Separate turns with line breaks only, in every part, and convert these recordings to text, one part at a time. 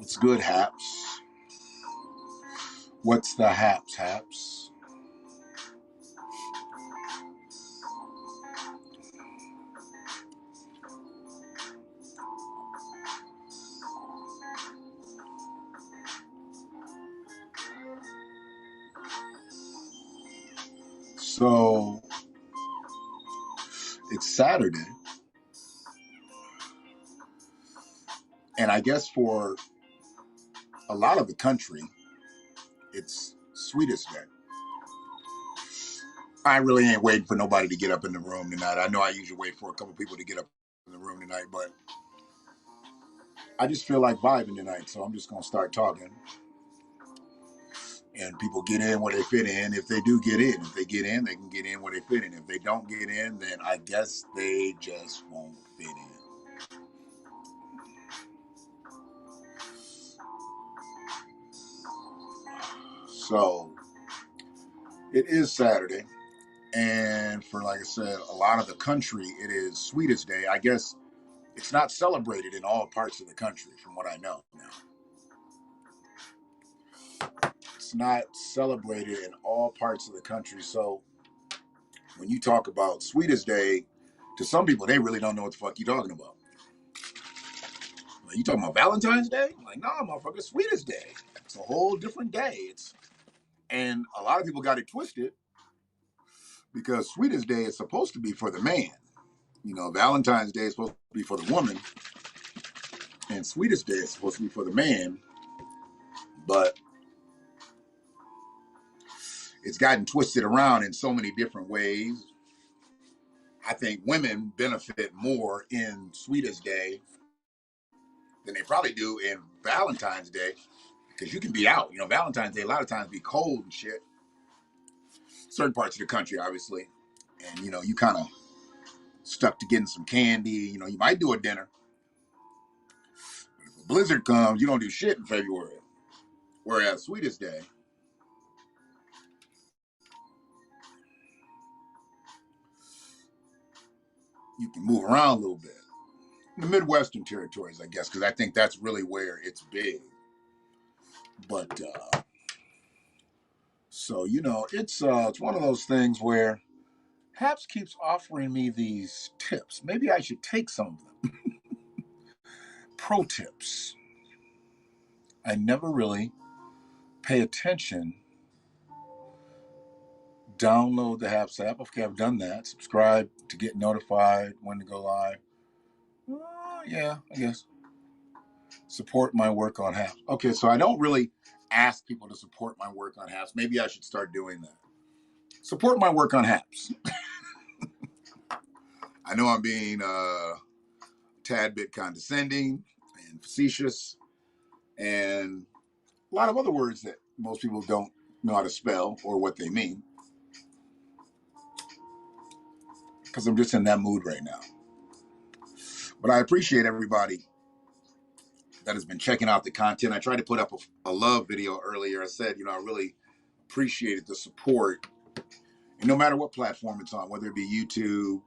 What's good, Haps? What's the Haps? So, it's Saturday, and I guess for a lot of the country, it's Sweetest Day. I really ain't waiting for nobody to get up in the room tonight. I know I usually wait for a couple people to get up in the room tonight, but I just feel like vibing tonight, so I'm just gonna start talking. And people get in where they fit in. If they do get in, if they get in, they can get in where they fit in. If they don't get in, then I guess they just won't fit in. So it is Saturday, and for, like I said, a lot of the country, it is Sweetest Day. I guess it's not celebrated in all parts of the country, from what I know now. It's not celebrated in all parts of the country. So when you talk about Sweetest Day, to some people, they really don't know what the fuck you're talking about. Like, you talking about Valentine's Day? I'm like, nah, motherfucker, Sweetest Day. It's a whole different day. And a lot of people got it twisted because Sweetest Day is supposed to be for the man. You know, Valentine's Day is supposed to be for the woman, and Sweetest Day is supposed to be for the man. But it's gotten twisted around in so many different ways. I think women benefit more in Sweetest Day than they probably do in Valentine's Day because you can be out. You know, Valentine's Day a lot of times be cold and shit. Certain parts of the country, obviously, and you know, you kind of stuck to getting some candy. You know, you might do a dinner. But if a blizzard comes, you don't do shit in February. Whereas Sweetest Day, you can move around a little bit. The Midwestern territories, I guess, because I think that's really where it's big. But so you know, it's one of those things where Haps keeps offering me these tips. Maybe I should take some of them. Pro tips. I never really pay attention. Download the Haps app. Okay, I've done that. Subscribe to get notified when to go live. Yeah, I guess. Support my work on Haps. Okay, so I don't really ask people to support my work on Haps. Maybe I should start doing that. Support my work on Haps. I know I'm being a tad bit condescending and facetious and a lot of other words that most people don't know how to spell or what they mean because I'm just in that mood right now. But I appreciate everybody that has been checking out the content. I tried to put up a love video earlier. I said, you know, I really appreciated the support. And no matter what platform it's on, whether it be YouTube,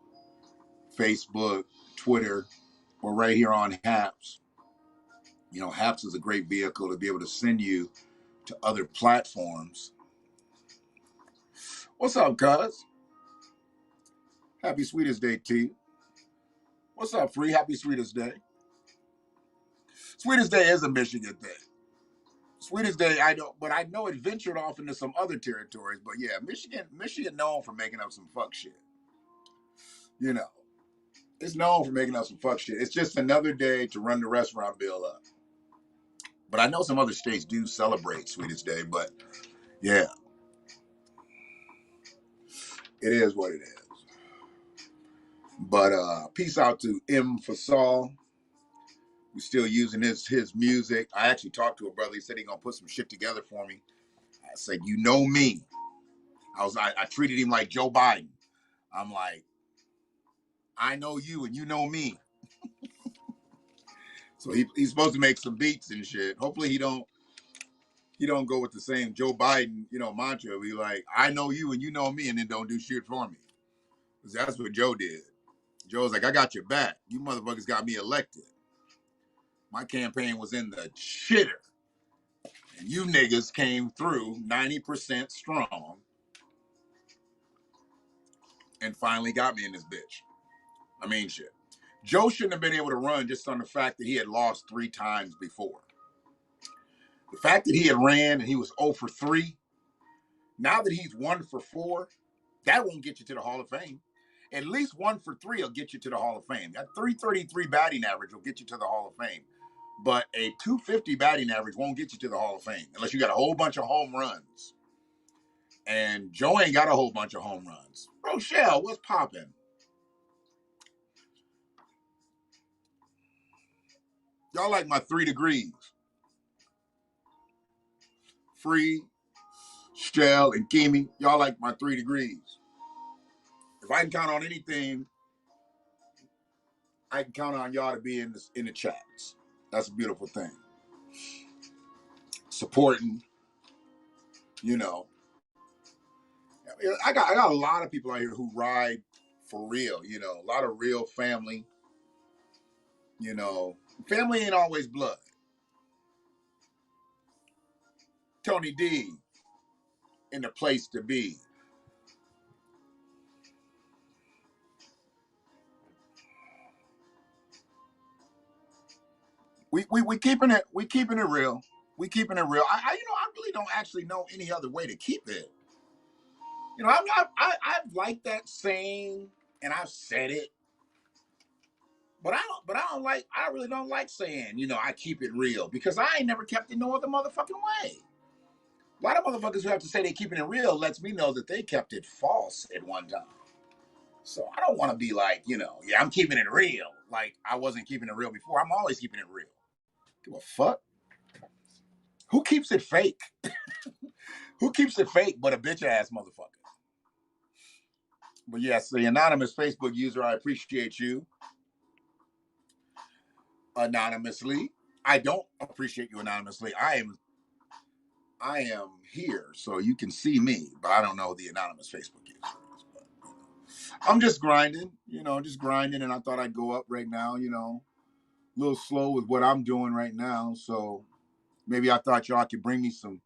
Facebook, Twitter, or right here on Haps, you know, Haps is a great vehicle to be able to send you to other platforms. What's up, cuz? Happy Sweetest Day to you. What's up, Free? Happy Sweetest Day. Sweetest Day is a Michigan thing. Sweetest Day, I don't, but I know it ventured off into some other territories. But yeah, Michigan known for making up some fuck shit. You know, it's known for making up some fuck shit. It's just another day to run the restaurant bill up. But I know some other states do celebrate Sweetest Day. But yeah, it is what it is. But peace out to M for Saul. We're still using his music. I actually talked to a brother. He said he's gonna put some shit together for me. I said, you know me. I treated him like Joe Biden. I'm like, I know you and you know me. So he's supposed to make some beats and shit. Hopefully he don't go with the same Joe Biden, you know, mantra. Be like, I know you and you know me, and then don't do shit for me. Because that's what Joe did. Joe was like, I got your back. You motherfuckers got me elected. My campaign was in the shitter. And you niggas came through 90% strong and finally got me in this bitch. I mean, shit. Joe shouldn't have been able to run just on the fact that he had lost 3 times before. The fact that he had ran and he was 0 for 3, now that he's 1 for 4, that won't get you to the Hall of Fame. At least 1 for 3 will get you to the Hall of Fame. That 333 batting average will get you to the Hall of Fame. But a 250 batting average won't get you to the Hall of Fame unless you got a whole bunch of home runs. And Joe ain't got a whole bunch of home runs. Rochelle, what's popping? Y'all like my 3 degrees. Free, Shell, and Kimi. Y'all like my 3 degrees. If I can count on anything, I can count on y'all to be in the chats. That's a beautiful thing. Supporting, you know. I got a lot of people out here who ride for real, you know, a lot of real family. You know, family ain't always blood. Tony D in the place to be. We keeping it real. We keeping it real. I really don't actually know any other way to keep it. You know, I've liked that saying, and I've said it, but I really don't like saying, you know, I keep it real, because I ain't never kept it no other motherfucking way. A lot of motherfuckers who have to say they keeping it real lets me know that they kept it false at one time. So I don't want to be like, you know, yeah, I'm keeping it real. Like I wasn't keeping it real before. I'm always keeping it real. Give a fuck. Who keeps it fake? Who keeps it fake but a bitch ass motherfucker? But yes, the anonymous Facebook user, I appreciate you. Anonymously. I don't appreciate you anonymously. I am here so you can see me, but I don't know who the anonymous Facebook user is. But I'm just grinding, you know, and I thought I'd go up right now, you know, a little slow with what I'm doing right now. So maybe I thought y'all could bring me some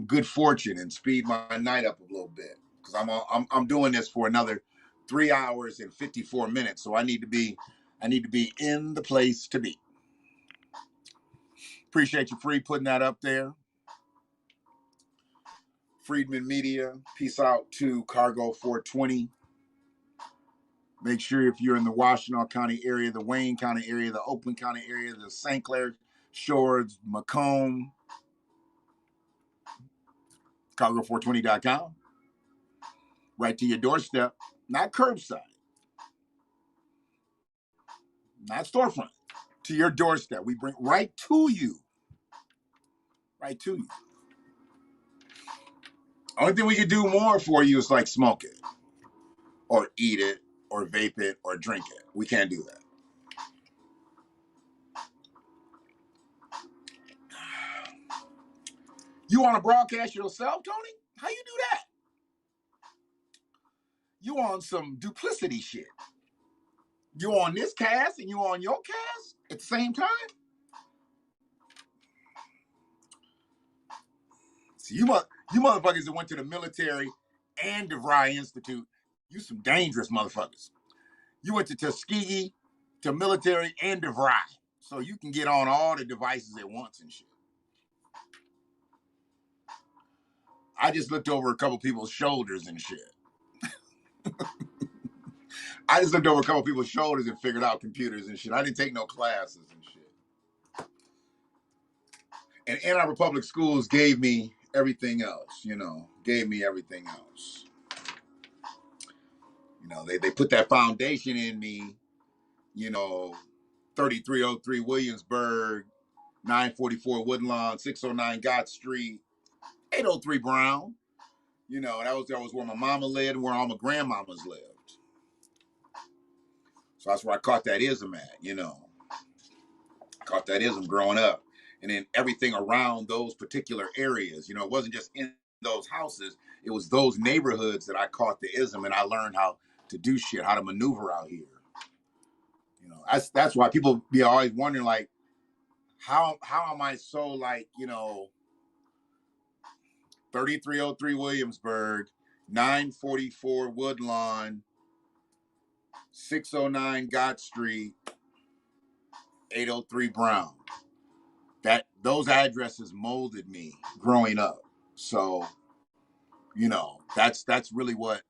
good fortune and speed my night up a little bit, because I'm doing this for another 3 hours and 54 minutes. So I need to be in the place to be. Appreciate you, Free, putting that up there. Friedman Media. Peace out to Cargo 420. Make sure if you're in the Washtenaw County area, the Wayne County area, the Oakland County area, the St. Clair Shores, Macomb, cargo420.com. Right to your doorstep, not curbside, not storefront, to your doorstep. We bring right to you. Right to you. Only thing we can do more for you is like smoke it, or eat it, or vape it, or drink it. We can't do that. You want to broadcast yourself, Tony? How you do that? You on some duplicity shit. You on this cast and you on your cast at the same time? So you motherfuckers that went to the military and DeVry Institute, you some dangerous motherfuckers. You went to Tuskegee, to military, and DeVry. So you can get on all the devices at once and shit. I just looked over a couple people's shoulders and shit. I just looked over a couple people's shoulders and figured out computers and shit. I didn't take no classes and shit. And Ann Arbor Public Schools gave me everything else, you know, gave me everything else. You know, they put that foundation in me, you know, 3303 Williamsburg, 944 Woodlawn, 609 Gott Street, 803 Brown. You know, that was where my mama lived and where all my grandmamas lived. So that's where I caught that ism at, you know. Caught that ism growing up. And then everything around those particular areas, you know, it wasn't just in those houses, it was those neighborhoods that I caught the ism, and I learned how to do shit, how to maneuver out here. You know, that's why people be always wondering, like, how am I so like, 3303 Williamsburg, 944 Woodlawn, 609 Gott Street, 803 Brown. Those addresses molded me growing up. So, that's really what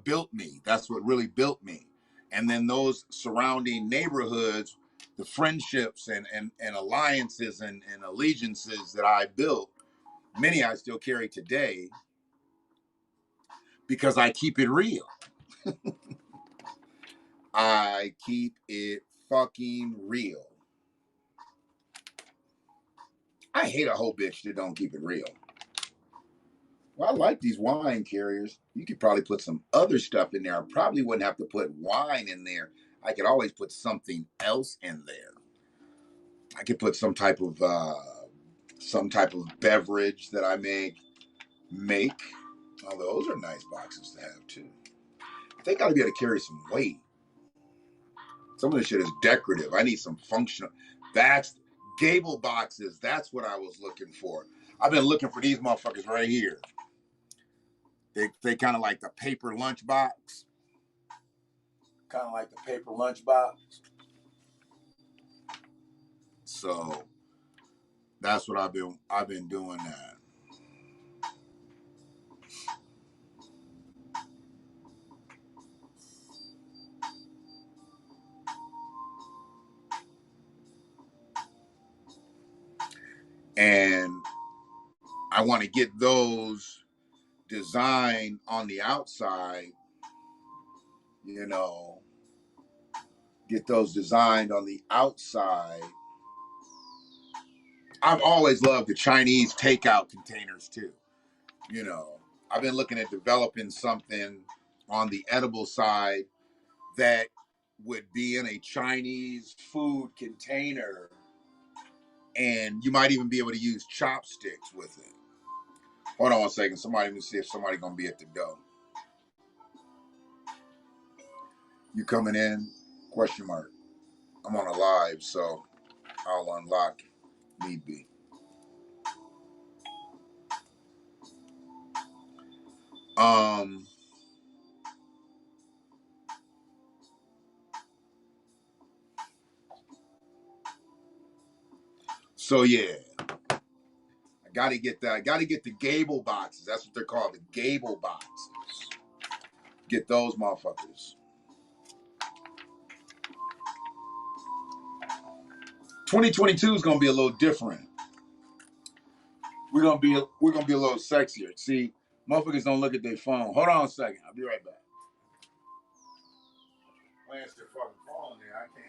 built me. That's what really built me. And then those surrounding neighborhoods, the friendships and alliances and allegiances that I built, many I still carry today because I keep it real. I keep it fucking real. I hate a whole bitch that don't keep it real. Well, I like these wine carriers. You could probably put some other stuff in there. I probably wouldn't have to put wine in there. I could always put something else in there. I could put some type of beverage that I make. Oh, those are nice boxes to have too. They got to be able to carry some weight. Some of this shit is decorative. I need some functional. That's gable boxes. That's what I was looking for. I've been looking for these motherfuckers right here. They kind of like the paper lunchbox. Kind of like the paper lunchbox. So that's what I've been doing that. And I want to get those designed on the outside, get those designed on the outside. I've always loved the Chinese takeout containers too. I've been looking at developing something on the edible side that would be in a Chinese food container, and you might even be able to use chopsticks with it. Hold on 1 second. Let me see if somebody gonna be at the door. You coming in? Question mark. I'm on a live, so I'll unlock need be. So yeah, I gotta get that. I gotta get the gable boxes. That's what they're called, the gable boxes. Get those motherfuckers. 2022 is gonna be a little different. We're gonna be a little sexier. See, motherfuckers don't look at their phone. Hold on a second. I'll be right back. Plants their fucking phone there. I can't.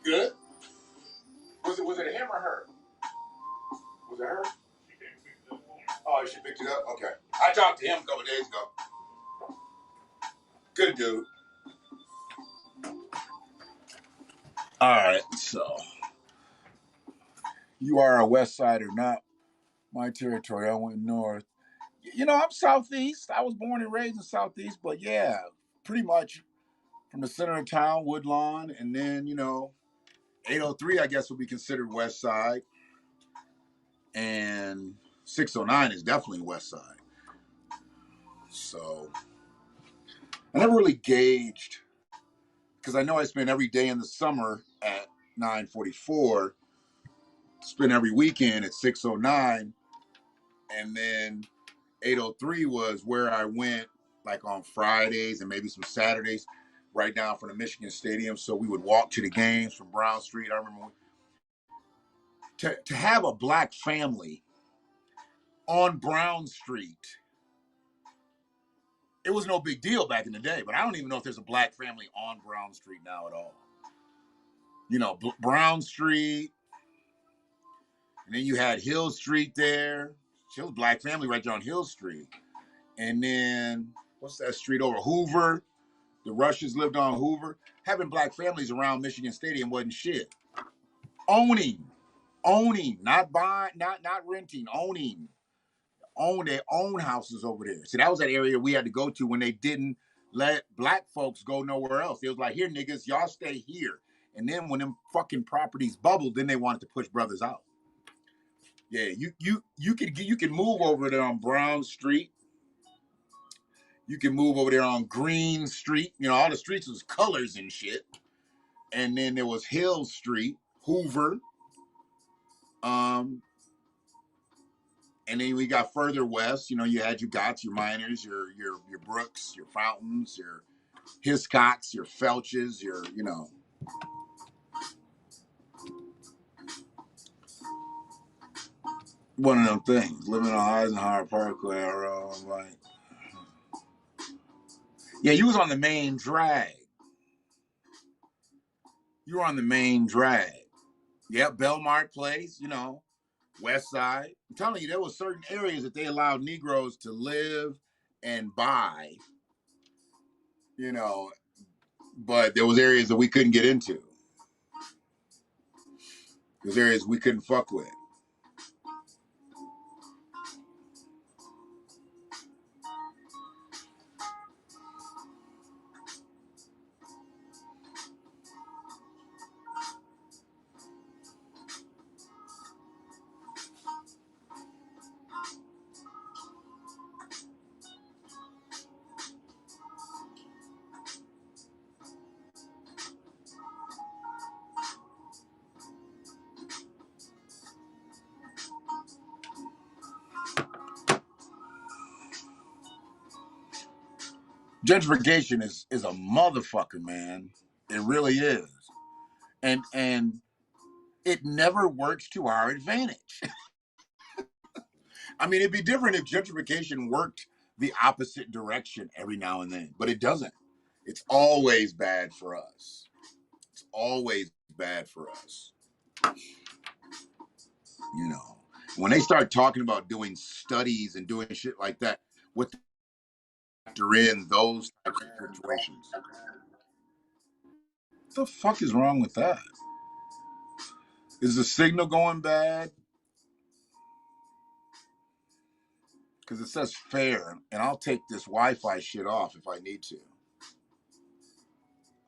Good. Was it him or her? Was it her? Oh, she picked it up. Okay. I talked to him a couple days ago. Good dude. All right. So you are a West Sider, not my territory. I went north. I'm Southeast. I was born and raised in Southeast, but yeah, pretty much from the center of town, Woodlawn, and then 803, I guess, would be considered West Side, and 609 is definitely West Side. So I never really gauged, because I know I spend every day in the summer at 944, spend every weekend at 609, and then 803 was where I went like on Fridays and maybe some Saturdays right down from the Michigan Stadium. So we would walk to the games from Brown Street. I remember to have a black family on Brown Street, it was no big deal back in the day, but I don't even know if there's a black family on Brown Street now at all. Brown Street, and then you had Hill Street there. She was a black family right there on Hill Street. And then what's that street over Hoover? The Russians lived on Hoover. Having black families around Michigan Stadium wasn't shit. Owning, not buying, not renting, owning. Own their own houses over there. So that was that area we had to go to when they didn't let black folks go nowhere else. It was like, here, niggas, y'all stay here. And then when them fucking properties bubbled, then they wanted to push brothers out. Yeah, you can move over there on Brown Street. You can move over there on Green Street. You know, all the streets was colors and shit. And then there was Hill Street, Hoover. And then we got further west. You know, you had your Gotts, your Miners, your Brooks, your Fountains, your Hiscocks, your Felches, your, you know. One of them things. Living on Eisenhower Parkway, like. Yeah, you was on the main drag. You were on the main drag. Yep, Belmont Place, you know, West Side. I'm telling you, there were certain areas that they allowed Negroes to live and buy, you know, but there was areas that we couldn't get into. There's areas we couldn't fuck with. Gentrification is a motherfucker, man. It really is. And it never works to our advantage. I mean, it'd be different if gentrification worked the opposite direction every now and then, but it doesn't. It's always bad for us. It's always bad for us. You know, when they start talking about doing studies and doing shit like that, what factor in those types of situations? What the fuck is wrong with that? Is the signal going bad? Because it says fair, and I'll take this Wi-Fi shit off if I need to.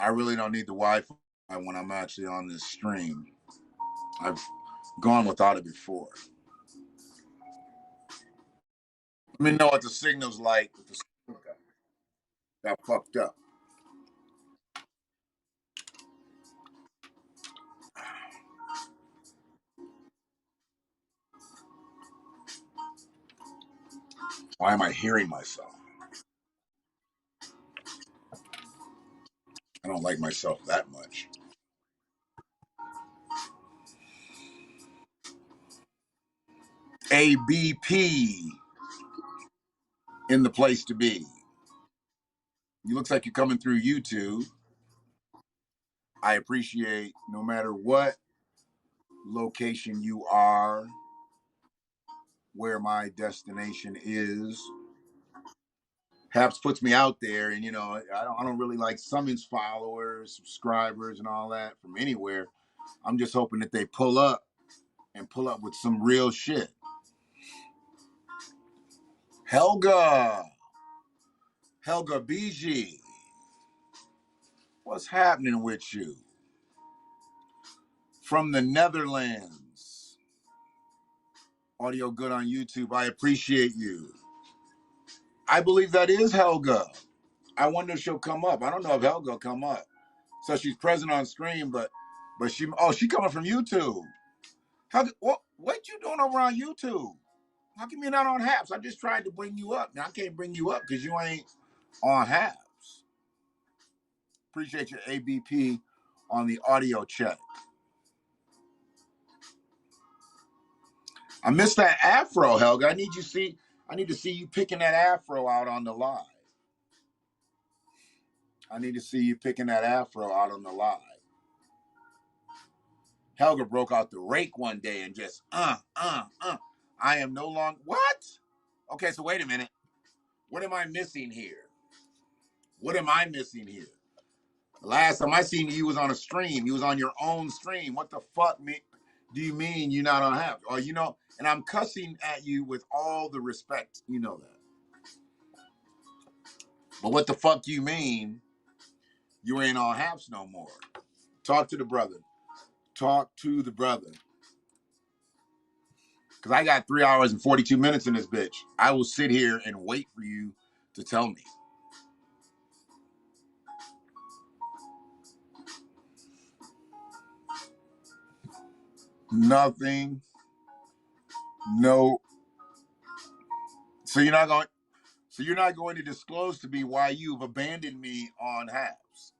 I really don't need the Wi-Fi when I'm actually on this stream. I've gone without it before. Let me know what the signal's like. If the signal got fucked up. Why am I hearing myself? I don't like myself that much. ABP in the place to be. You looks like you're coming through YouTube. I appreciate no matter what location you are, where my destination is. Haps puts me out there, and you know, I don't really like summons followers, subscribers, and all that from anywhere. I'm just hoping that they pull up with some real shit. Helga BG, what's happening with you? From the Netherlands. Audio good on YouTube. I appreciate you. I believe that is Helga. I wonder if she'll come up. I don't know if Helga will come up. So she's present on screen, but she coming from YouTube. What you doing over on YouTube? How come you're not on Haps? I just tried to bring you up. Now I can't bring you up because you ain't on Haps. Appreciate your ABP on the audio check. I missed that afro, Helga. I need to see you picking that afro out on the live. I need to see you picking that afro out on the live. Helga broke out the rake one day and just I am no longer what? Okay, so wait a minute. What am I missing here? What am I missing here? The last time I seen you was on a stream. You was on your own stream. What the fuck do you mean you're not on Haps? Or, you know, and I'm cussing at you with all the respect. You know that. But what the fuck you mean you ain't on Haps no more? Talk to the brother. Talk to the brother. Because I got 3 hours and 42 minutes in this bitch. I will sit here and wait for you to tell me. Nothing. No. So you're not going to disclose to me why you've abandoned me on Haps.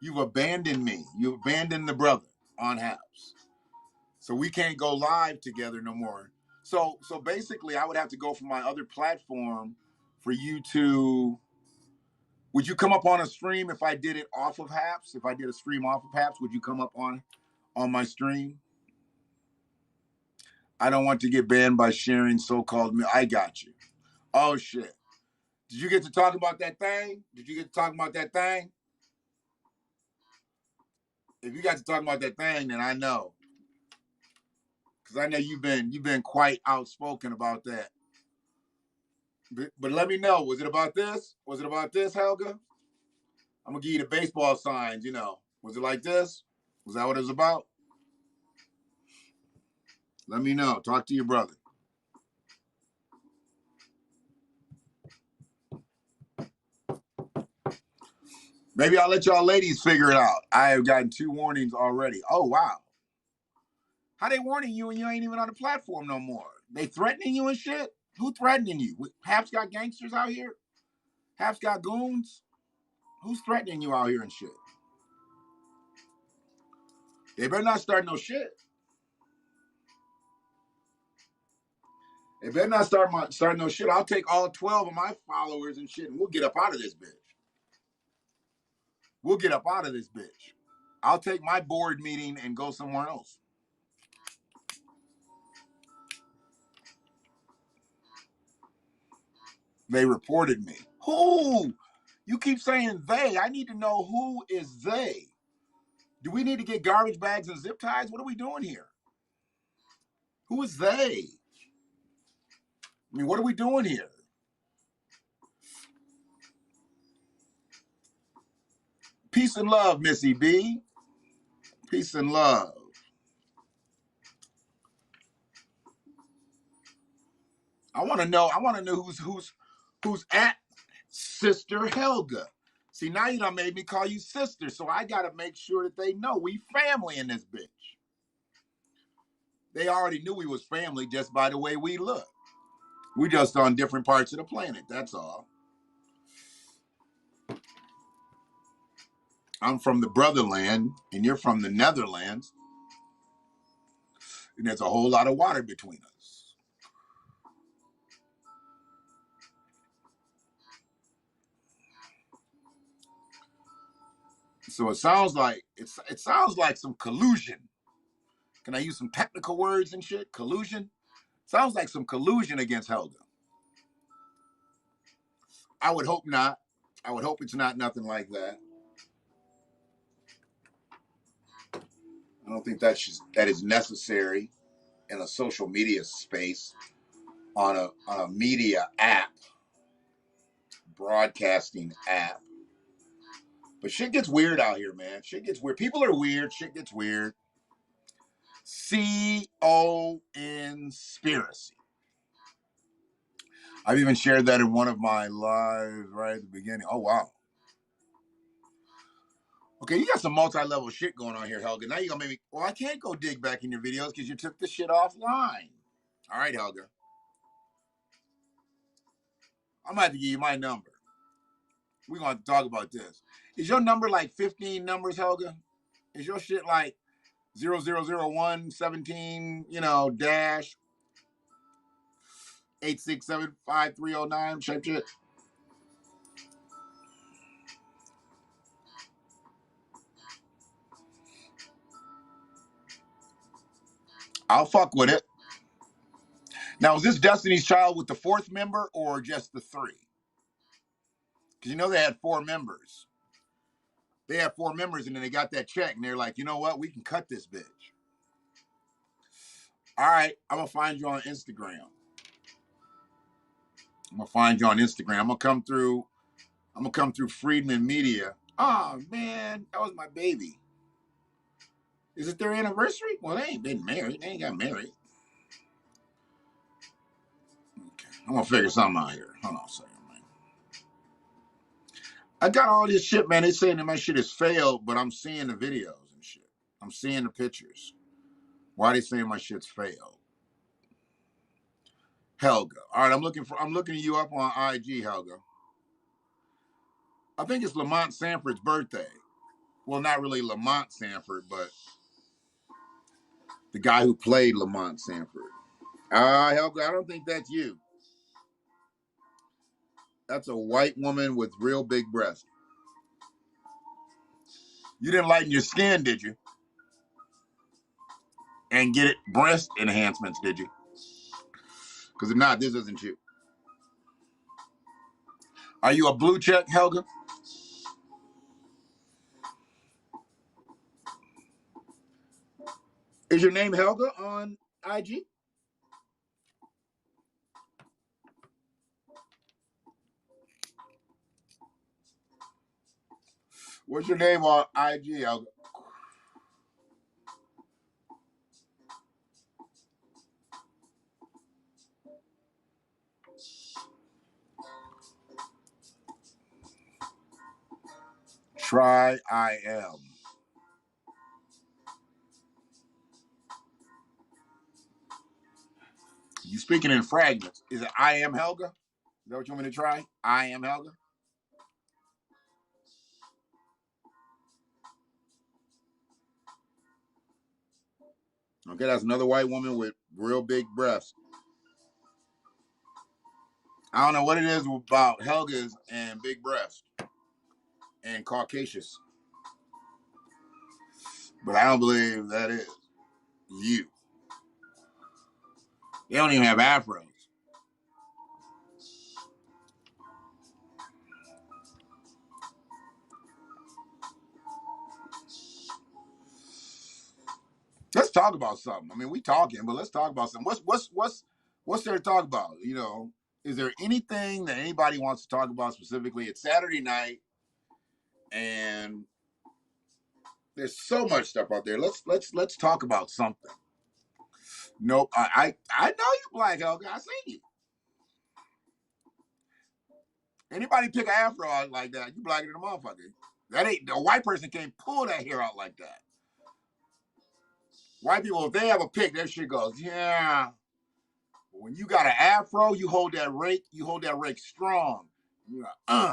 You've abandoned me. You've abandoned the brother on Haps. So we can't go live together no more. So basically I would have to go from my other platform for you to. Would you come up on a stream if I did it off of Haps? If I did a stream off of Haps, would you come up on my stream? I don't want to get banned by sharing so-called. I got you. Oh shit. Did you get to talk about that thing? Did you get to talk about that thing? If you got to talk about that thing, then I know. Because I know you've been quite outspoken about that. But let me know. Was it about this? Was it about this, Helga? I'm gonna give you the baseball signs, you know. Was it like this? Was that what it was about? Let me know. Talk to your brother. Maybe I'll let y'all ladies figure it out. I have gotten 2 warnings already. Oh, wow. How they warning you and you ain't even on the platform no more? They threatening you and shit? Who threatening you? Haps got gangsters out here? Haps got goons? Who's threatening you out here and shit? They better not start no shit. They better not start no shit. I'll take all 12 of my followers and shit and we'll get up out of this bitch. We'll get up out of this bitch. I'll take my board meeting and go somewhere else. They reported me. Who? You keep saying they. I need to know who is they. Do we need to get garbage bags and zip ties? What are we doing here? Who is they? I mean, what are we doing here? Peace and love, Missy B. Peace and love. I want to know who's at Sister Helga. See, now you done made me call you sister, so I got to make sure that they know we family in this bitch. They already knew we was family just by the way we look. We just on different parts of the planet, that's all. I'm from the brotherland, and you're from the Netherlands. And there's a whole lot of water between us. So it sounds like some collusion. Can I use some technical words and shit? Collusion? Sounds like some collusion against Helga. I would hope not. I would hope it's not nothing like that. I don't think that is necessary in a social media space, on a media app, broadcasting app. But shit gets weird out here, man. Shit gets weird. People are weird. Shit gets weird. Conspiracy. I've even shared that in one of my lives right at the beginning. Oh, wow. Okay, you got some multi-level shit going on here, Helga. Now you're going to make me... Well, I can't go dig back in your videos because you took the shit offline. All right, Helga. I'm going to have to give you my number. We're going to talk about this. Is your number like 15 numbers, Helga? Is your shit like 0001 17, dash 8675309 shape shit? I'll fuck with it. Now, is this Destiny's Child with the 4th member or just the 3? Because you know they had 4 members. They had 4 members, and then they got that check, and they're like, you know what? We can cut this bitch. All right, I'm gonna find you on Instagram. I'm gonna come through Friedman Media. Oh man, that was my baby. Is it their anniversary? Well, they ain't been married. They ain't got married. Okay, I'm gonna figure something out here. Hold on a second, man. I got all this shit, man. They saying that my shit is failed, but I'm seeing the videos and shit. I'm seeing the pictures. Why are they saying my shit's failed? Helga. All right, I'm looking you up on IG, Helga. I think it's Lamont Sanford's birthday. Well, not really Lamont Sanford, but the guy who played Lamont Sanford. Helga, I don't think that's you. That's a white woman with real big breasts. You didn't lighten your skin, did you? And get it breast enhancements, did you? Because if not, this isn't you. Are you a blue check, Helga? Is your name Helga on IG? What's your name on IG, Helga? Try I am. You speaking in fragments. Is it I am Helga? Is that what you want me to try? I am Helga? Okay, that's another white woman with real big breasts. I don't know what it is about Helgas and big breasts and Caucasus, but I don't believe that is you. They don't even have afros. Let's talk about something. I mean, we talking, but let's talk about something. What's there to talk about? You know, is there anything that anybody wants to talk about specifically? It's Saturday night, and there's so much stuff out there. Let's talk about something. Nope, I know you black Helga. I seen you. Anybody pick an afro out like that, you blacker than a motherfucker. That ain't a white person can't pull that hair out like that. White people, if they have a pick, that shit goes, yeah. But when you got an afro, you hold that rake strong. You're like,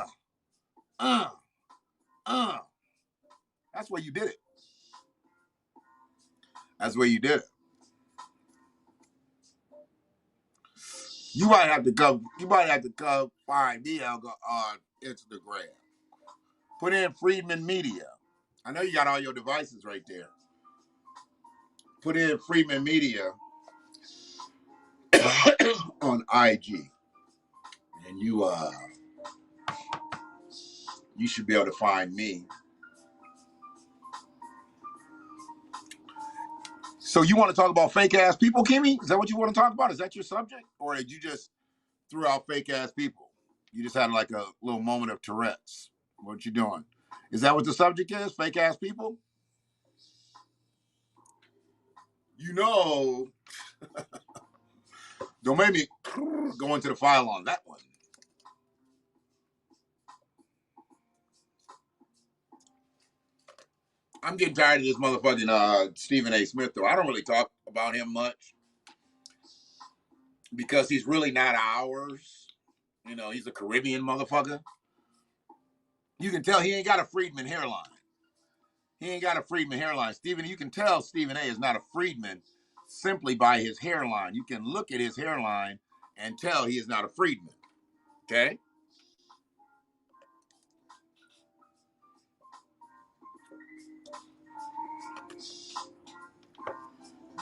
That's where you did it. That's where you did it. You might have to come find me on Instagram. Put in Friedman Media. I know you got all your devices right there. Put in Friedman Media on IG. And you should be able to find me. So you want to talk about fake ass people, Kimmy? Is that what you want to talk about? Is that your subject? Or did you just threw out fake ass people? You just had like a little moment of Tourette's. What you doing? Is that what the subject is? Fake ass people? You know, don't make me go into the file on that one. I'm getting tired of this motherfucking Stephen A. Smith, though. I don't really talk about him much because he's really not ours. You know, he's a Caribbean motherfucker. You can tell he ain't got a Friedman hairline. He ain't got a Friedman hairline. You can tell Stephen A. is not a Friedman simply by his hairline. You can look at his hairline and tell he is not a Friedman. Okay?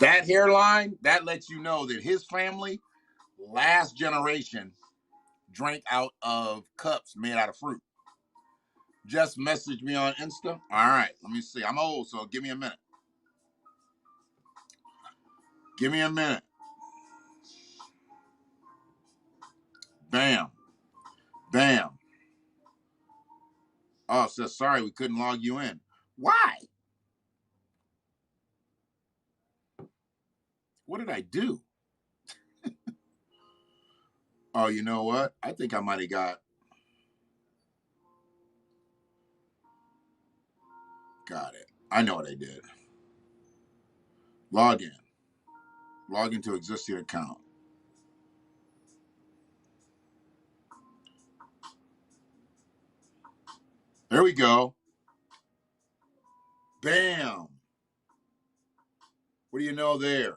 That hairline, that lets you know that his family, last generation, drank out of cups made out of fruit. Just message me on Insta. All right, let me see. I'm old, so give me a minute. Give me a minute. Bam. Bam. Oh, it says sorry, we couldn't log you in. Why? What did I do? Oh, you know what? I think I might have got it. I know what I did. Log in. Log into existing account. There we go. Bam. What do you know there?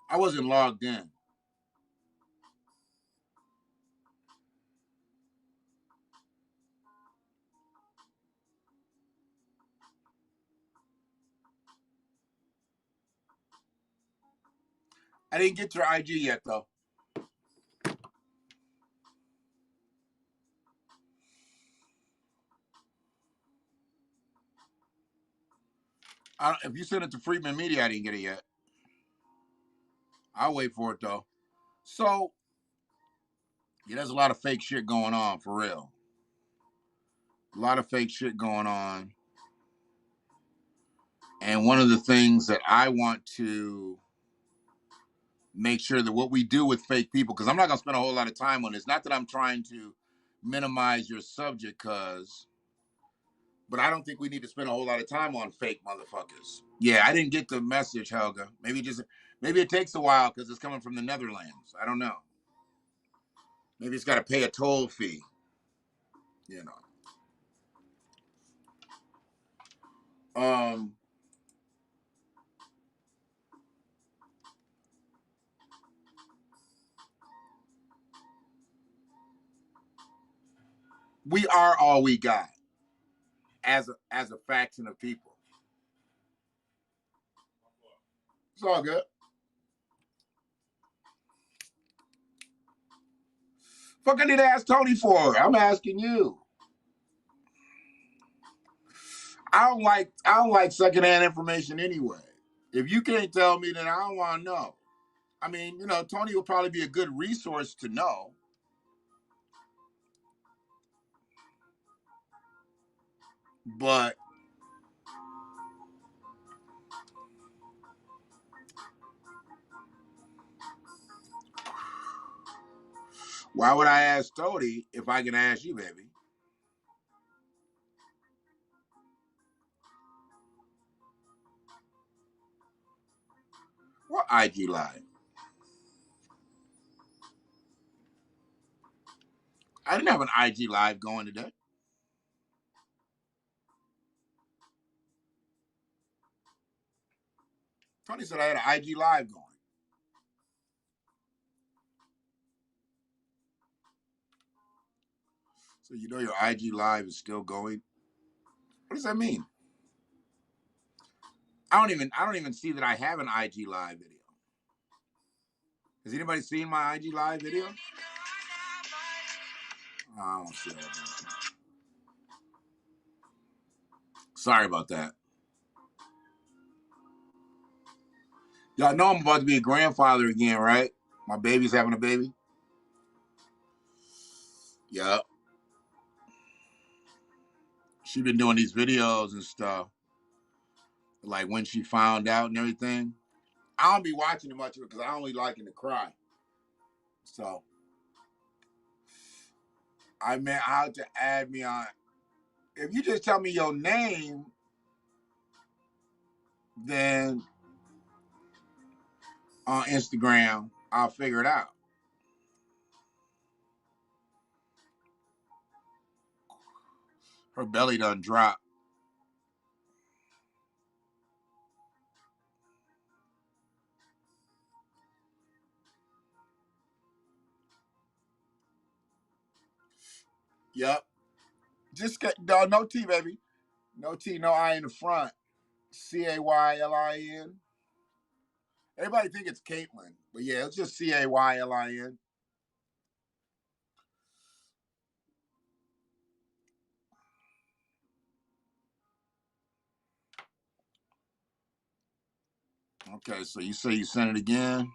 I wasn't logged in. I didn't get your IG yet, though. If you send it to Freedman Media, I didn't get it yet. I'll wait for it, though. So, yeah, there's a lot of fake shit going on, for real. A lot of fake shit going on. And one of the things that I want to make sure that what we do with fake people, because I'm not going to spend a whole lot of time on this. Not that I'm trying to minimize your subject, but I don't think we need to spend a whole lot of time on fake motherfuckers. Yeah, I didn't get the message, Helga. Maybe it takes a while because it's coming from the Netherlands. I don't know. Maybe it's got to pay a toll fee. You know. We are all we got as a faction of people. It's all good. Fuck, I need to ask Tony for. I'm asking you. I don't like secondhand information anyway. If you can't tell me, then I don't want to know. I mean, Tony will probably be a good resource to know. But why would I ask Tony if I can ask you, baby? What IG Live? I didn't have an IG Live going today. Tony said I had an IG Live going. So your IG Live is still going? What does that mean? I don't even see that I have an IG Live video. Has anybody seen my IG Live video? I don't see that. Sorry about that. Y'all know I'm about to be a grandfather again, right? My baby's having a baby. Yep. She been doing these videos and stuff. Like when she found out and everything. I don't be watching it much of it because I only liking to cry. So I meant how to add me on. If you just tell me your name, then on Instagram, I'll figure it out. Her belly done drop. Yep. Just get no T, baby. No T, no I in the front. Caylin. Everybody think it's Caitlin, but yeah, it's just Caylin. Okay, so you say you sent it again.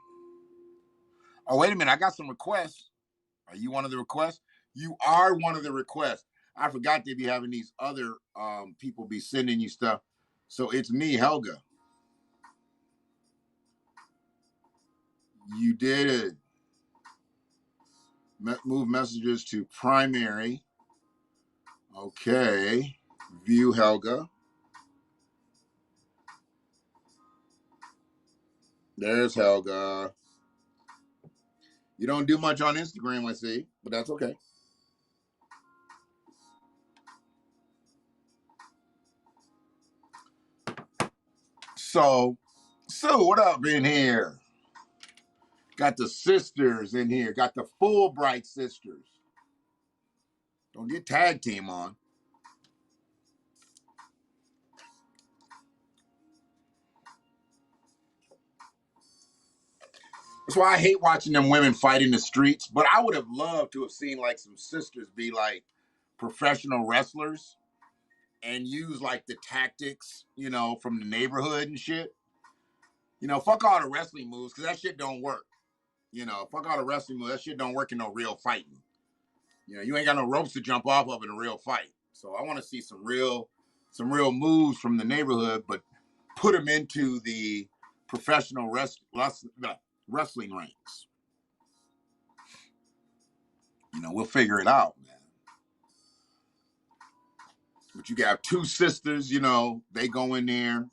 Oh, wait a minute. I got some requests. Are you one of the requests? You are one of the requests. I forgot to be having these other people be sending you stuff. So it's me, Helga. You did it. Move messages to primary. Okay. View Helga. There's Helga. You don't do much on Instagram, I see, but that's okay. So, what up in here? Got the sisters in here. Got the Fulbright sisters. Don't get tag team on. That's why I hate watching them women fight in the streets. But I would have loved to have seen like some sisters be like professional wrestlers and use like the tactics, you know, from the neighborhood and shit. You know, fuck all the wrestling moves because that shit don't work. You know, fuck all the wrestling moves. That shit don't work in no real fighting. You know, you ain't got no ropes to jump off of in a real fight. So I want to see some real moves from the neighborhood, but put them into the professional wrestling ranks. You know, we'll figure it out, man. But you got two sisters, you know, they go in there.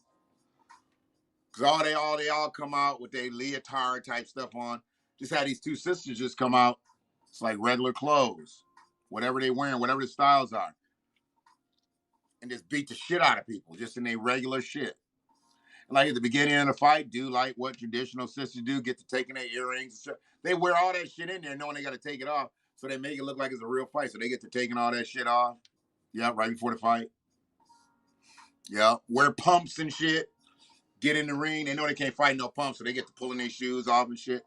Cause they all come out with their leotard type stuff on. Just had these two sisters just come out. It's like regular clothes. Whatever they wearing, whatever the styles are. And just beat the shit out of people, just in their regular shit. And like at the beginning of the fight, do like what traditional sisters do, get to taking their earrings and shit. They wear all that shit in there knowing they gotta take it off. So they make it look like it's a real fight. So they get to taking all that shit off. Yeah, right before the fight. Yeah. Wear pumps and shit. Get in the ring. They know they can't fight no pumps, so they get to pulling their shoes off and shit.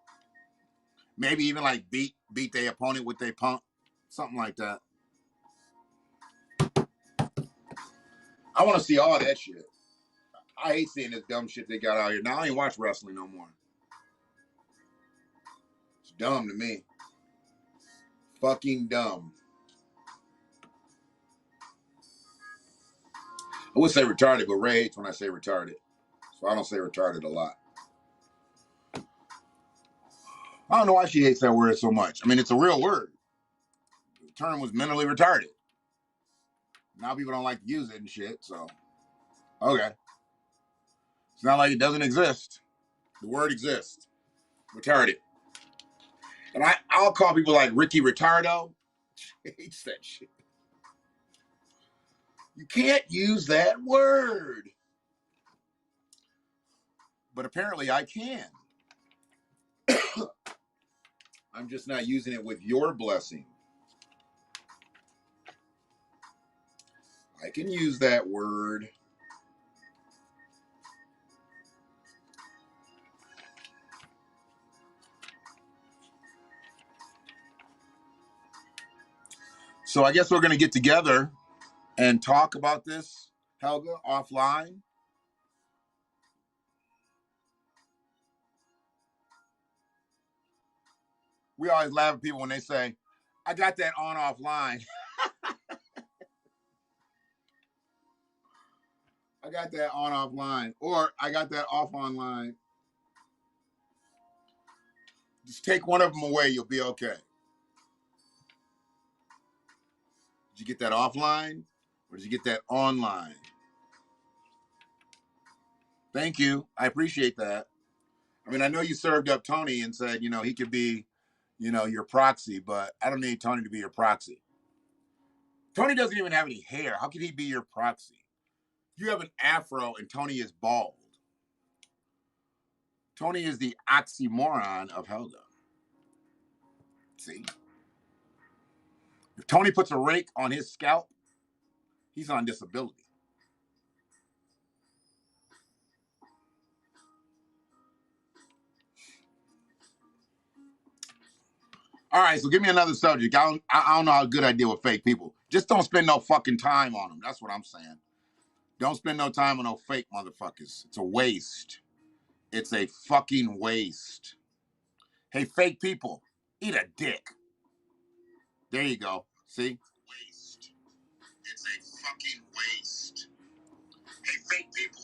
Maybe even like beat their opponent with their pump. Something like that. I want to see all that shit. I hate seeing this dumb shit they got out here. Now I ain't watch wrestling no more. It's dumb to me. Fucking dumb. I would say retarded, but Ray hates when I say retarded. So I don't say retarded a lot. I don't know why she hates that word so much. I mean, it's a real word. The term was mentally retarded. Now people don't like to use it and shit, so. Okay. It's not like it doesn't exist. The word exists. Retarded. And I'll call people like Ricky Retardo. He hates that shit. You can't use that word. But apparently I can. I'm just not using it with your blessing. I can use that word. So I guess we're going to get together and talk about this, Helga, offline. We always laugh at people when they say, I got that on offline. I got that on offline. Or I got that off online. Just take one of them away, you'll be okay. Did you get that offline? Or did you get that online? Thank you. I appreciate that. I mean, I know you served up Tony and said, you know, he could be, you know, your proxy, but I don't need Tony to be your proxy. Tony doesn't even have any hair. How could he be your proxy? You have an afro and Tony is bald. Tony is the oxymoron of Helga. See? If Tony puts a rake on his scalp, he's on disability. All right, so give me another subject. I don't know how good I deal with fake people. Just don't spend no fucking time on them. That's what I'm saying. Don't spend no time on no fake motherfuckers. It's a waste. It's a fucking waste. Hey, fake people, eat a dick. There you go. See? Waste. It's a fucking waste. Hey, fake people,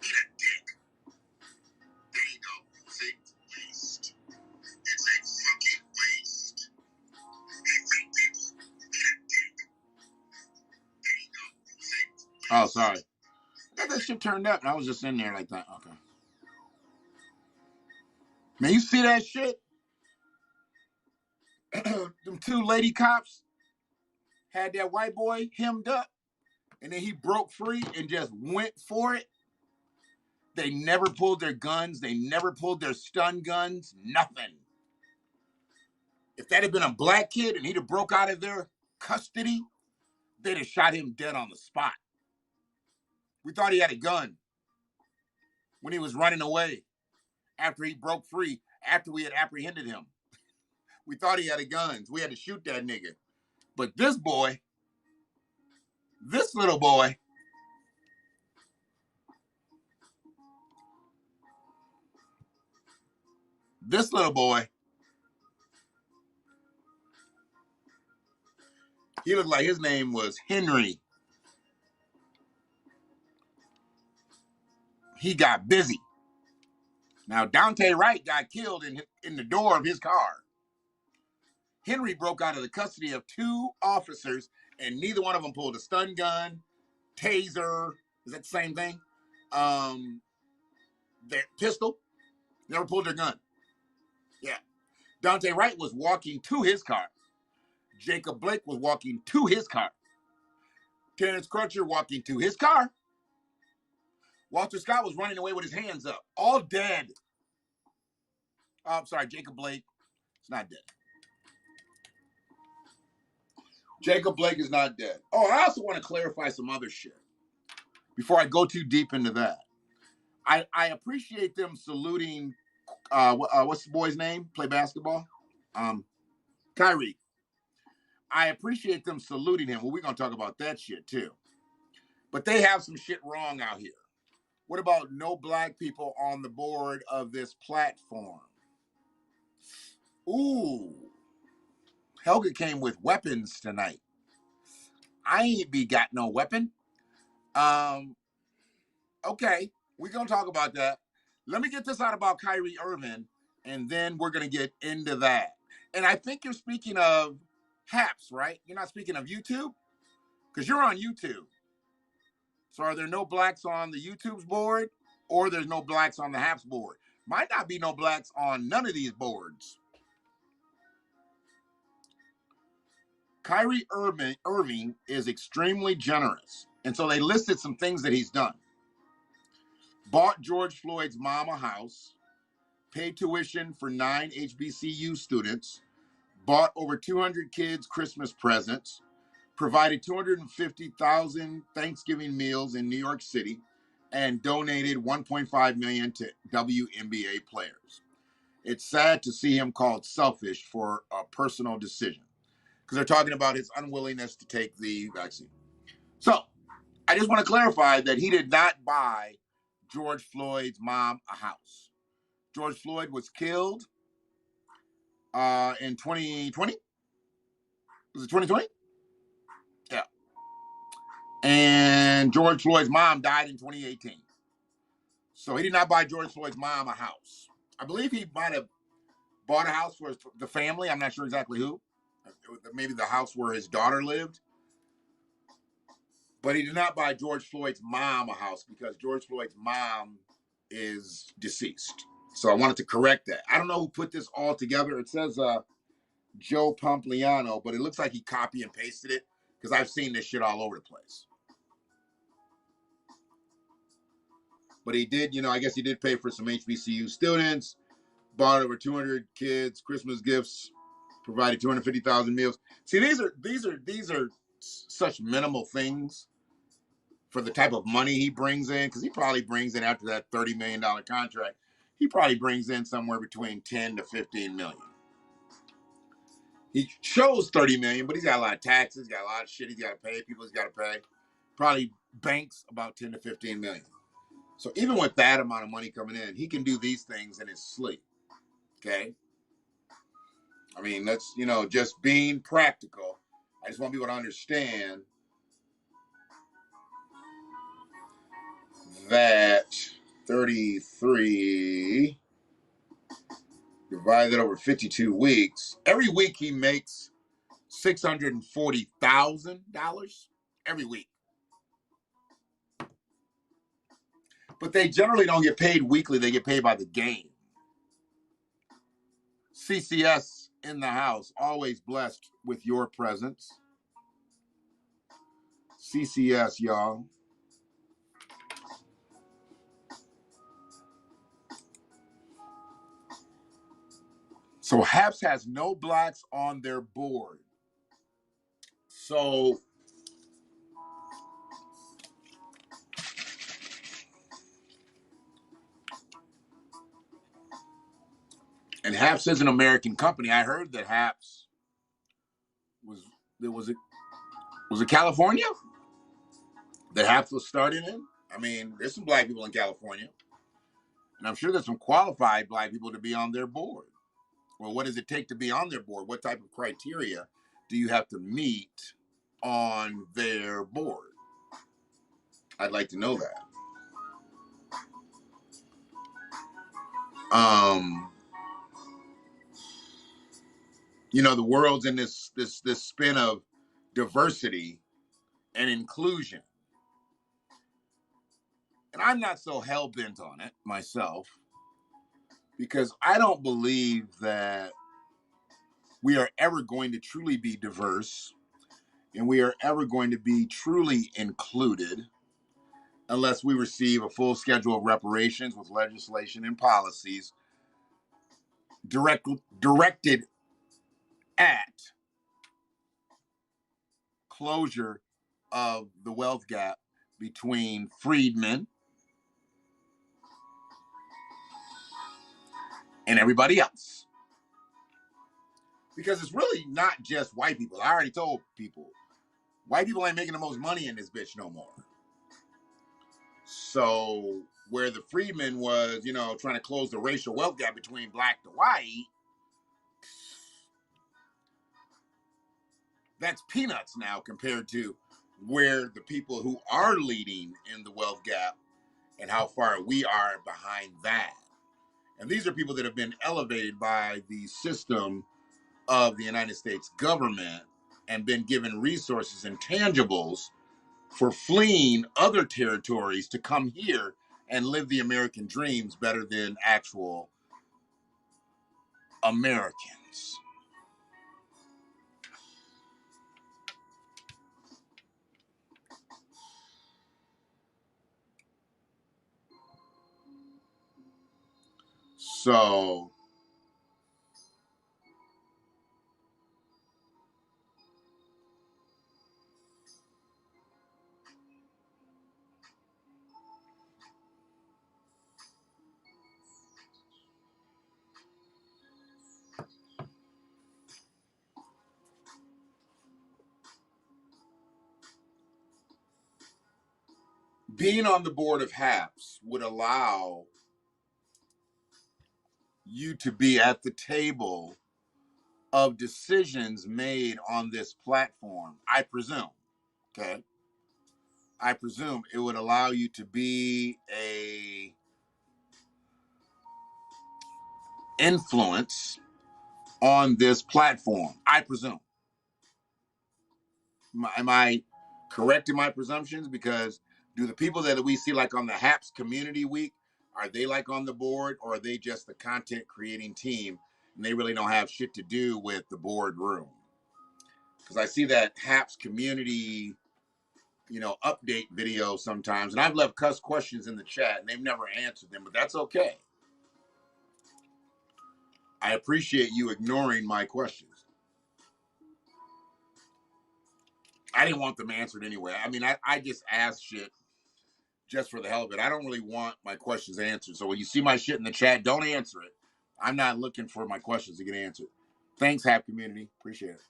eat a dick. There you go. See? Waste. It's a fucking waste. Hey, fake people, eat a dick. There you go. See? Oh, sorry. I got that shit turned up and I was just in there like that. Okay. Man, you see that shit? Them two lady cops had that white boy hemmed up, and then he broke free and just went for it. They never pulled their guns. They never pulled their stun guns. Nothing. If that had been a black kid and he'd have broke out of their custody, they'd have shot him dead on the spot. We thought he had a gun when he was running away after he broke free, after we had apprehended him. We thought he had a gun. So we had to shoot that nigga. But this boy, this little boy, he looked like his name was Henry. He got busy. Now, Dante Wright got killed in the door of his car. Henry broke out of the custody of two officers, and neither one of them pulled a stun gun, taser. Is that the same thing? Their pistol. Never pulled their gun. Yeah. Dante Wright was walking to his car. Jacob Blake was walking to his car. Terrence Crutcher walking to his car. Walter Scott was running away with his hands up. All dead. Oh, I'm sorry, Jacob Blake is not dead. Jacob Blake is not dead. Oh, I also want to clarify some other shit before I go too deep into that. I appreciate them saluting, what's the boy's name? Play basketball? Kyrie. I appreciate them saluting him. Well, we're going to talk about that shit too. But they have some shit wrong out here. What about no black people on the board of this platform? Ooh. Helga came with weapons tonight. I ain't be got no weapon. Okay, we're going to talk about that. Let me get this out about Kyrie Irving, and then we're going to get into that. And I think you're speaking of Haps, right? You're not speaking of YouTube? Because you're on YouTube. So are there no blacks on the YouTube's board, or there's no blacks on the Haps board? Might not be no blacks on none of these boards. Kyrie Irving is extremely generous. And so they listed some things that he's done. Bought George Floyd's mom a house, paid tuition for 9 HBCU students, bought over 200 kids Christmas presents, provided 250,000 Thanksgiving meals in New York City, and donated $1.5 million to WNBA players. It's sad to see him called selfish for a personal decision, because they're talking about his unwillingness to take the vaccine. So I just want to clarify that he did not buy George Floyd's mom a house. George Floyd was killed in 2020. Was it 2020? Yeah. And George Floyd's mom died in 2018. So he did not buy George Floyd's mom a house. I believe he might have bought a house for the family. I'm not sure exactly who. Maybe the house where his daughter lived. But he did not buy George Floyd's mom a house because George Floyd's mom is deceased. So I wanted to correct that. I don't know who put this all together. It says Joe Pompliano, but it looks like he copy and pasted it because I've seen this shit all over the place. But he did, I guess he did pay for some HBCU students, bought over 200 kids Christmas gifts, provided 250,000 meals. See, these are such minimal things for the type of money he brings in, because he probably brings in, after that $30 million contract, he probably brings in somewhere between 10 to 15 million. He shows 30 million, but he's got a lot of taxes, got a lot of shit he's got to pay, people he's got to pay. Probably banks about 10 to 15 million. So even with that amount of money coming in, he can do these things in his sleep. Okay. I mean, that's, just being practical. I just want people to understand that 33 divided over 52 weeks. Every week he makes $640,000 every week. But they generally don't get paid weekly. They get paid by the game. CCS in the house, always blessed with your presence. CCS, y'all. So Haps has no blacks on their board. So and Haps is an American company. I heard that Haps was it California that Haps was starting in? I mean, there's some black people in California. And I'm sure there's some qualified black people to be on their board. Well, what does it take to be on their board? What type of criteria do you have to meet on their board? I'd like to know that. The world's in this spin of diversity and inclusion. And I'm not so hell-bent on it myself because I don't believe that we are ever going to truly be diverse and we are ever going to be truly included unless we receive a full schedule of reparations with legislation and policies directed at closure of the wealth gap between freedmen and everybody else. Because it's really not just white people. I already told people, white people ain't making the most money in this bitch no more. So where the freedmen was, trying to close the racial wealth gap between black to white, that's peanuts now compared to where the people who are leading in the wealth gap and how far we are behind that. And these are people that have been elevated by the system of the United States government and been given resources and tangibles for fleeing other territories to come here and live the American dreams better than actual Americans. So being on the board of HAPS would allow you to be at the table of decisions made on this platform, I presume. Okay. I presume it would allow you to be a influence on this platform, I presume. Am I correct in my presumptions? Because do the people that we see like on the HAPS Community Week, are they like on the board or are they just the content creating team and they really don't have shit to do with the boardroom? Because I see that HAPS Community, update video sometimes, and I've left cuss questions in the chat and they've never answered them, but that's okay. I appreciate you ignoring my questions. I didn't want them answered anyway. I mean, I just asked shit just for the hell of it. I don't really want my questions answered. So when you see my shit in the chat, don't answer it. I'm not looking for my questions to get answered. Thanks, HAP community. Appreciate it.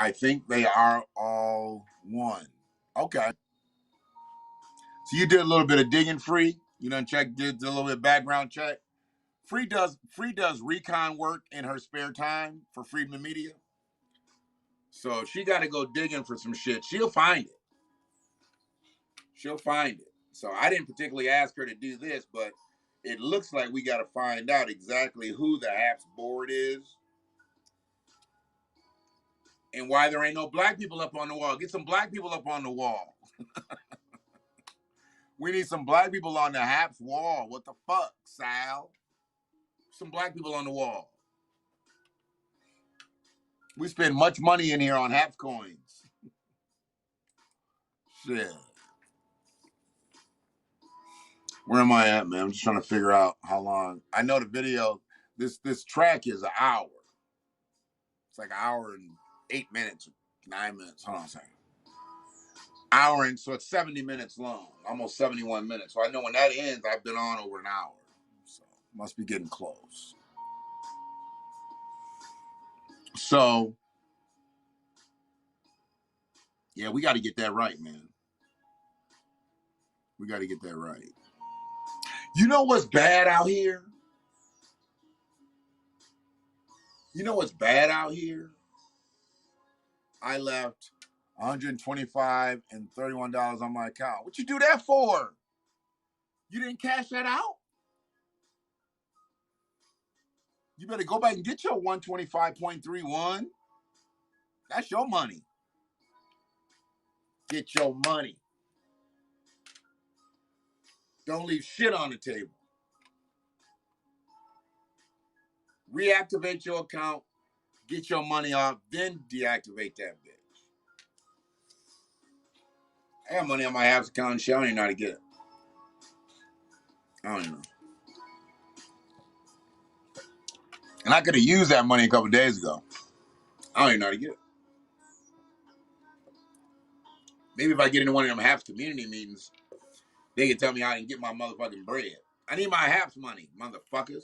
I think they are all one. Okay. So you did a little bit of digging, Free. You done did a little bit of background check. Free does recon work in her spare time for Freedom of Media. So she got to go digging for some shit. She'll find it. She'll find it. So I didn't particularly ask her to do this, but it looks like we got to find out exactly who the HAPS board is and why there ain't no black people up on the wall. Get some black people up on the wall. We need some black people on the HAPS wall. What the fuck, Sal? Some black people on the wall. We spend much money in here on HAPS coins. Shit. Where am I at, man? I'm just trying to figure out how long. I know the video, this track is an hour. It's like an hour and 8 minutes, 9 minutes. Hold on a second. Hour and so it's 70 minutes long, almost 71 minutes. So I know when that ends, I've been on over an hour. So must be getting close. So yeah, we got to get that right, man. We got to get that right. You know what's bad out here? You know what's bad out here? I left $125 and $31 on my account. What you do that for? You didn't cash that out? You better go back and get your 125.31. That's your money. Get your money. Don't leave shit on the table. Reactivate your account, get your money off, then deactivate that bitch. I got money on my HAPS account and shit. I don't even know how to get it. I don't even know. And I could have used that money a couple days ago. I don't even know how to get it. Maybe if I get into one of them HAPS community meetings, they can tell me how to get my motherfucking bread. I need my HAPS money, motherfuckers.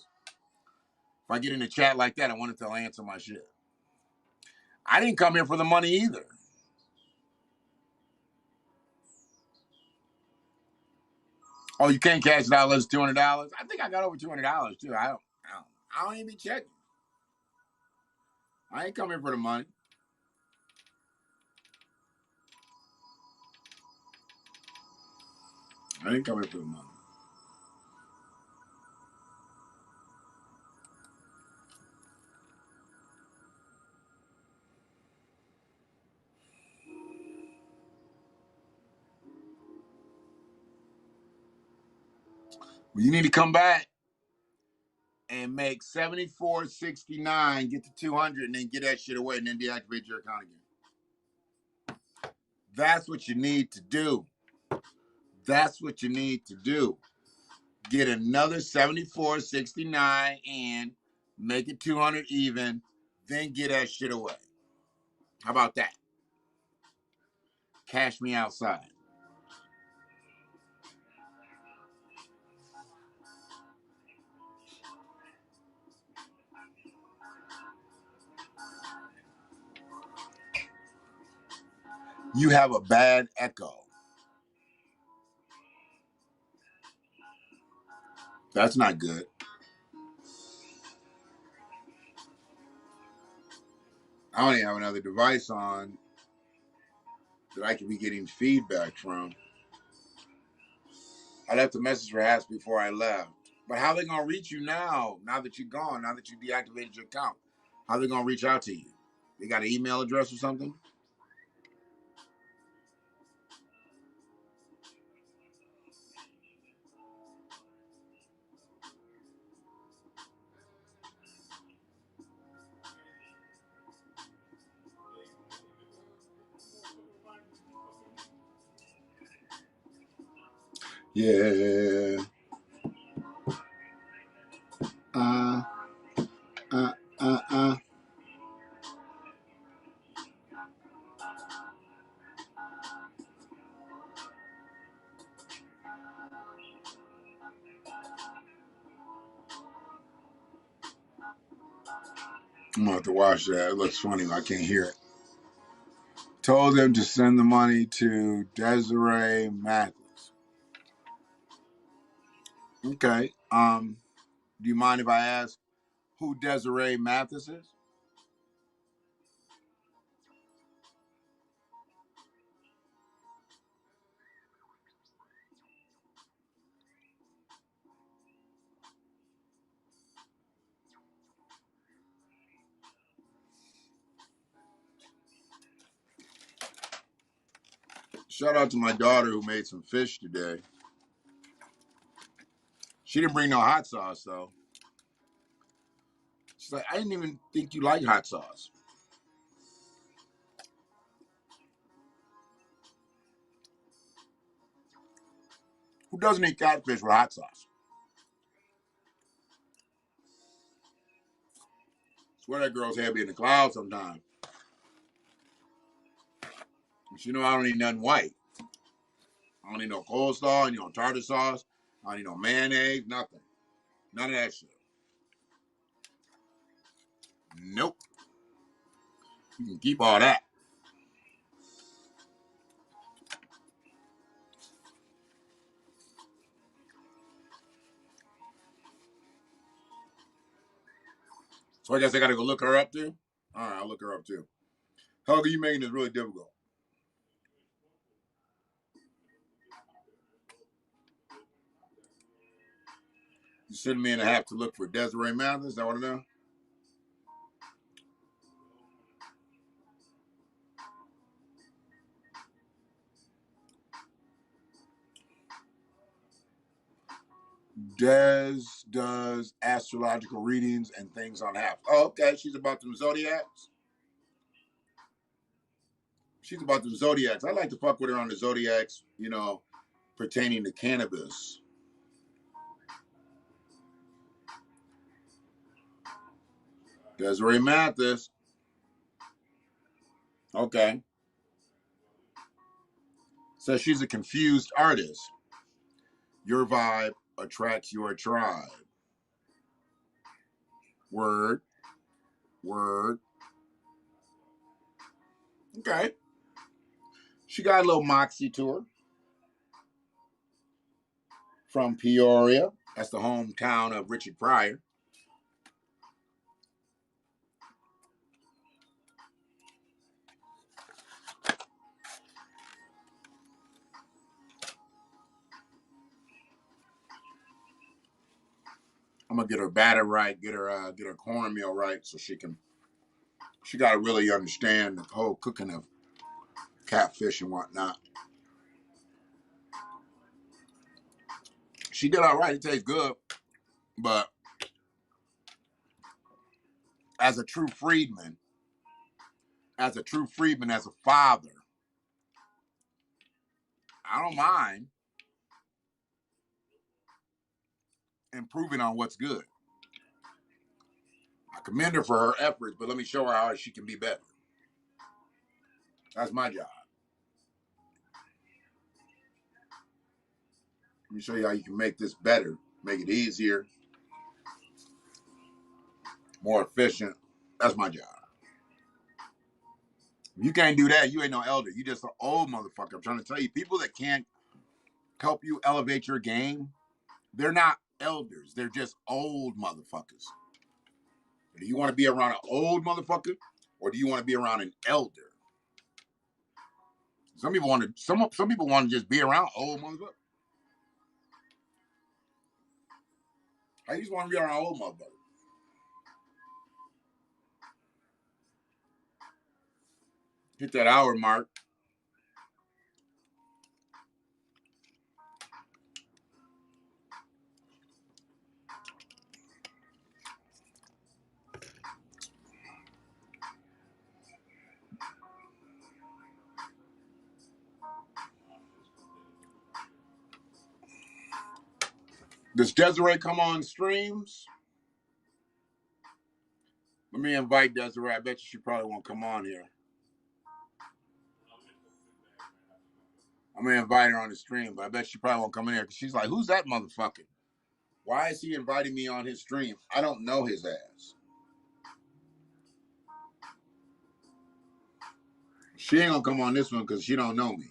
If I get in a chat like that, I want it to answer my shit. I didn't come here for the money either. Oh, you can't cash it out unless it's $200? I think I got over $200 too. I don't even be checking. I ain't coming for the money. I ain't coming for the money. Well, you need to come back and make $74.69, get to 200, and then get that shit away, and then deactivate your account again. That's what you need to do. That's what you need to do. Get another $74.69 and make it 200 even, then get that shit away. How about that? Cash me outside. You have a bad echo. That's not good. I don't even have another device on that I could be getting feedback from. I left a message for HAPS before I left. But how are they going to reach you now that you're gone, now that you deactivated your account? How are they going to reach out to you? They got an email address or something? Yeah. I'm going to have to watch that. It looks funny. I can't hear it. Told him to send the money to Desiree Mathis. Okay. Do you mind if I ask who Desiree Mathis is? Shout out to my daughter who made some fish today. She didn't bring no hot sauce though. She's like, I didn't even think you like hot sauce. Who doesn't eat catfish with hot sauce? I swear that girl's head be in the clouds sometimes. But you know I don't eat nothing white. I don't need no coleslaw, I don't need no tartar sauce, I don't need no mayonnaise, nothing. None of that shit. Nope. You can keep all that. So I guess I gotta go look her up too? All right, I'll look her up too. How are you making this really difficult? You send me in a half to look for Desiree Mathis? Is that what it is? Des does astrological readings and things on half. Oh, okay. She's about them zodiacs. She's about them zodiacs. I like to fuck with her on the zodiacs, you know, pertaining to cannabis. Desiree Mathis. Okay. Says she's a confused artist. Your vibe attracts your tribe. Word. Word. Okay. She got a little moxie to her. From Peoria. That's the hometown of Richard Pryor. I'm gonna get her batter right, get her cornmeal right, so she gotta really understand the whole cooking of catfish and whatnot. She did all right. It tastes good, but as a true freedman, as a father, I don't mind improving on what's good. I commend her for her efforts, but let me show her how she can be better. That's my job. Let me show you how you can make this better, make it easier, more efficient. That's my job. If you can't do that, you ain't no elder. You just an old motherfucker. I'm trying to tell you, people that can't help you elevate your game, they're not elders. They're just old motherfuckers. Do you want to be around an old motherfucker, or do you want to be around an elder? Some people want to. Some people want to just be around old motherfuckers. I just want to be around old motherfuckers. Hit that hour mark. Does Desiree come on streams? Let me invite Desiree. I bet you she probably won't come on here. I'm gonna invite her on the stream, but I bet she probably won't come in here because she's like, "Who's that motherfucker? Why is he inviting me on his stream? I don't know his ass." She ain't gonna come on this one because she don't know me.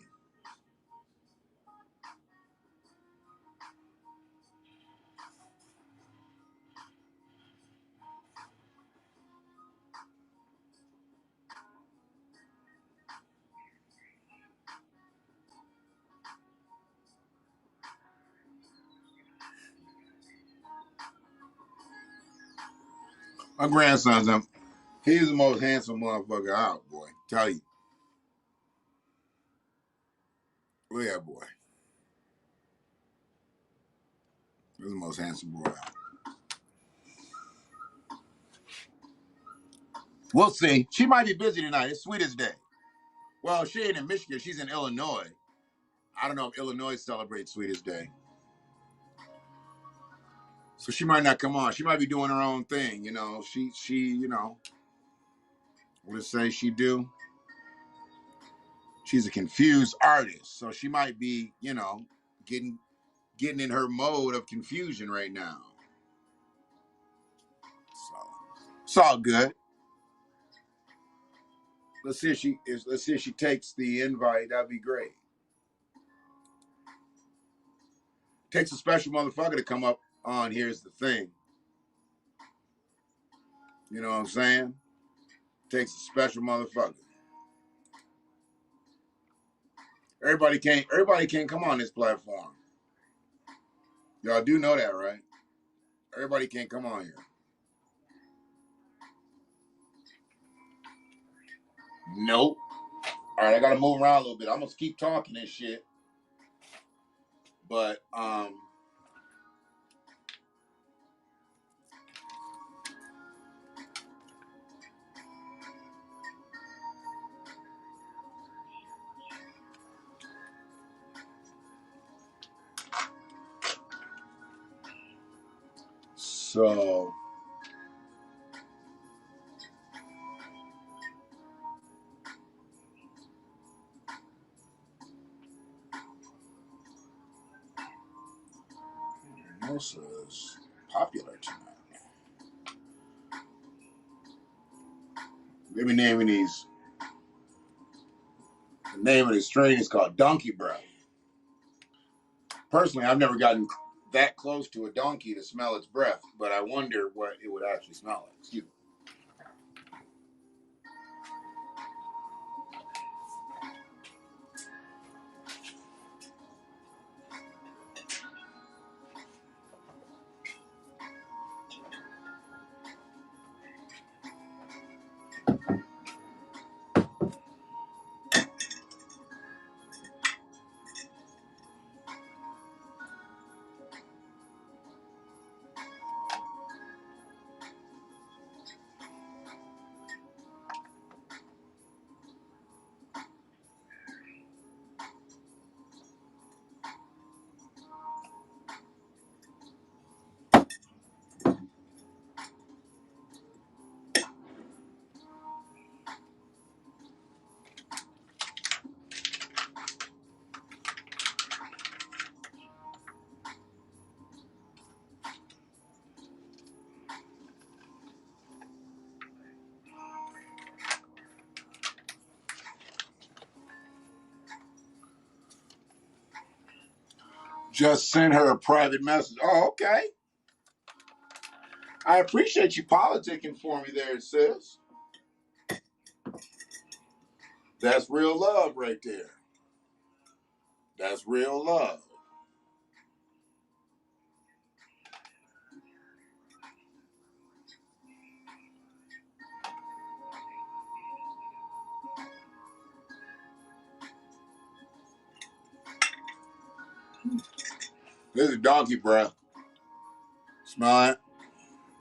My grandson's him. He's the most handsome motherfucker out, boy. Tell you. Look at that boy. He's the most handsome boy out. We'll see. She might be busy tonight. It's Sweetest Day. Well, she ain't in Michigan. She's in Illinois. I don't know if Illinois celebrates Sweetest Day. So she might not come on. She might be doing her own thing, you know. You know, let's say she do. She's a confused artist, so she might be, you know, getting in her mode of confusion right now. So it's all good. Let's see if she takes the invite. That'd be great. Takes a special motherfucker to come up on. Here's the thing. You know what I'm saying? Takes a special motherfucker. Everybody can't come on this platform. Y'all do know that, right? Everybody can't come on here. Nope. All right, I gotta move around a little bit. I'm gonna keep talking this shit, but so Mimosa's popular tonight. Let me naming these. The name of the strain is called Donkey Breath. Personally, I've never gotten that close to a donkey to smell its breath, but I wonder what it would actually smell like. Excuse me. Just send her a private message. Oh, okay. I appreciate you politicking for me there, sis. That's real love right there. That's real love. This is donkey breath. Smell that?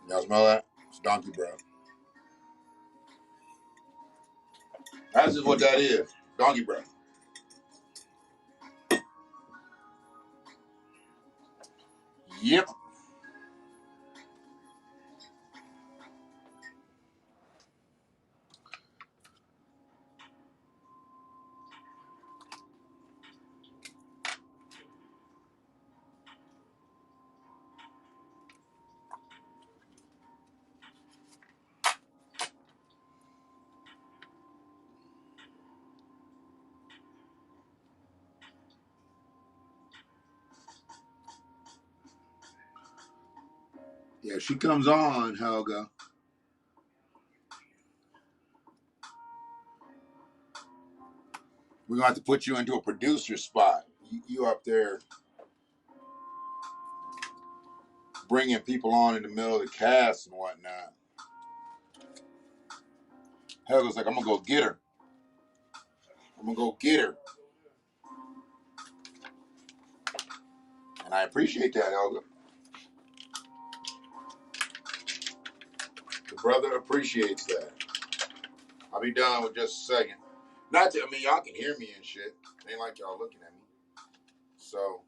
Y'all smell that? It's donkey breath. That's just what that is. Donkey breath. Yep. Yeah, she comes on, Helga. We're going to have to put you into a producer spot. You up there bringing people on in the middle of the cast and whatnot. Helga's like, I'm going to go get her. I'm going to go get her. And I appreciate that, Helga. The brother appreciates that. I'll be done with just a second. Not to, I mean, y'all can hear me and shit. It ain't like y'all looking at me. So,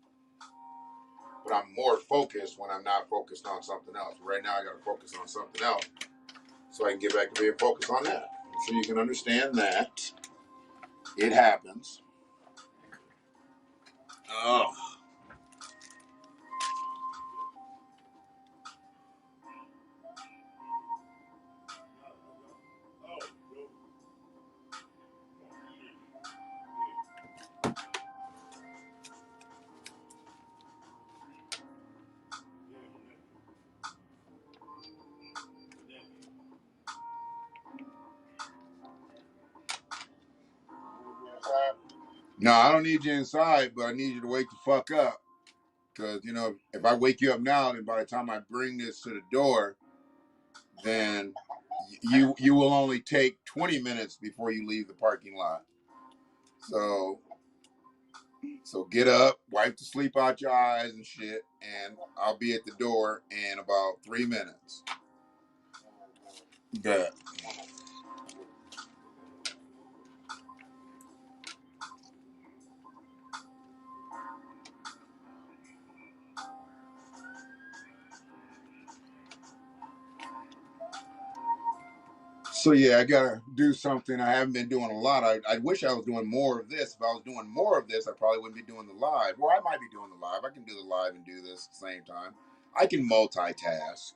but I'm more focused when I'm not focused on something else. Right now, I got to focus on something else so I can get back to being focused on that. I'm sure you can understand that. It happens. Oh. No, I don't need you inside, but I need you to wake the fuck up. Because, you know, if I wake you up now, then by the time I bring this to the door, then you will only take 20 minutes before you leave the parking lot. So get up, wipe the sleep out your eyes and shit, and I'll be at the door in about 3 minutes. Good. So yeah, I gotta do something. I haven't been doing a lot. I wish I was doing more of this. If I was doing more of this, I probably wouldn't be doing the live. Or I might be doing the live. I can do the live and do this at the same time. I can multitask.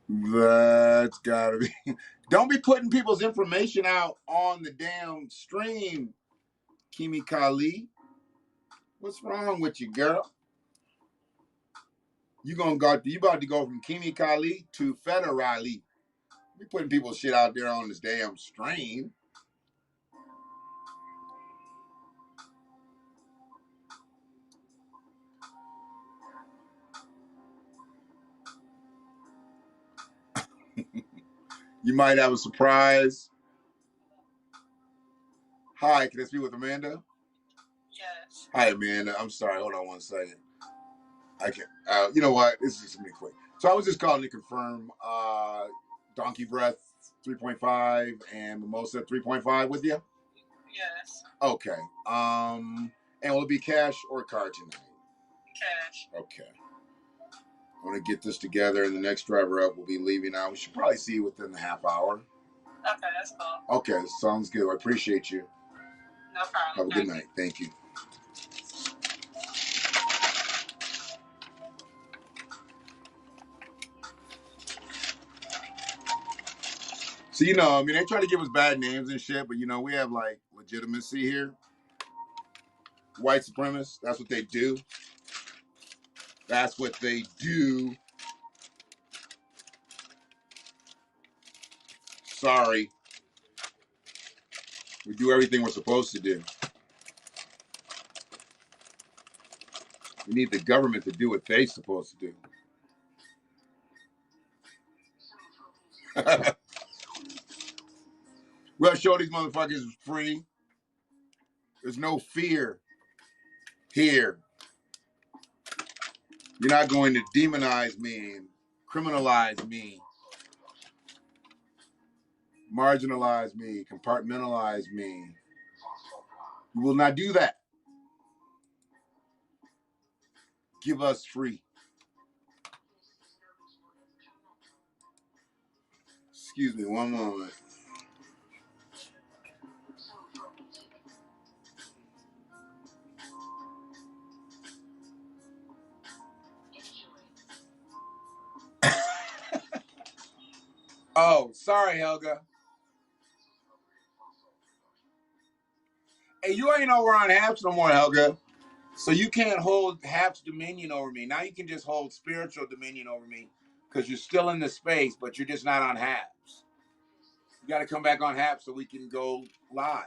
That's gotta be. Don't be putting people's information out on the damn stream, Kimi Kali. What's wrong with you, girl? You about to go from Kimi Kali to Federali. You putting people's shit out there on this damn stream. You might have a surprise. Hi, can I speak with Amanda? Yes. Hi, Amanda. I'm sorry. Hold on 1 second. I can't. You know what? This is just gonna be quick. So I was just calling to confirm Donkey Breath 3.5 and Mimosa 3.5 with you. Yes. Okay. And will it be cash or card tonight? Cash. Okay. I'm gonna get this together, and the next driver up will be leaving out. We should probably see you within the half hour. Okay, that's cool. Okay, sounds good. I appreciate you. No problem. Have a good night. Thank you. So, you know, I mean, they try to give us bad names and shit, but, you know, we have, like, legitimacy here. White supremacists, that's what they do. That's what they do. Sorry. We do everything we're supposed to do. We need the government to do what they're supposed to do. We'll show these motherfuckers free. There's no fear here. You're not going to demonize me and criminalize me, marginalize me, compartmentalize me. You will not do that. Give us free. Excuse me, one moment. Oh, sorry, Helga. Hey, you ain't over on Haps no more, Helga. So you can't hold Haps dominion over me. Now you can just hold spiritual dominion over me because you're still in the space, but you're just not on Haps. You got to come back on Haps so we can go live.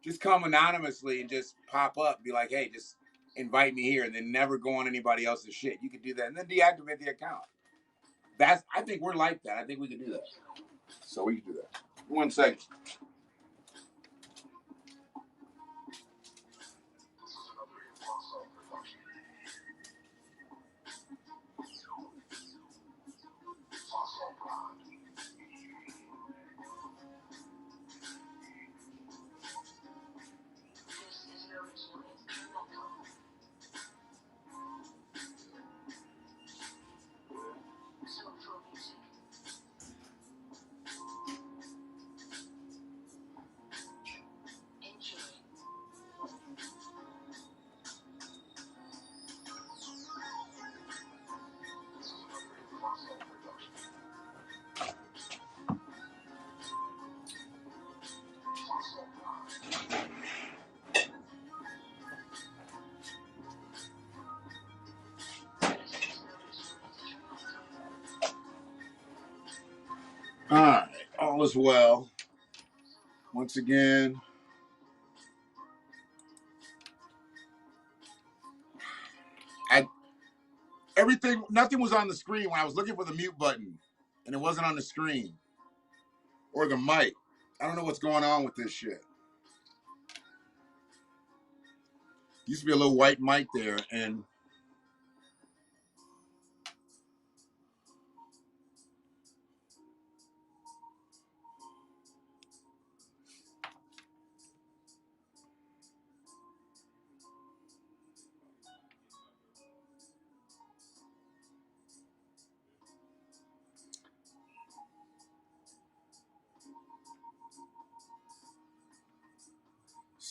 Just come anonymously and just pop up. Be like, hey, just invite me here, and then never go on anybody else's shit. You can do that, and then deactivate the account. I think we're like that. I think we can do that. So we can do that. 1 second. All right, all is well. Once again, nothing was on the screen when I was looking for the mute button, and it wasn't on the screen or the mic. I don't know what's going on with this shit. Used to be a little white mic there, and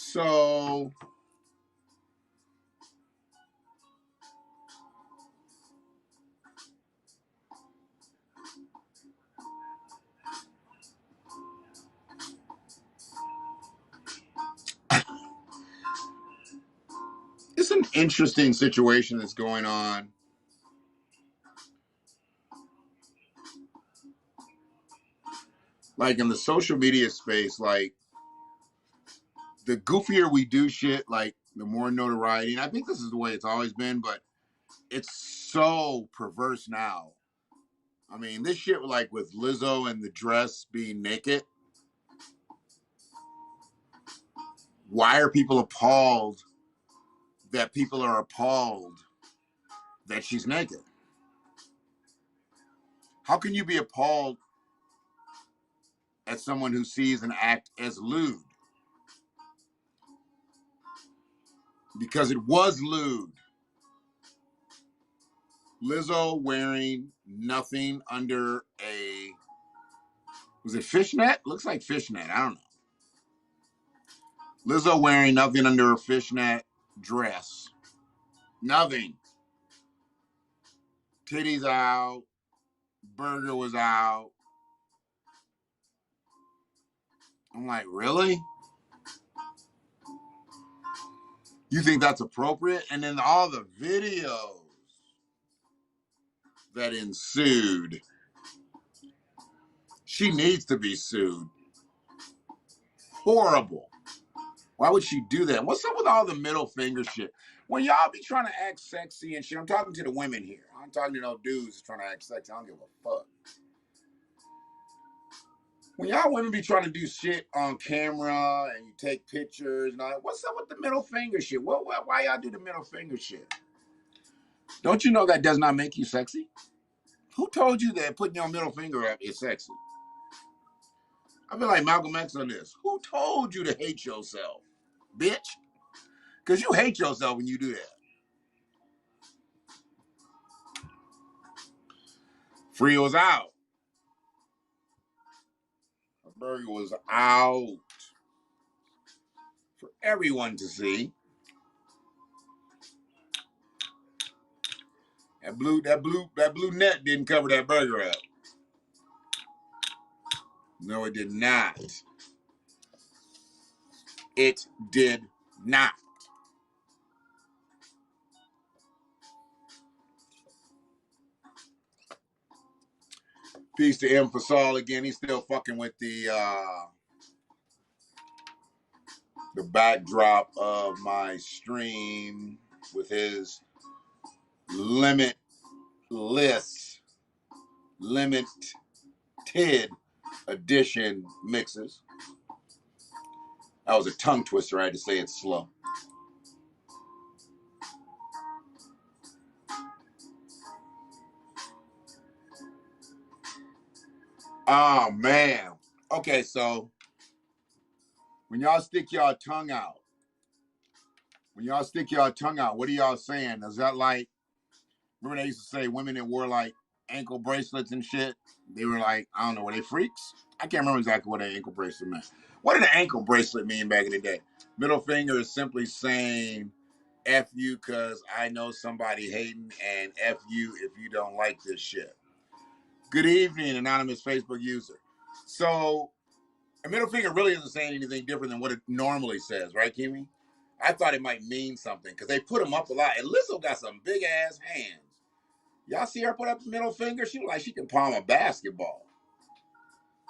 so it's an interesting situation that's going on. Like in the social media space, like the goofier we do shit, like the more notoriety. And I think this is the way it's always been, but it's so perverse now. I mean, this shit like with Lizzo and the dress being naked. Why are people appalled that people are appalled that she's naked? How can you be appalled at someone who sees an act as lewd? Because it was lewd. Lizzo wearing nothing under a, was it fishnet? Looks like fishnet. I don't know. Lizzo wearing nothing under a fishnet dress. Nothing. Titties out. Burger was out. I'm like, really? You think that's appropriate? And then all the videos that ensued. She needs to be sued. Horrible. Why would she do that? What's up with all the middle finger shit? When y'all be trying to act sexy and shit, I'm talking to the women here. I'm talking to no dudes trying to act sexy. I don't give a fuck. When y'all women be trying to do shit on camera and you take pictures and all that, what's up with the middle finger shit? Why y'all do the middle finger shit? Don't you know that does not make you sexy? Who told you that putting your middle finger up is sexy? I feel like Malcolm X on this. Who told you to hate yourself, bitch? Because you hate yourself when you do that. Free was out. The burger was out for everyone to see. That blue net didn't cover that burger up. No, it did not. It did not. Peace to M. Fasal again. He's still fucking with the backdrop of my stream with his limited edition mixes. That was a tongue twister. I had to say it slow. Oh, man. Okay, so when y'all stick y'all tongue out, what are y'all saying? Is that like, remember they used to say women that wore like ankle bracelets and shit? They were like, I don't know, were they freaks? I can't remember exactly what an ankle bracelet meant. What did an ankle bracelet mean back in the day? Middle finger is simply saying F you because I know somebody hating, and F you if you don't like this shit. Good evening, anonymous Facebook user. So a middle finger really isn't saying anything different than what it normally says, right, Kimmy? I thought it might mean something because they put them up a lot. And Lizzo got some big ass hands. Y'all see her put up the middle finger? She look like she can palm a basketball.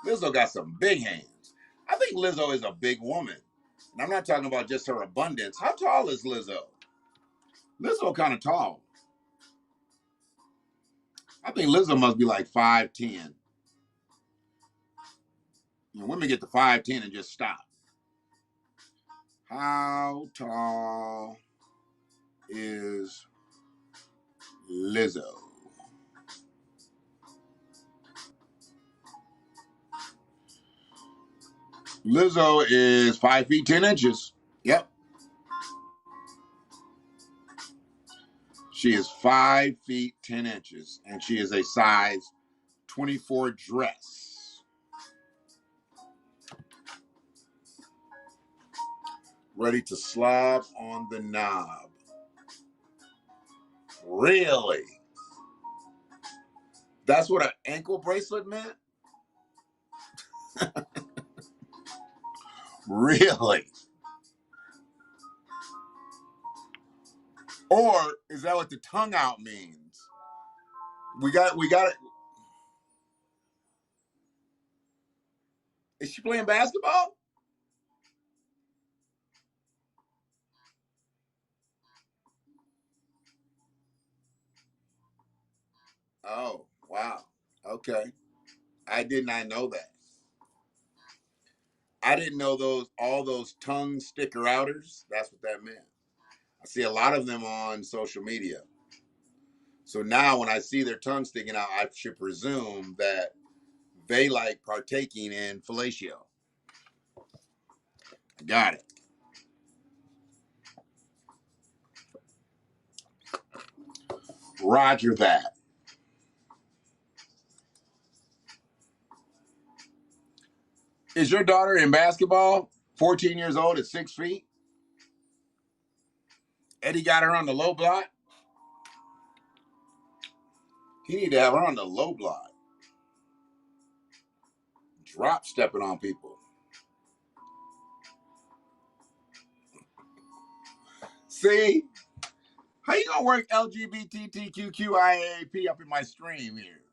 Lizzo got some big hands. I think Lizzo is a big woman. And I'm not talking about just her abundance. How tall is Lizzo? Lizzo kind of tall. I think Lizzo must be like 5'10". You know, women get to 5'10" and just stop. How tall is Lizzo? Lizzo is 5 feet 10 inches. Yep. She is 5 feet 10 inches, and she is a size 24 dress. Ready to slob on the knob. Really? That's what an ankle bracelet meant? Really? Or is that what the tongue out means? We got it. Is she playing basketball? Oh, wow. Okay. I did not know that. I didn't know all those tongue sticker outers. That's what that meant. I see a lot of them on social media. So now when I see their tongue sticking out, I should presume that they like partaking in fellatio. Got it. Roger that. Is your daughter in basketball? 14 years old at 6 feet? Eddie got her on the low block? He need to have her on the low block. Drop stepping on people. See? How you gonna work LGBTQIAP up in my stream here?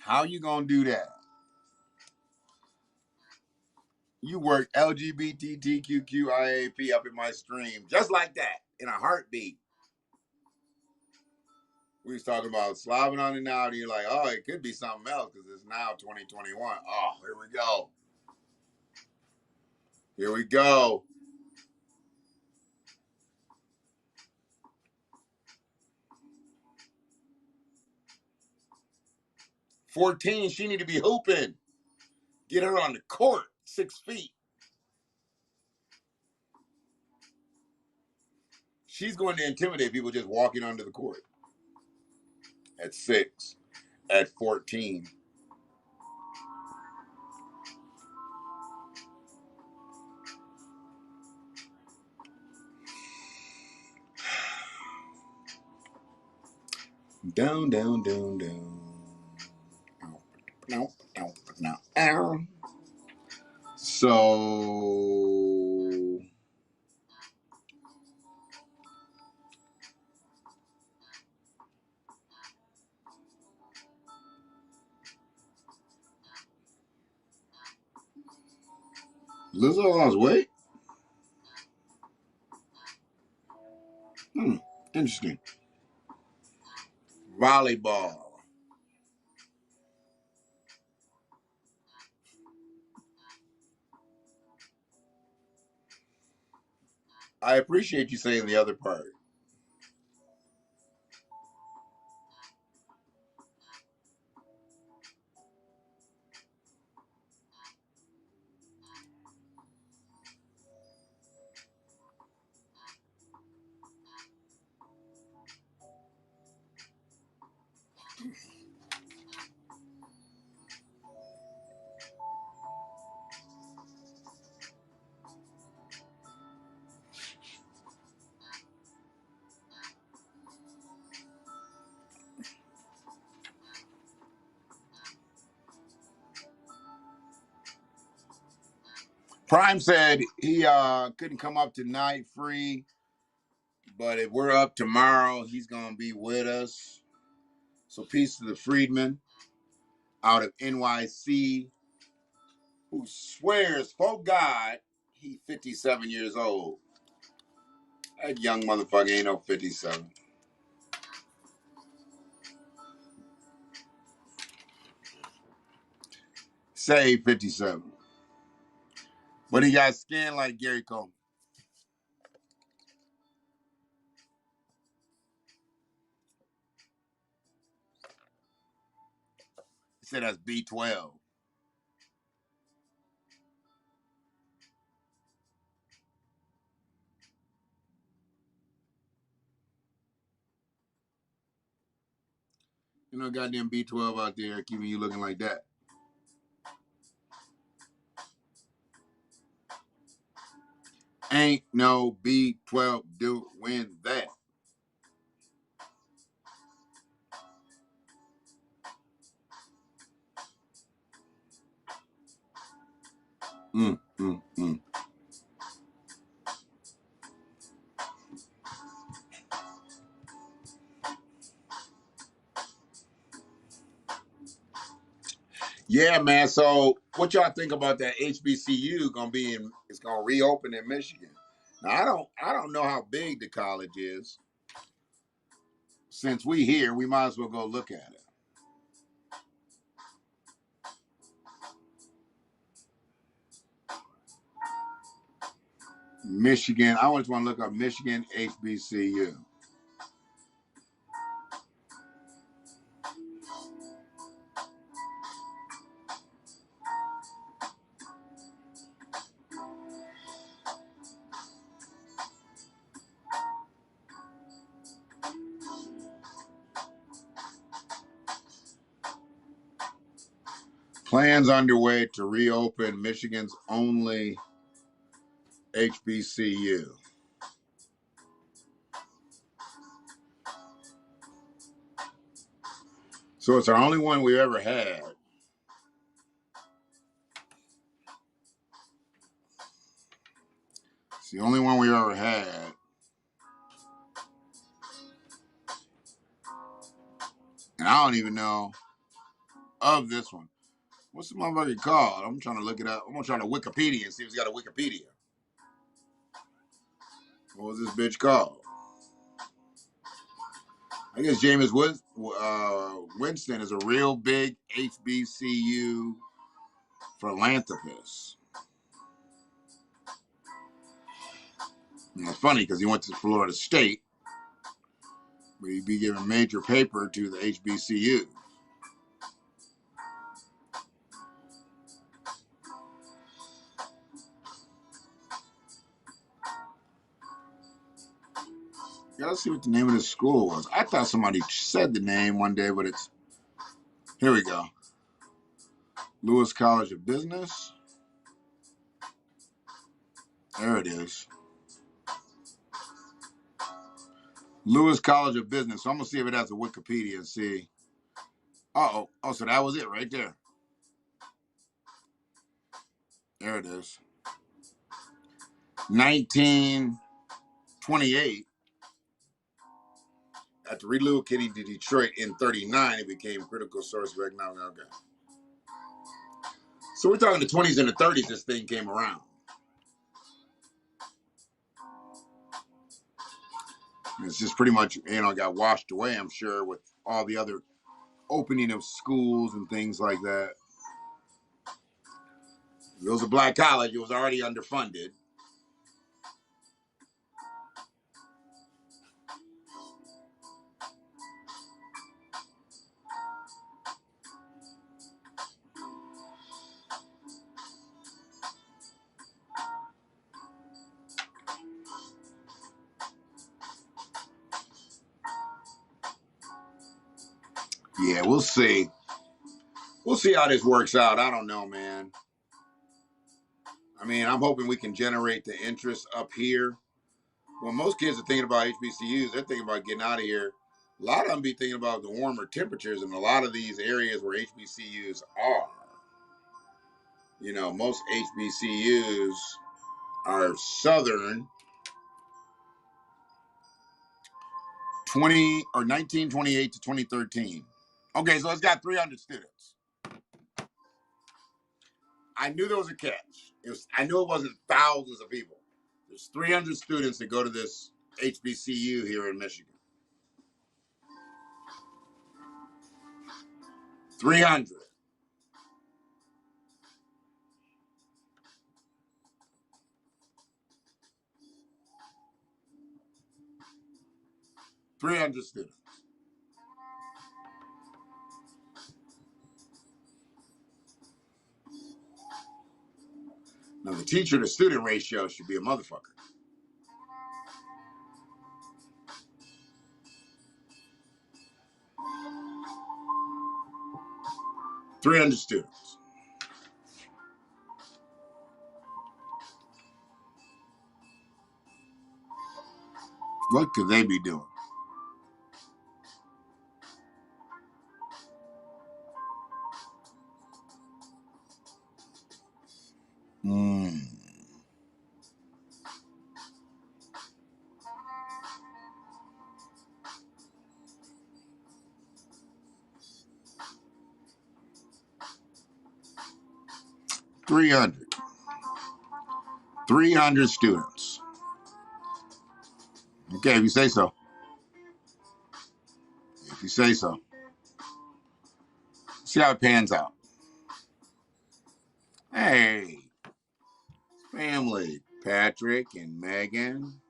How you gonna do that? You work LGBTQIAP up in my stream just like that in a heartbeat. We was talking about slobbing on it now, and you're like, oh, it could be something else because it's now 2021. Oh, here we go. Here we go. "14, she need to be hooping. Get her on the court, 6 feet. She's going to intimidate people just walking onto the court at 6, at 14. Down, down, down, down. So Lizzo lost weight? Interesting. Volleyball. I appreciate you saying the other part. Prime said he couldn't come up tonight free, but if we're up tomorrow, he's gonna be with us. So peace to the Freedman out of NYC who swears, for God, he 57 years old. That young motherfucker ain't no 57. Say 57. But he got skin like Gary Coleman. He said that's B12. You know, goddamn B12 out there keeping you looking like that. Ain't no B12 doing that. Mm, mm, mm. Yeah, man. So, what y'all think about that HBCU gonna be in? It's gonna reopen in Michigan. Now, I don't know how big the college is. Since we here, we might as well go look at it. Michigan. I always want to look up Michigan HBCU. Plans underway to reopen Michigan's only HBCU. So it's our only one we've ever had. It's the only one we've ever had. And I don't even know of this one. What's the motherfucker called? I'm trying to look it up. I'm gonna try to Wikipedia and see if it's got a Wikipedia. What was this bitch called? I guess Jameis Winston is a real big HBCU philanthropist. And it's funny because he went to Florida State, but he'd be giving major paper to the HBCU. Gotta see what the name of the school was. I thought somebody said the name one day, but it's here we go. Lewis College of Business. There it is. Lewis College of Business. So I'm gonna see if it has a Wikipedia and see. Oh, so that was it right there. There it is. 1928. After relocating to Detroit in 39, it became a critical source of economic. Okay. So we're talking the 20s and the 30s, this thing came around. It's just pretty much, got washed away, I'm sure, with all the other opening of schools and things like that. It was a black college. It was already underfunded. Yeah, we'll see. We'll see how this works out. I don't know, man. I mean, I'm hoping we can generate the interest up here. When most kids are thinking about HBCUs, they're thinking about getting out of here. A lot of them be thinking about the warmer temperatures in a lot of these areas where HBCUs are. Most HBCUs are southern. 1928 to 2013. Okay, so it's got 300 students. I knew there was a catch. I knew it wasn't thousands of people. There's 300 students that go to this HBCU here in Michigan. 300. Students. Now, the teacher to student ratio should be a motherfucker. 300 students. What could they be doing? Mm. Three hundred students. Okay, if you say so. If you say so. See how it pans out. Hey, family. Patrick and Megan.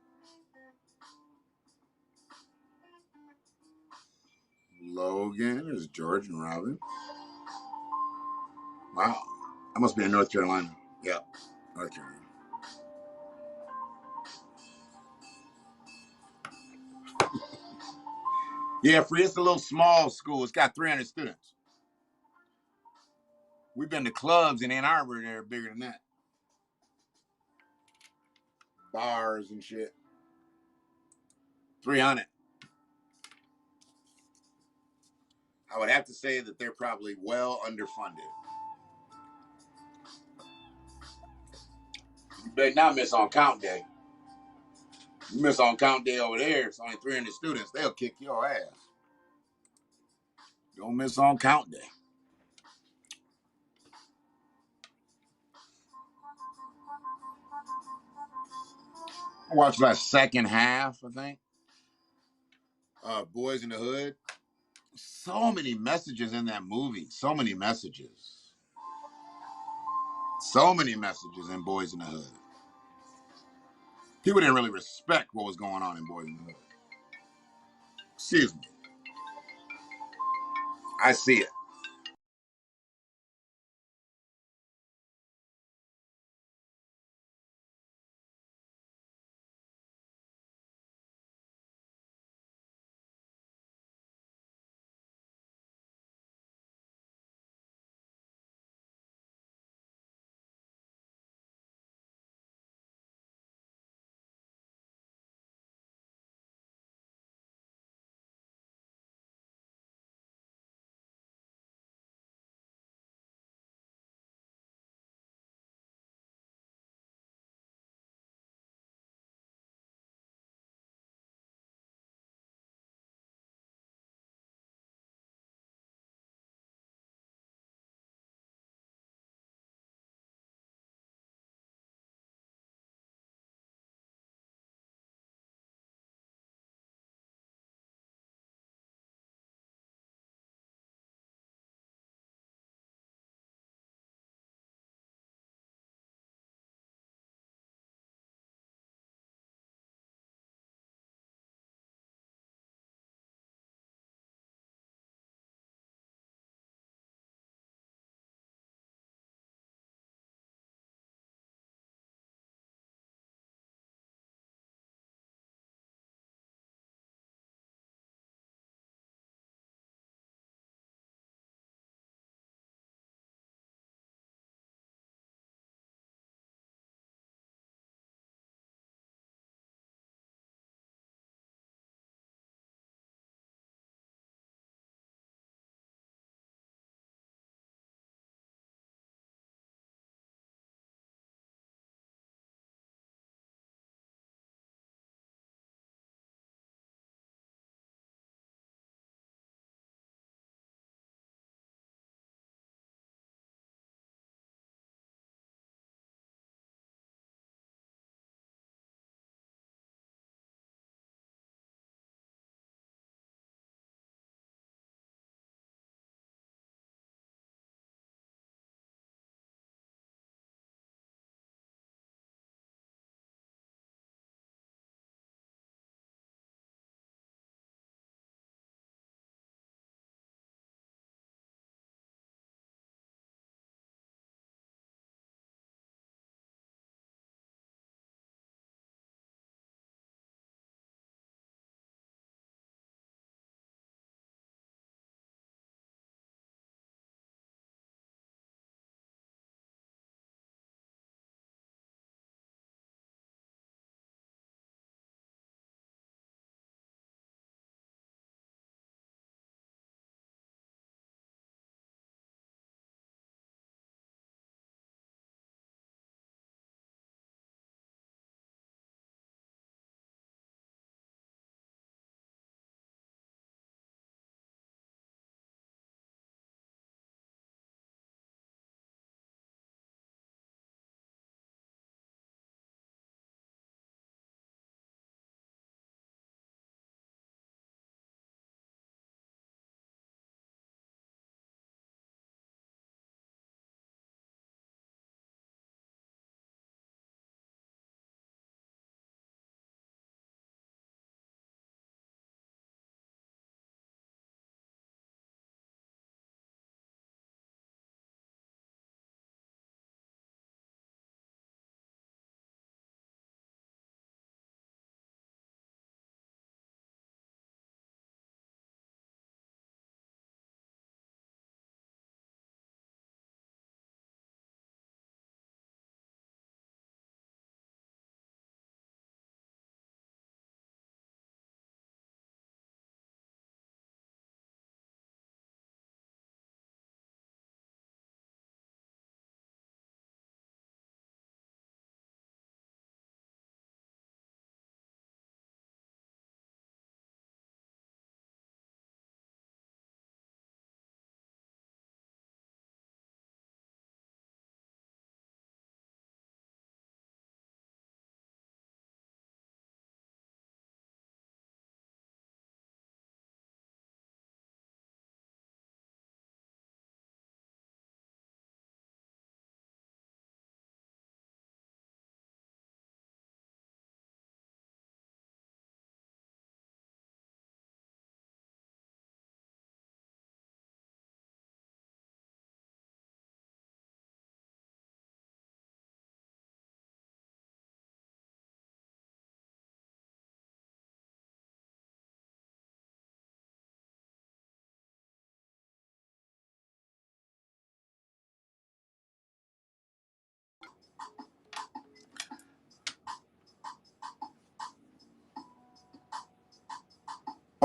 Logan is George and Robin. Wow. I must be in North Carolina. Yeah, North Carolina. Yeah, Free, it's a little small school. It's got 300 students. We've been to clubs in Ann Arbor that are bigger than that. Bars and shit. 300. I would have to say that they're probably well underfunded. You better not miss on count day. You miss on count day over there, it's only 300 students. They'll kick your ass. Don't miss on count day. I watched that second half, I think. Boys in the Hood. So many messages in that movie. So many messages. So many messages in Boys in the Hood. People didn't really respect what was going on in Boys in the Hood. Excuse me. I see it.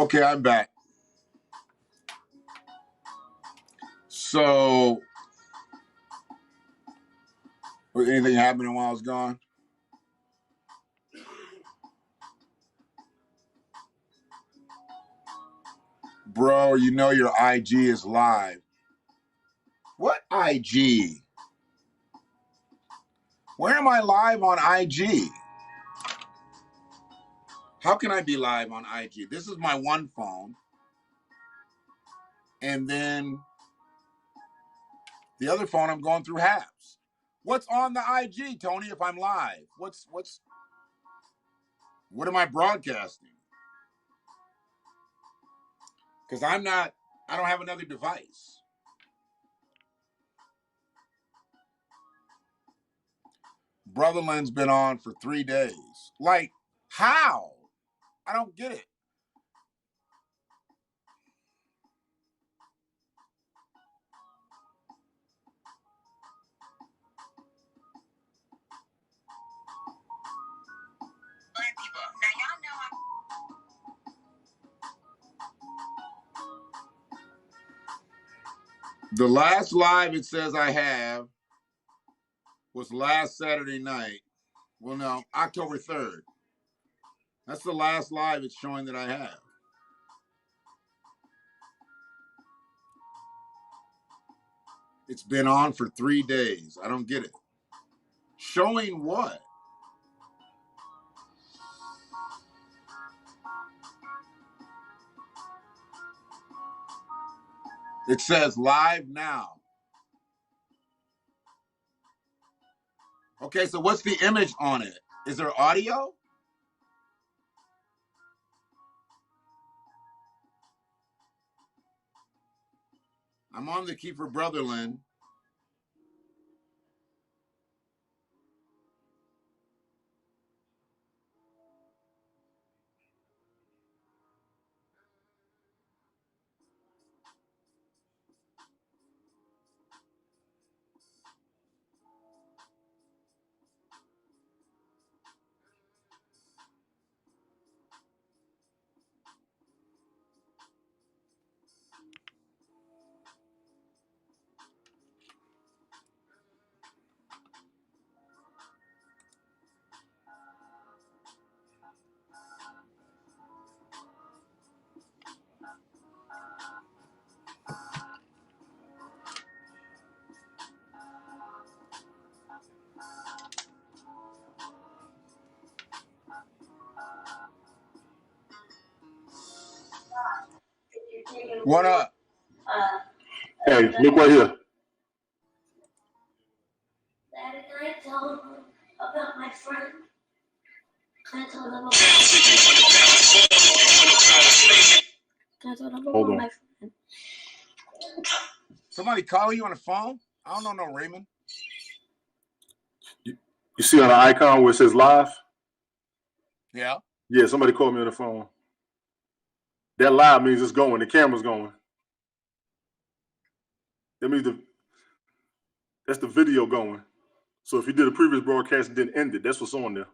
Okay, I'm back. So, was anything happening while I was gone? Bro, you know your IG is live. What IG? Where am I live on IG? How can I be live on IG? This is my one phone. And then the other phone, I'm going through Haps. What's on the IG, Tony, if I'm live? What am I broadcasting? Because I don't have another device. Brotherland's been on for 3 days. Like, how? I don't get it. The last live it says I have was last Saturday night. Well, no, October 3rd. That's the last live it's showing that I have. It's been on for 3 days. I don't get it. Showing what? It says live now. Okay, so what's the image on it? Is there audio? I'm on the Kiefer Brotherland. What up?
Hey, look right here.
Daddy, can I tell him about my friend? Can I tell him about
Hold on.
my friend?
Somebody calling you on the phone? I don't know no Raymond.
You see on the icon where it says live?
Yeah.
Yeah, somebody called me on the phone. That live means it's going. The camera's going. That means that's the video going. So if you did a previous broadcast and didn't end it, that's what's on there.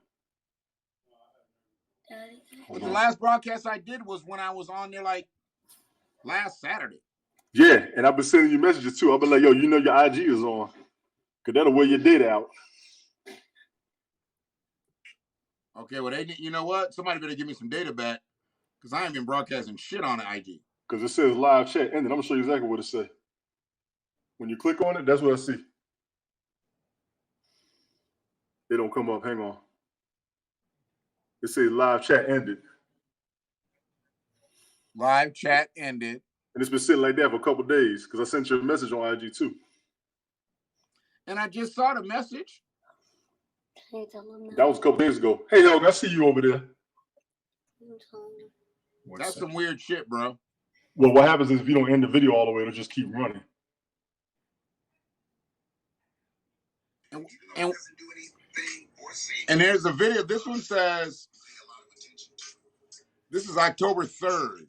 Daddy,
But the last broadcast I did was when I was on there like last Saturday.
Yeah, and I've been sending you messages too. I've been like, yo, you know your IG is on. Because that'll wear your data out.
Okay, well, you know what? Somebody better give me some data back because I ain't been broadcasting shit on the IG.
Because it says live chat ended. I'm going to show you exactly what it says. When you click on it, that's what I see. It don't come up. Hang on. It says live chat ended.
Live chat ended.
And it's been sitting like that for a couple of days because I sent you a message on IG too.
And I just saw the message.
can I tell him now?
That was a couple days ago. Hey, Helg, I see you over there.
That's some weird shit, bro.
Well, what happens is if you don't end the video all the way, it'll just keep running.
And there's a video. This one says, this is October 3rd.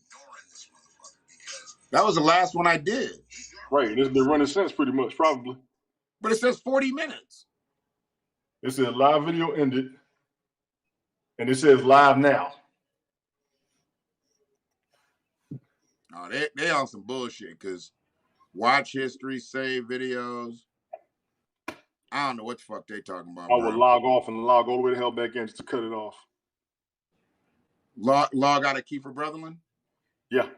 That was the last one I did.
Right, and it's been running since pretty much, probably.
But it says 40 minutes.
It says live video ended, and it says live now.
Oh, they on some bullshit because watch history, save videos. I don't know what the fuck they talking about,
I would
bro.
log off and log all the way the hell back in just to cut it off.
Log out of Kiefer Brotherland?
Yeah.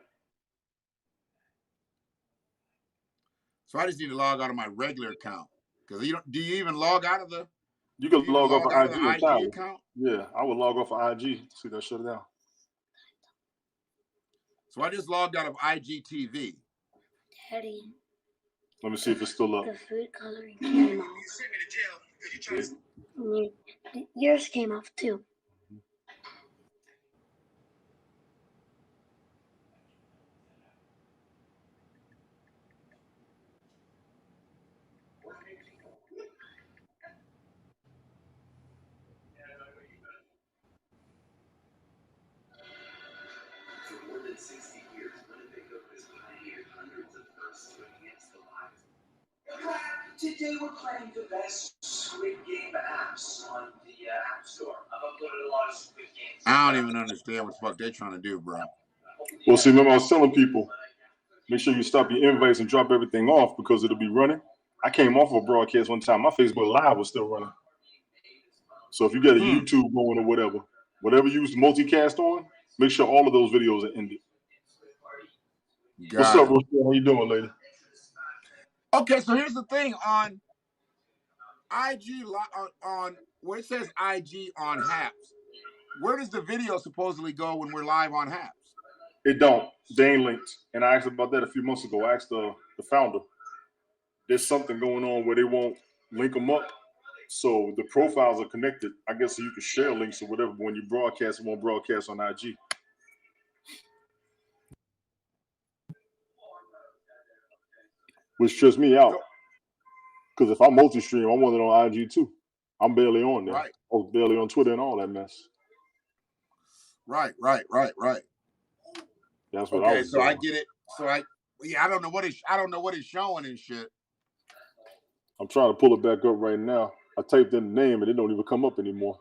So I just need to log out of my regular account. Because do you even log out of the
You can log off
out
of
of the
IG
IG account?
Yeah, I would log off of IG. See that shut it down.
So I just logged out of IGTV.
Daddy,
Let me see if it's still up.
the food coloring came off. Yours came off too.
For more than 60 years, Winnebago has pioneered hundreds of firsts to enhance the lives. Today we're playing the best Squid Game apps on the App Store. I've uploaded a lot of Squid Games.
I don't even understand what the fuck they're trying to do, bro.
Well, see, remember I was telling people, make sure you stop your invites and drop everything off because it'll be running. I came off of a broadcast one time. My Facebook Live was still running. So if you got a YouTube going or whatever you use to multicast on, make sure all of those videos are ended. What's up, Rochelle? How you doing, lady?
Okay, so here's the thing on IG on where it says IG on Haps. Where does the video supposedly go when we're live on Haps?
It don't. They ain't linked. And I asked about that a few months ago. I asked the founder. There's something going on where they won't link them up. So the profiles are connected. I guess so you can share links or whatever, but when you broadcast, it won't broadcast on IG. Which trips me out. Because if I multi-stream, I want it on IG too. I'm barely on there.
Right.
I was barely on Twitter and all that mess.
Right.
That's what I was
so
doing.
I get it. So I don't know what it's showing and shit.
I'm trying to pull it back up right now. I typed in the name and it don't even come up anymore.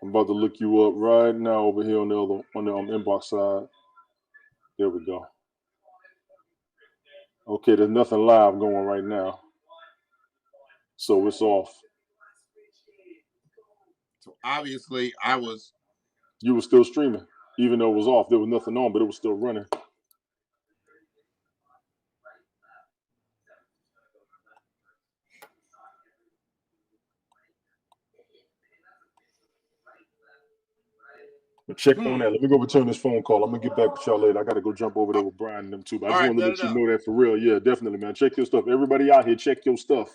I'm about to look you up right now over here on the inbox side. There we go. Okay, there's nothing live going right now. So it's off.
So obviously
you were still streaming, even though it was off. There was nothing on, but it was still running. But check on that. Let me go return this phone call. I'm gonna get back with y'all later. I gotta go jump over there with Brian and them too. But I just wanted to let you know that for real. Yeah, definitely, man. Check your stuff. Everybody out here, check your stuff.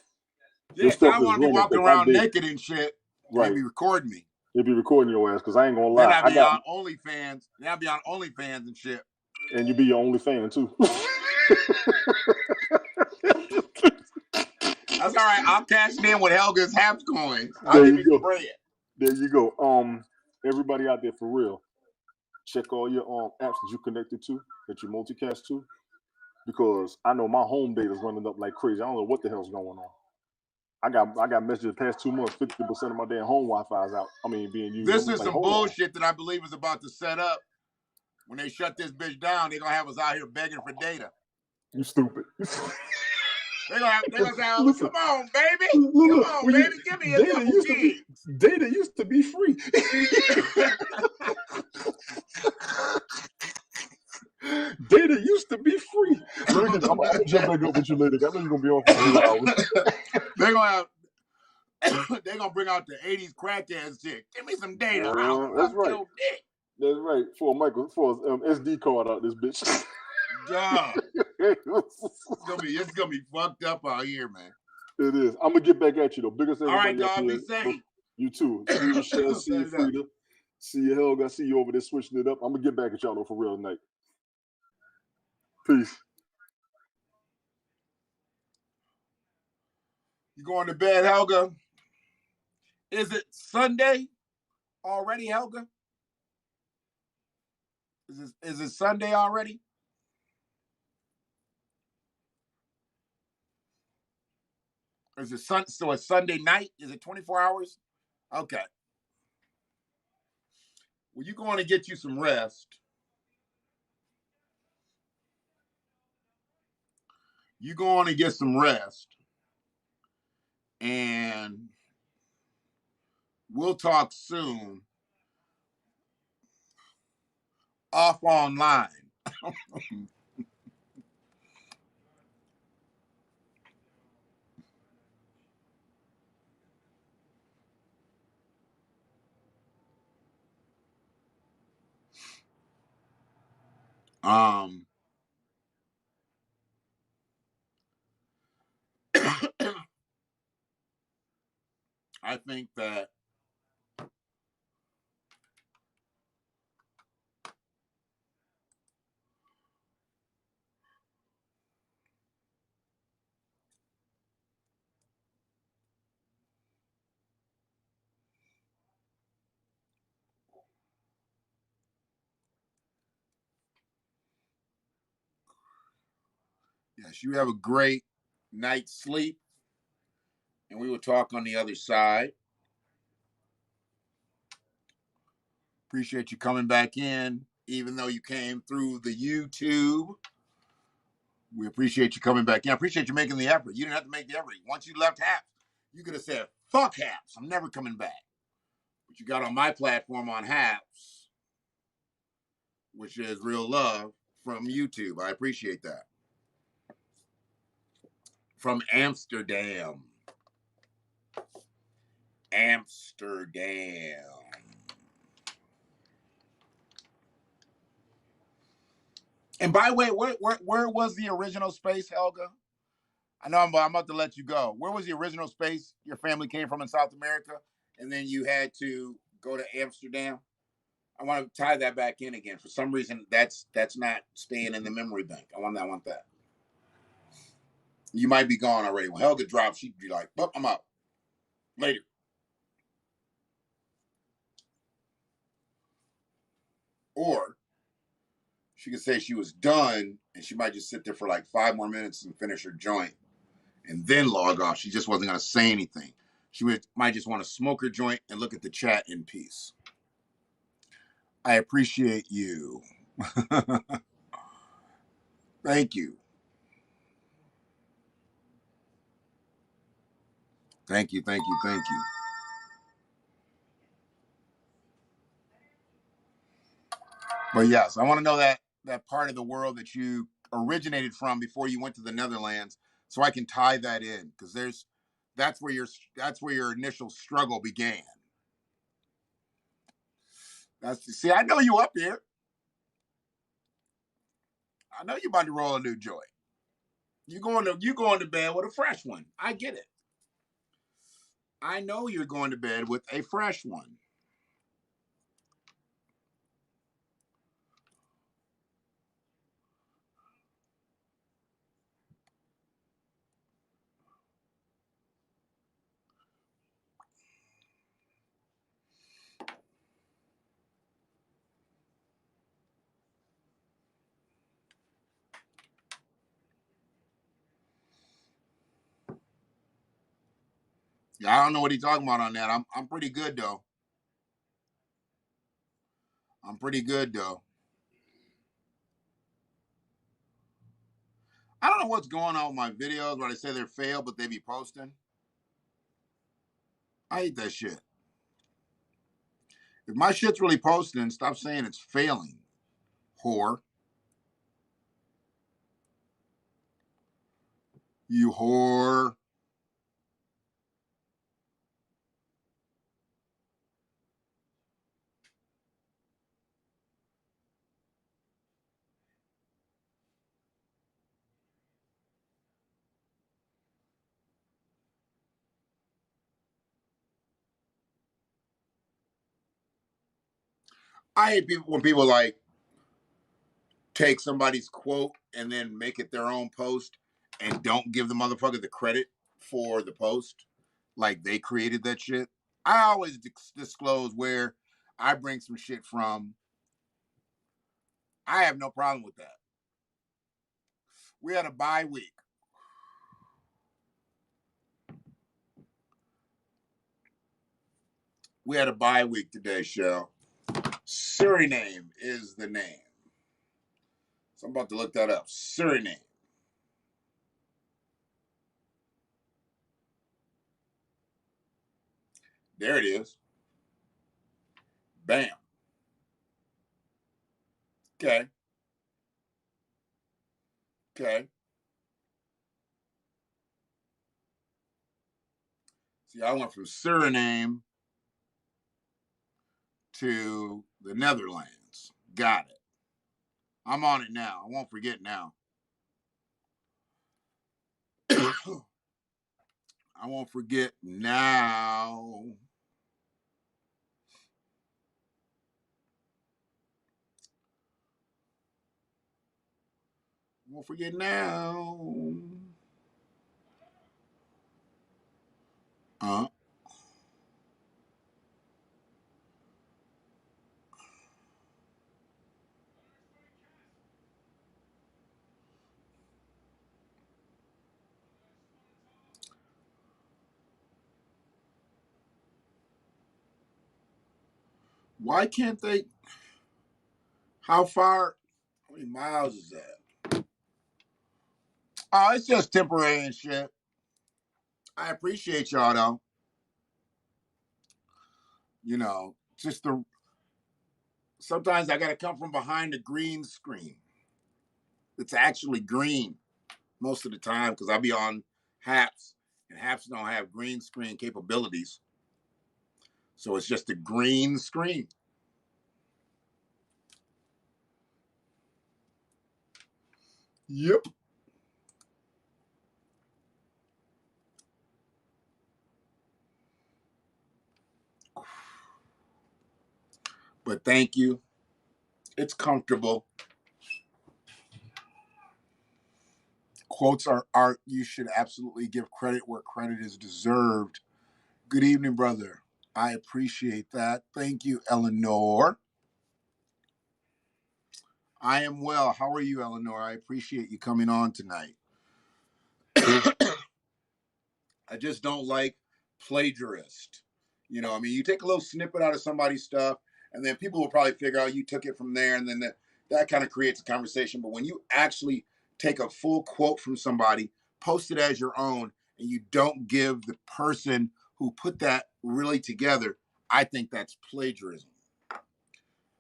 Yeah, your stuff I want to be walking around naked and shit. Right. They'll be recording me.
They'll be recording your ass because I ain't gonna lie.
Then I'll be on OnlyFans. Then I'll be on OnlyFans and shit.
And you be your only fan too.
That's all right. I'll cash it in with Helga's Haps coins.
There you go. There you go. Everybody out there for real, check all your apps that you connected to, that you multicast to, because I know my home data is running up like crazy. I don't know what the hell's going on. I got messages the past 2 months. 50% of my damn home Wi-Fi is out. I mean, being used.
This is some bullshit that I believe is about to set up. When they shut this bitch down, they're gonna have us out here begging for data.
You stupid.
They're gonna say, oh, come on, baby. Come on, baby. Give me a couple gigs.
Data used to be free. Data used to be free. I'm gonna jump back up with you later. I know you're gonna be on for 3 hours.
They're gonna bring out the 80s crackhead shit. Give me some data.
That's right. That's right. For SD card out this bitch.
Duh. It's gonna be fucked up out here, man.
It is. I'm gonna get back at you though. Biggest
all right, dog. Be safe.
You too. See you, Michelle. See you, Frida. See you, Helga. I see you over there switching it up. I'm gonna get back at y'all though for real tonight. Peace.
You going to bed, Helga? Is it Sunday already, Helga? Is it Sunday already? Is it so it's Sunday night? Is it 24 hours? Okay. Well, you're going to get you some rest. You go on and get some rest, and we'll talk soon off online. I think that yes, you have a great night's sleep, and we will talk on the other side. Appreciate you coming back in, even though you came through the YouTube. We appreciate you coming back in. I appreciate you making the effort. You didn't have to make the effort. Once you left Haps, you could have said, fuck Haps, I'm never coming back. But you got on my platform on Haps, which is Real Love from YouTube. I appreciate that. From Amsterdam. Amsterdam. And by the way, where was the original space, Helga? I know I'm about to let you go. Where was the original space your family came from in South America, and then you had to go to Amsterdam? I want to tie that back in again. For some reason, that's not staying in the memory bank. I want that. You might be gone already. When Helga drops, she'd be like, "Oh, I'm out. Later." Or she could say she was done, and she might just sit there for like 5 more minutes and finish her joint, and then log off. She just wasn't going to say anything. She might just want to smoke her joint and look at the chat in peace. I appreciate you. Thank you. Thank you. But yes, I want to know that part of the world that you originated from before you went to the Netherlands, so I can tie that in, because that's where your initial struggle began. See, I know you up here. I know you about to roll a new joint. You going to bed with a fresh one. I get it. I know you're going to bed with a fresh one. Yeah, I don't know what he's talking about on that. I'm pretty good though. I'm pretty good though. I don't know what's going on with my videos where they say they're failed, but they be posting. I hate that shit. If my shit's really posting, stop saying it's failing, whore. You whore. I hate people when people like take somebody's quote and then make it their own post and don't give the motherfucker the credit for the post, like they created that shit. I always disclose where I bring some shit from. I have no problem with that. We had a bye week. We had a bye week today, Shell. Suriname is the name. So I'm about to look that up. Suriname. There it is. Bam. Okay. Okay. See, I went from Suriname to the Netherlands. Got it. I'm on it now. I won't forget now. I won't forget now. Won't forget now. Why can't they? How far? How many miles is that? Oh, it's just temporary and shit. I appreciate y'all though. You know, just the. Sometimes I gotta come from behind the green screen. It's actually green most of the time because I be on Haps, and Haps don't have green screen capabilities. So it's just a green screen. Yep. But thank you. It's comfortable. Quotes are art. You should absolutely give credit where credit is deserved. Good evening, brother. I appreciate that. Thank you, Eleanor. I am well. How are you, Eleanor? I appreciate you coming on tonight. I just don't like plagiarist. You know, I mean, you take a little snippet out of somebody's stuff, and then people will probably figure out you took it from there, and then that kind of creates a conversation. But when you actually take a full quote from somebody, post it as your own, and you don't give the person who put that really together, I think that's plagiarism.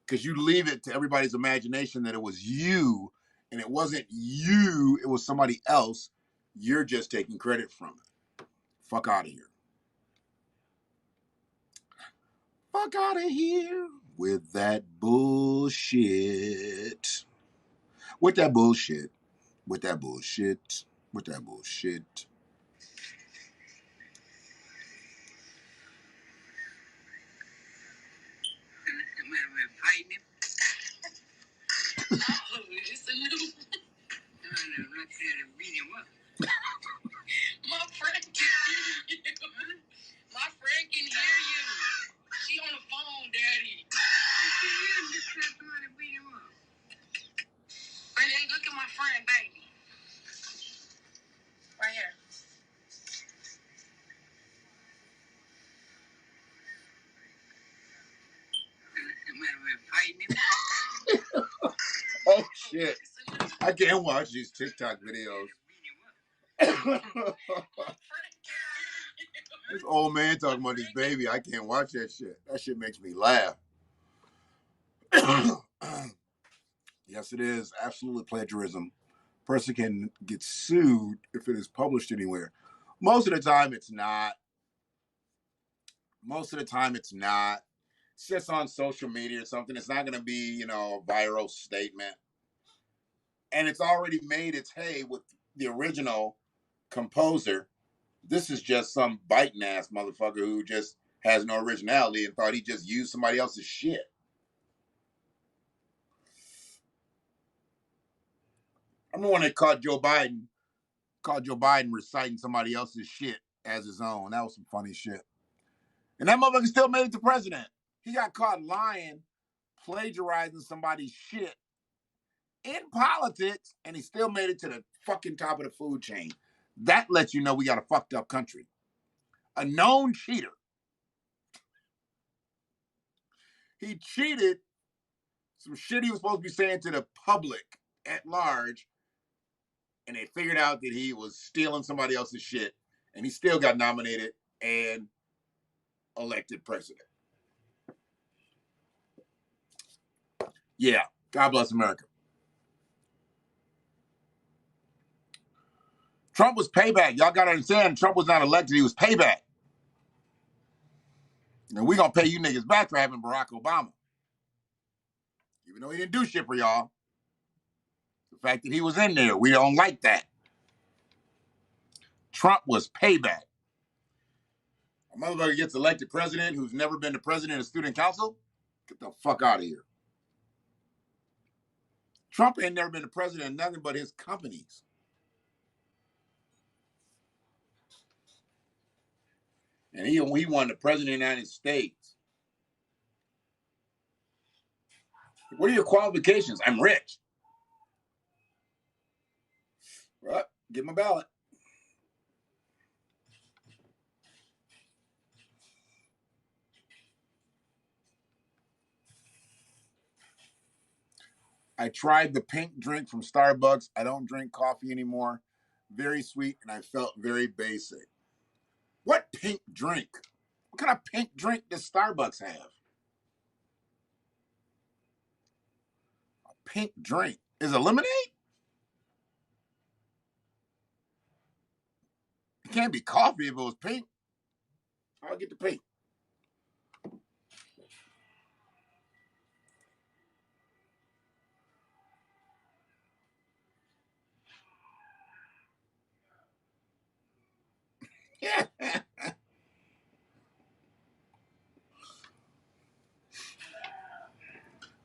Because you leave it to everybody's imagination that it was you, and it wasn't you, it was somebody else. You're just taking credit from it. Fuck out of here. Fuck out of here with that bullshit. With that bullshit. With that bullshit. With that bullshit.
My friend can hear you. My friend can hear you. She on the phone, Daddy. Hey, look at my friend, baby. Right here.
Oh shit. I can't watch these TikTok videos. This old man talking about his baby. I can't watch that shit. That shit makes me laugh. Yes, it is. Absolutely plagiarism. Person can get sued if it is published anywhere. Most of the time, it's not. Most of the time, it's not. It's just on social media or something. It's not going to be, you know, a viral statement. And it's already made its hay with the original composer. This is just some biting ass motherfucker who just has no originality and thought he just used somebody else's shit. I remember when they caught Joe Biden reciting somebody else's shit as his own. That was some funny shit. And that motherfucker still made it to president. He got caught lying, plagiarizing somebody's shit in politics, and he still made it to the fucking top of the food chain. That lets you know we got a fucked up country. A known cheater. He cheated some shit he was supposed to be saying to the public at large, and they figured out that he was stealing somebody else's shit, and he still got nominated. And elected president. Yeah, God bless America. Trump was payback. Y'all got to understand, Trump was not elected. He was payback. And we're going to pay you niggas back for having Barack Obama. Even though he didn't do shit for y'all. The fact that he was in there, we don't like that. Trump was payback. A motherfucker gets elected president who's never been the president of student council? Get the fuck out of here. Trump ain't never been the president of nothing but his companies. And he won the president of the United States. What are your qualifications? I'm rich. Well, give him a ballot. I tried the pink drink from Starbucks. I don't drink coffee anymore. Very sweet, and I felt very basic. What pink drink? What kind of pink drink does Starbucks have? A pink drink. Is it lemonade? It can't be coffee if it was pink. I'll get the pink. Yeah.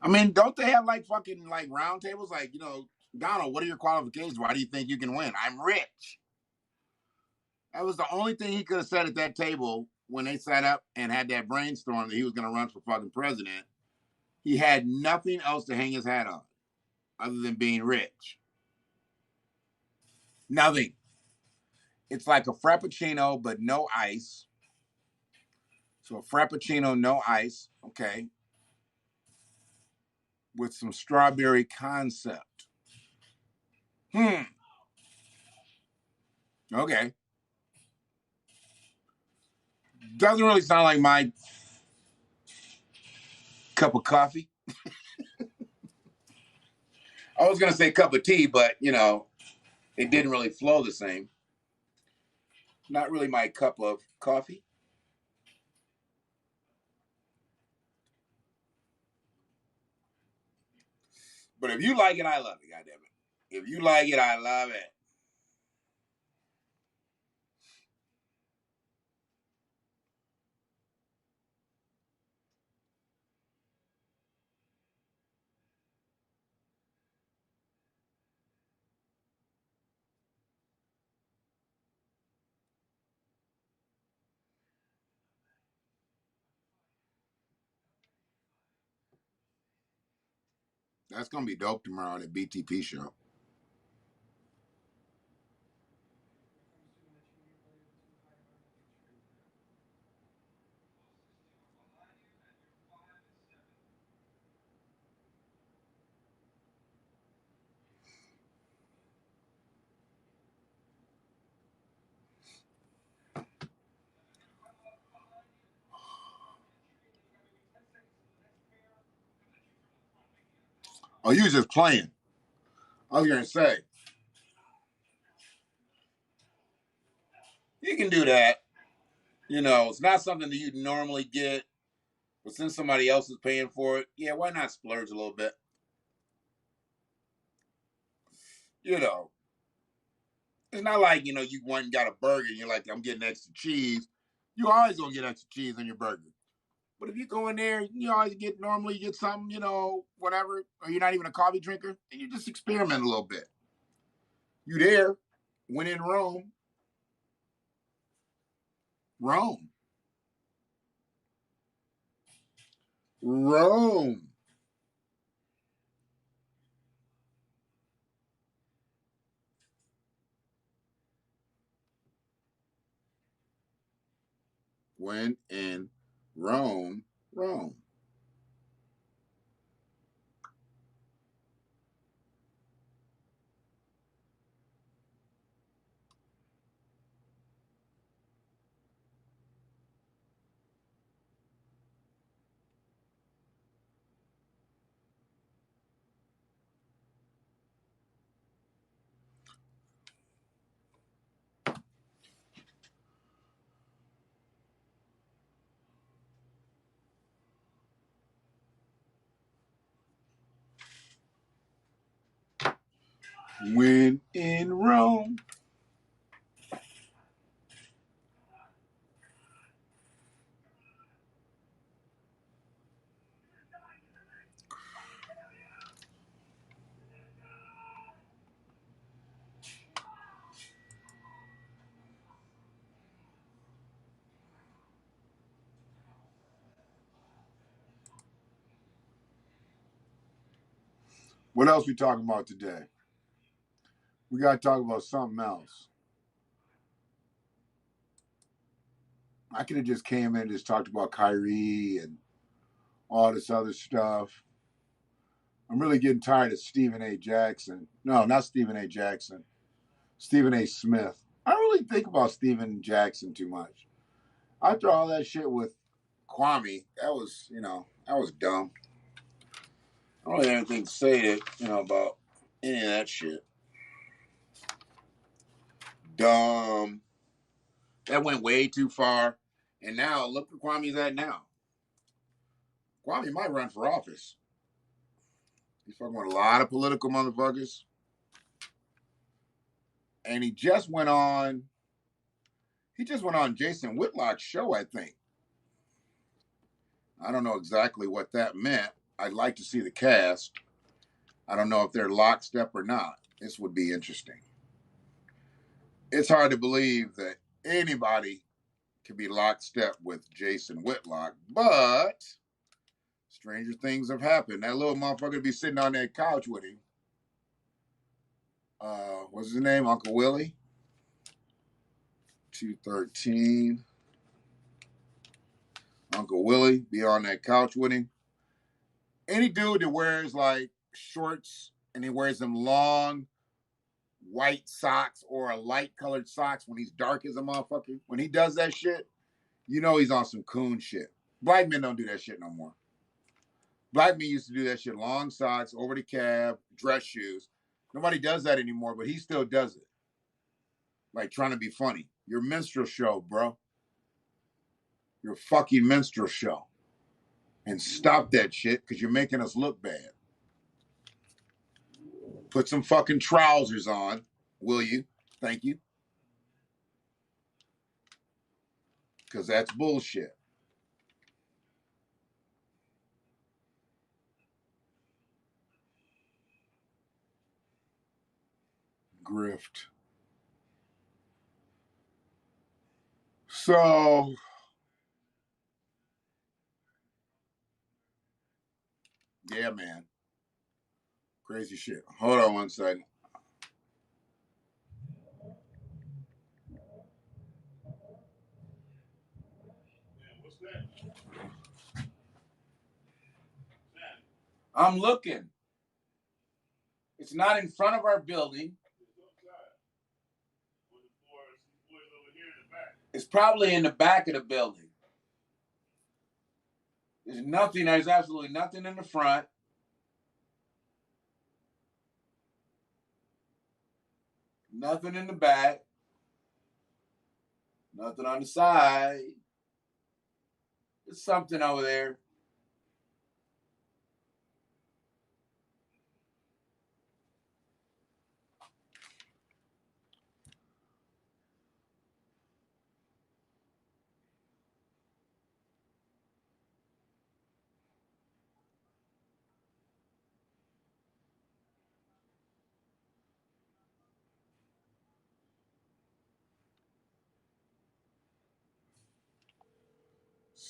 I mean, don't they have like fucking like round tables? Like, you know, Donald, what are your qualifications? Why do you think you can win? I'm rich. That was the only thing he could have said at that table when they sat up and had that brainstorm that he was going to run for fucking president. He had nothing else to hang his hat on other than being rich. Nothing. It's like a Frappuccino, but no ice. So a Frappuccino, no ice, okay, with some strawberry concept. Okay. Doesn't really sound like my cup of coffee. I was going to say cup of tea, but, you know, it didn't really flow the same. Not really my cup of coffee. But if you like it, I love it, goddammit. If you like it, I love it. That's going to be dope tomorrow at the BTP show. Oh, you was just playing. I was going to say, you can do that. You know, it's not something that you'd normally get, but since somebody else is paying for it, yeah, why not splurge a little bit? You know, it's not like, you know, you went and got a burger and you're like, I'm getting extra cheese. You always going to get extra cheese on your burger. But if you go in there, you always normally get something, you know, whatever, or you're not even a coffee drinker, and you just experiment a little bit. You there, when in Rome, Rome. Rome. When in Rome, Rome. When in Rome. What else we talking about today? We got to talk about something else. I could have just came in and just talked about Kyrie and all this other stuff. I'm really getting tired of Stephen A. Jackson. No, not Stephen A. Jackson. Stephen A. Smith. I don't really think about Stephen Jackson too much. After all that shit with Kwame, that was, that was dumb. I don't really have anything to say about any of that shit. Dumb. That went way too far. And now, look where Kwame's at now. Kwame might run for office. He's fucking with a lot of political motherfuckers. And he just went on Jason Whitlock's show, I think. I don't know exactly what that meant. I'd like to see the cast. I don't know if they're lockstep or not. This would be interesting. It's hard to believe that anybody can be lockstep with Jason Whitlock, but stranger things have happened. That little motherfucker be sitting on that couch with him. What's his name? Uncle Willie? 213. Uncle Willie be on that couch with him. Any dude that wears like shorts and he wears them long white socks or a light colored socks when he's dark as a motherfucker, when he does that shit, you know he's on some coon shit. Black men don't do that shit no more. Black men used to do that shit. Long socks, over the cab, dress shoes. Nobody does that anymore, but he still does it. Like trying to be funny. Your minstrel show, bro. Your fucking minstrel show. And stop that shit because you're making us look bad. Put some fucking trousers on, will you? Thank you. Because that's bullshit. Grift. So, yeah, man. Crazy shit. Hold on one second. What's that? I'm looking. It's not in front of our building. It's probably in the back of the building. There's absolutely nothing in the front. Nothing in the back. Nothing on the side. There's something over there.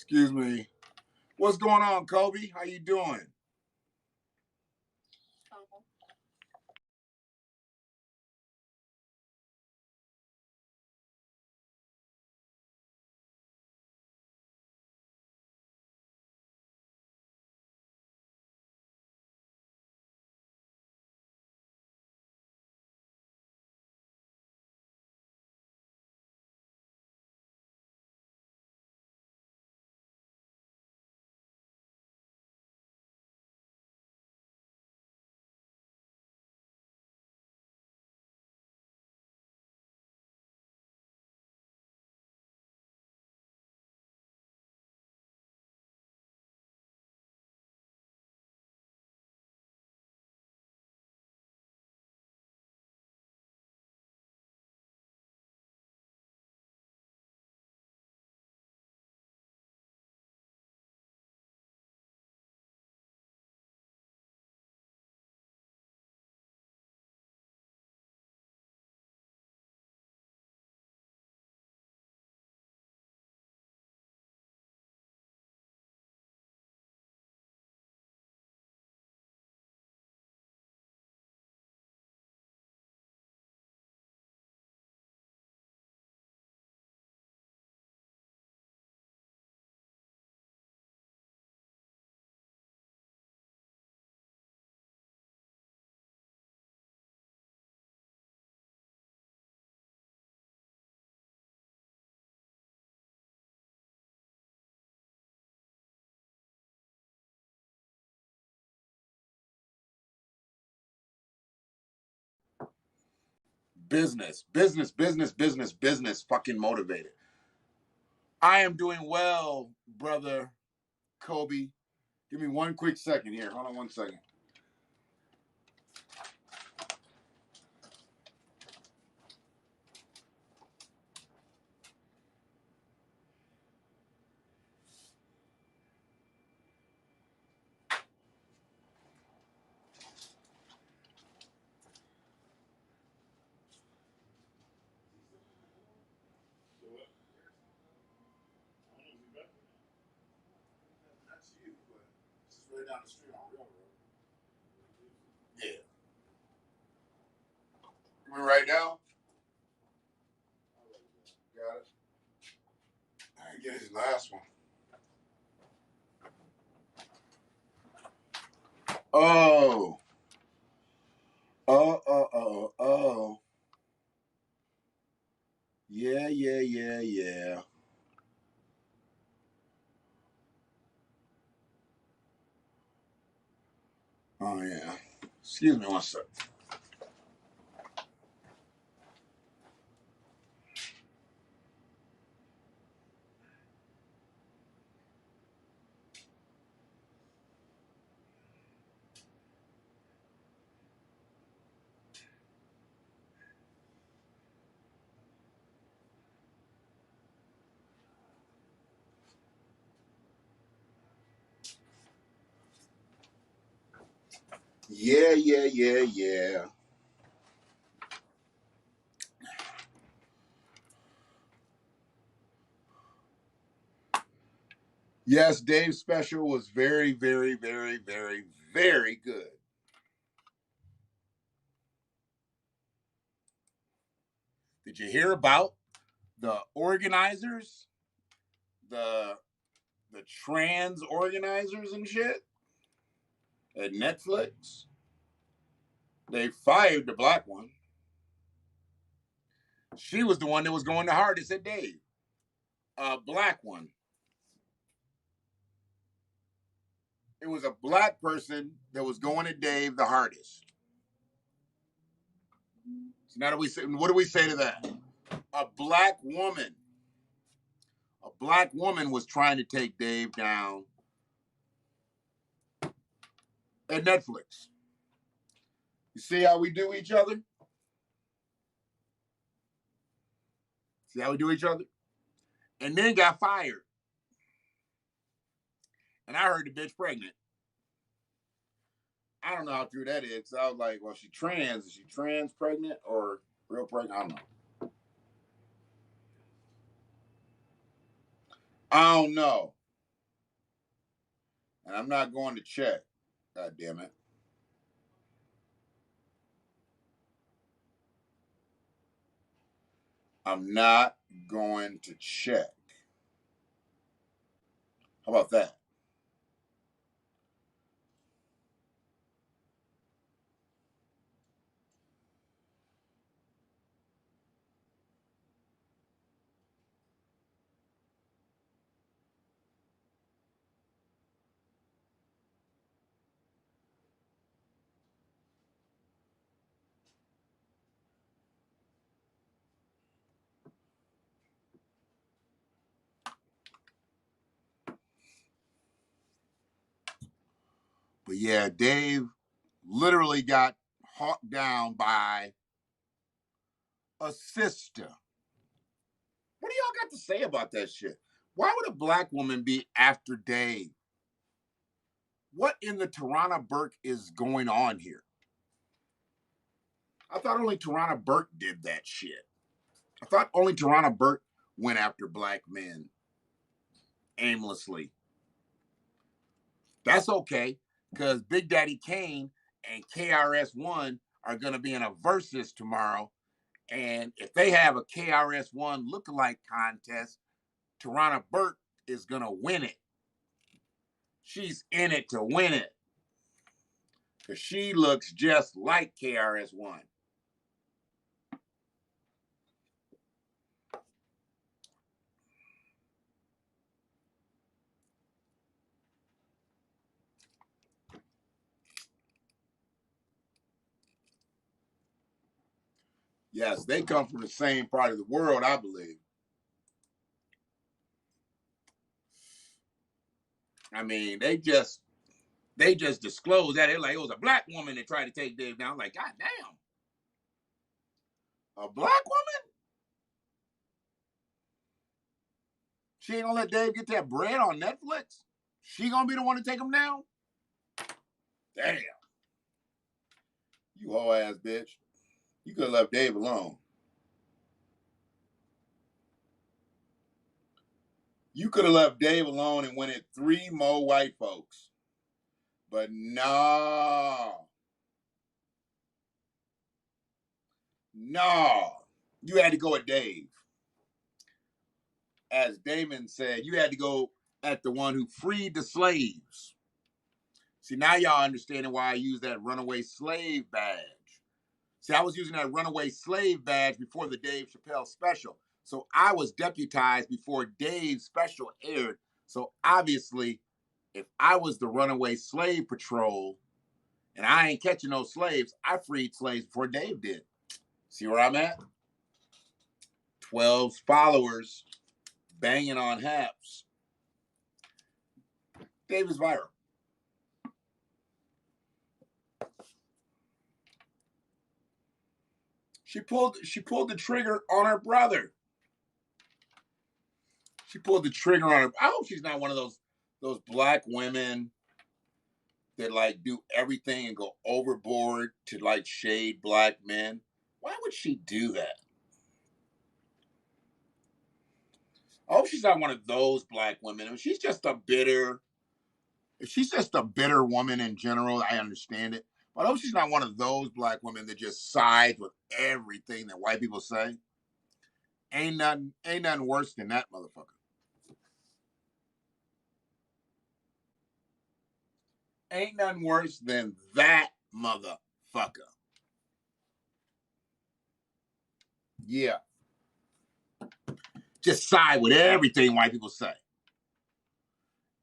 Excuse me. What's going on, Kobe? How you doing? business fucking motivated. I am doing well, brother Kobe. Give me one quick second here. Hold on one second. That's you, but this is right down the street on Railroad. Yeah. You mean right now? Got it. I didn't get his last one. Oh. Oh. Yeah. Oh, yeah. Excuse me one sec. Yeah. Yes, Dave's special was very good. Did you hear about the organizers? The trans organizers and shit at Netflix? They fired the black one. She was the one that was going the hardest at Dave. A black one. It was a black person that was going at Dave the hardest. So now what do we say to that? A black woman was trying to take Dave down at Netflix. You see how we do each other? See how we do each other? And then got fired. And I heard the bitch pregnant. I don't know how true that is. I was like, well, she trans. Is she trans pregnant or real pregnant? I don't know. I don't know. And I'm not going to check. God damn it. I'm not going to check. How about that? But yeah, Dave literally got hawked down by a sister. What do y'all got to say about that shit? Why would a black woman be after Dave? What in the Tarana Burke is going on here? I thought only Tarana Burke did that shit. I thought only Tarana Burke went after black men aimlessly. That's okay, because Big Daddy Kane and KRS-One are going to be in a versus tomorrow. And if they have a KRS-One lookalike contest, Tarana Burke is going to win it. She's in it to win it. Because she looks just like KRS-One. Yes, they come from the same part of the world, I believe. I mean, they just disclosed that. They're like, it was a black woman that tried to take Dave down. I'm like, God damn. A black woman? She ain't gonna let Dave get that bread on Netflix? She gonna be the one to take him down? Damn. You whole ass bitch. You could have left Dave alone. You could have left Dave alone and went at 3 more white folks. But no. No. You had to go at Dave. As Damon said, you had to go at the one who freed the slaves. See, now y'all understanding why I use that runaway slave badge. See, I was using that runaway slave badge before the Dave Chappelle special. So I was deputized before Dave's special aired. So obviously, if I was the runaway slave patrol and I ain't catching those slaves, I freed slaves before Dave did. See where I'm at? 12's followers banging on Haps. Dave is viral. She pulled the trigger on her brother. She pulled the trigger on her. I hope she's not one of those black women that like do everything and go overboard to like shade black men. Why would she do that? I hope she's not one of those black women. I mean, she's just a bitter. If she's just a bitter woman in general, I understand it. But I hope she's not one of those black women that just sides with everything that white people say. Ain't nothing worse than that motherfucker. Ain't nothing worse than that motherfucker. Yeah. Just side with everything white people say.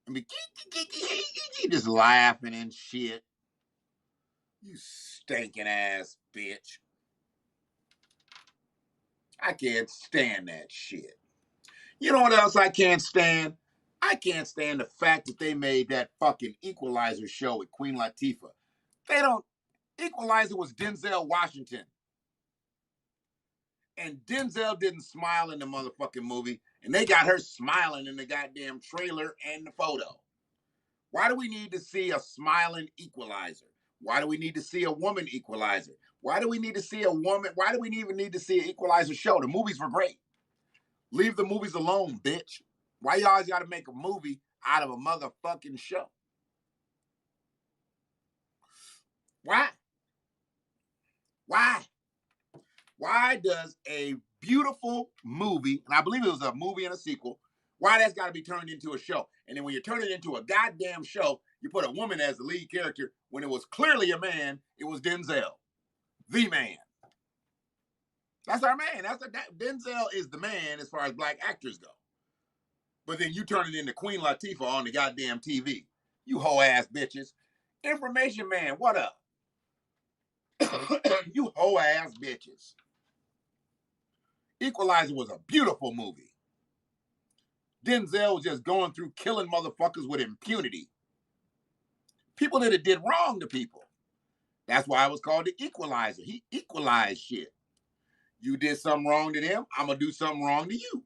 I mean, just laughing and shit. You stinking ass bitch. I can't stand that shit. You know what else I can't stand? I can't stand the fact that they made that fucking Equalizer show with Queen Latifah. Equalizer was Denzel Washington. And Denzel didn't smile in the motherfucking movie, and they got her smiling in the goddamn trailer and the photo. Why do we need to see a smiling Equalizer? Why do we need to see a woman Equalizer? Why do we need to see a woman? Why do we even need to see an Equalizer show? The movies were great. Leave the movies alone, bitch. Why you always got to make a movie out of a motherfucking show? Why? Why? Why does a beautiful movie, and I believe it was a movie and a sequel, why that's got to be turned into a show? And then when you turn it into a goddamn show, you put a woman as the lead character when it was clearly a man, it was Denzel, the man. That's our man. Denzel is the man as far as black actors go. But then you turn it into Queen Latifah on the goddamn TV. You hoe ass bitches. Information man, what up? You hoe ass bitches. Equalizer was a beautiful movie. Denzel was just going through killing motherfuckers with impunity. People that did wrong to people. That's why it was called the Equalizer. He equalized shit. You did something wrong to them, I'm going to do something wrong to you.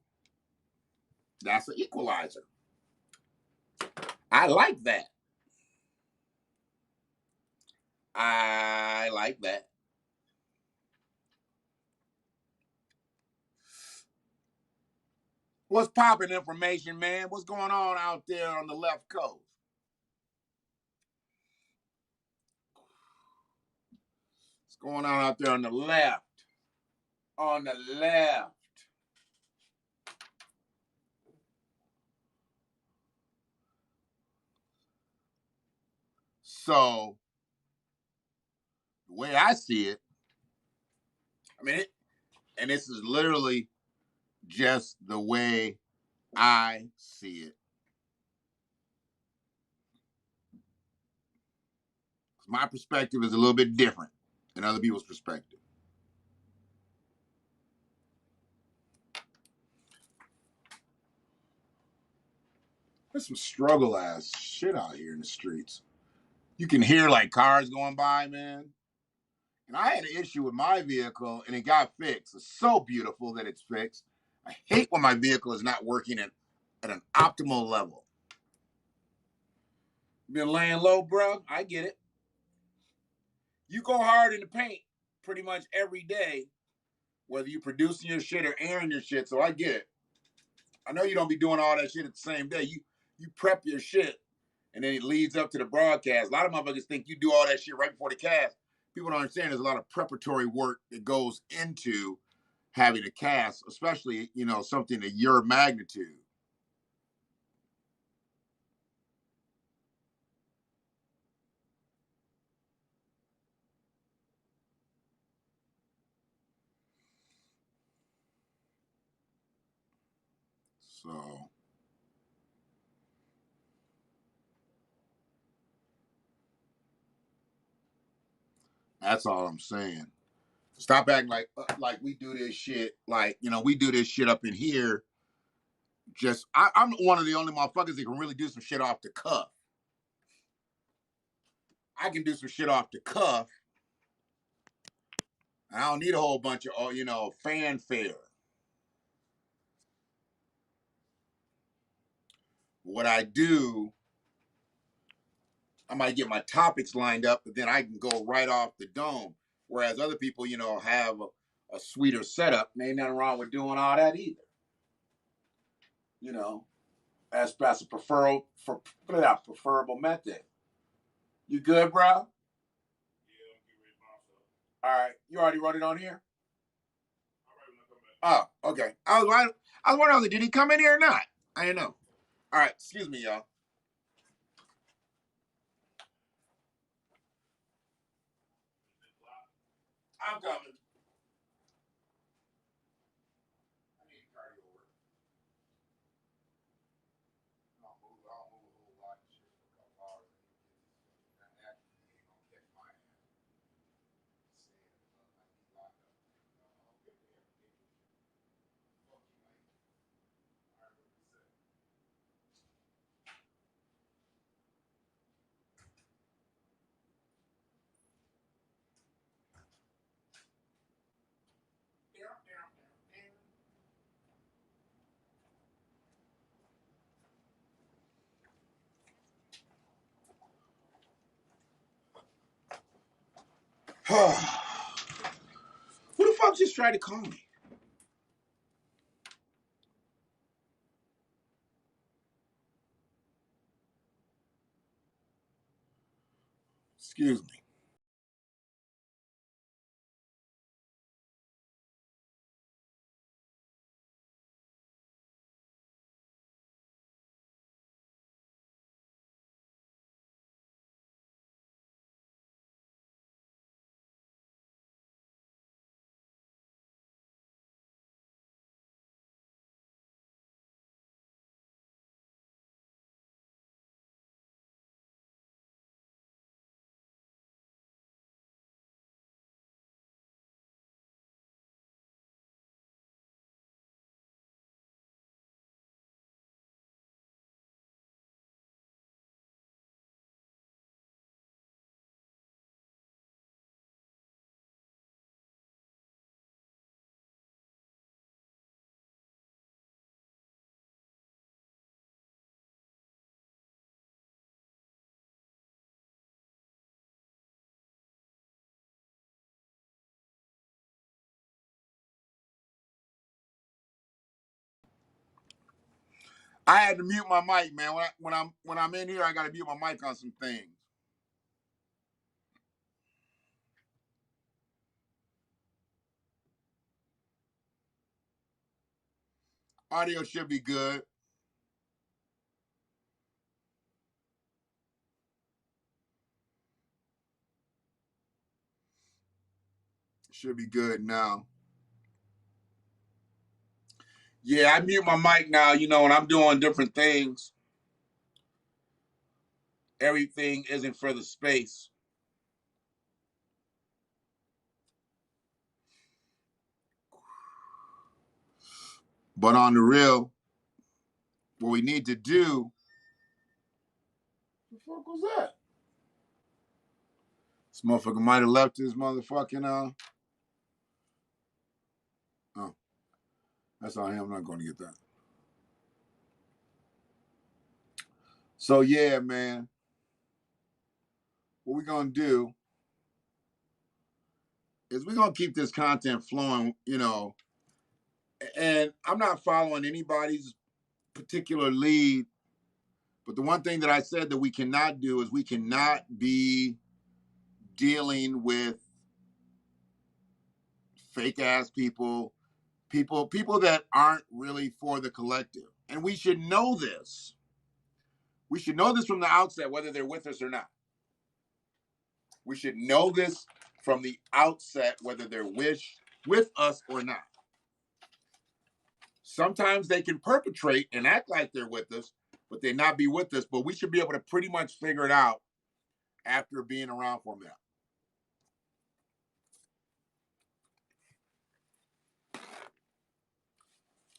That's an equalizer. I like that. I like that. What's popping, information man? What's going on out there on the left coast? What's going on out there on the left? On the left. So, the way I see it, and this is literally just the way I see it. My perspective is a little bit different than other people's perspective. There's some struggle ass shit out here in the streets. You can hear like cars going by, man. And I had an issue with my vehicle and it got fixed. It's so beautiful that it's fixed. I hate when my vehicle is not working at an optimal level. Been laying low, bro. I get it. You go hard in the paint pretty much every day, whether you're producing your shit or airing your shit. So I get it. I know you don't be doing all that shit at the same day. You prep your shit and then it leads up to the broadcast. A lot of motherfuckers think you do all that shit right before the cast. People don't understand there's a lot of preparatory work that goes into having a cast, especially, you know, something of your magnitude. So that's all I'm saying. Stop acting like we do this shit. Like, you know, we do this shit up in here. I'm one of the only motherfuckers that can really do some shit off the cuff. I can do some shit off the cuff. I don't need a whole bunch of, you know, fanfare. What I do, I might get my topics lined up, but then I can go right off the dome. Whereas other people, you know, have a sweeter setup. And ain't nothing wrong with doing all that either. You know, that's a preferable method. You good, bro? Yeah, all right. You already wrote it on here? Oh, okay. I was wondering, did he come in here or not? I didn't know. All right, excuse me, y'all. I'm coming. I need cardio work. I'll move a whole lot of shit for a couple hours. That actually ain't gonna catch my ass. Who the fuck just tried to call me? Excuse me. I had to mute my mic, man. When I'm in here, I gotta mute my mic on some things. Audio should be good. Should be good now. Yeah, I mute my mic now, you know, when I'm doing different things. Everything isn't for the space. But on the real, what we need to do The fuck was that? This motherfucker might have left his motherfucking oh, that's on him. I'm not going to get that. So yeah, man. What we're gonna do is we're gonna keep this content flowing, you know. And I'm not following anybody's particular lead, but the one thing that I said that we cannot do is we cannot be dealing with fake ass people that aren't really for the collective. And we should know this. We should know this from the outset, whether they're with us or not. We should know this from the outset, whether they're with us or not. Sometimes they can perpetrate and act like they're with us, but they not be with us. But we should be able to pretty much figure it out after being around for a minute.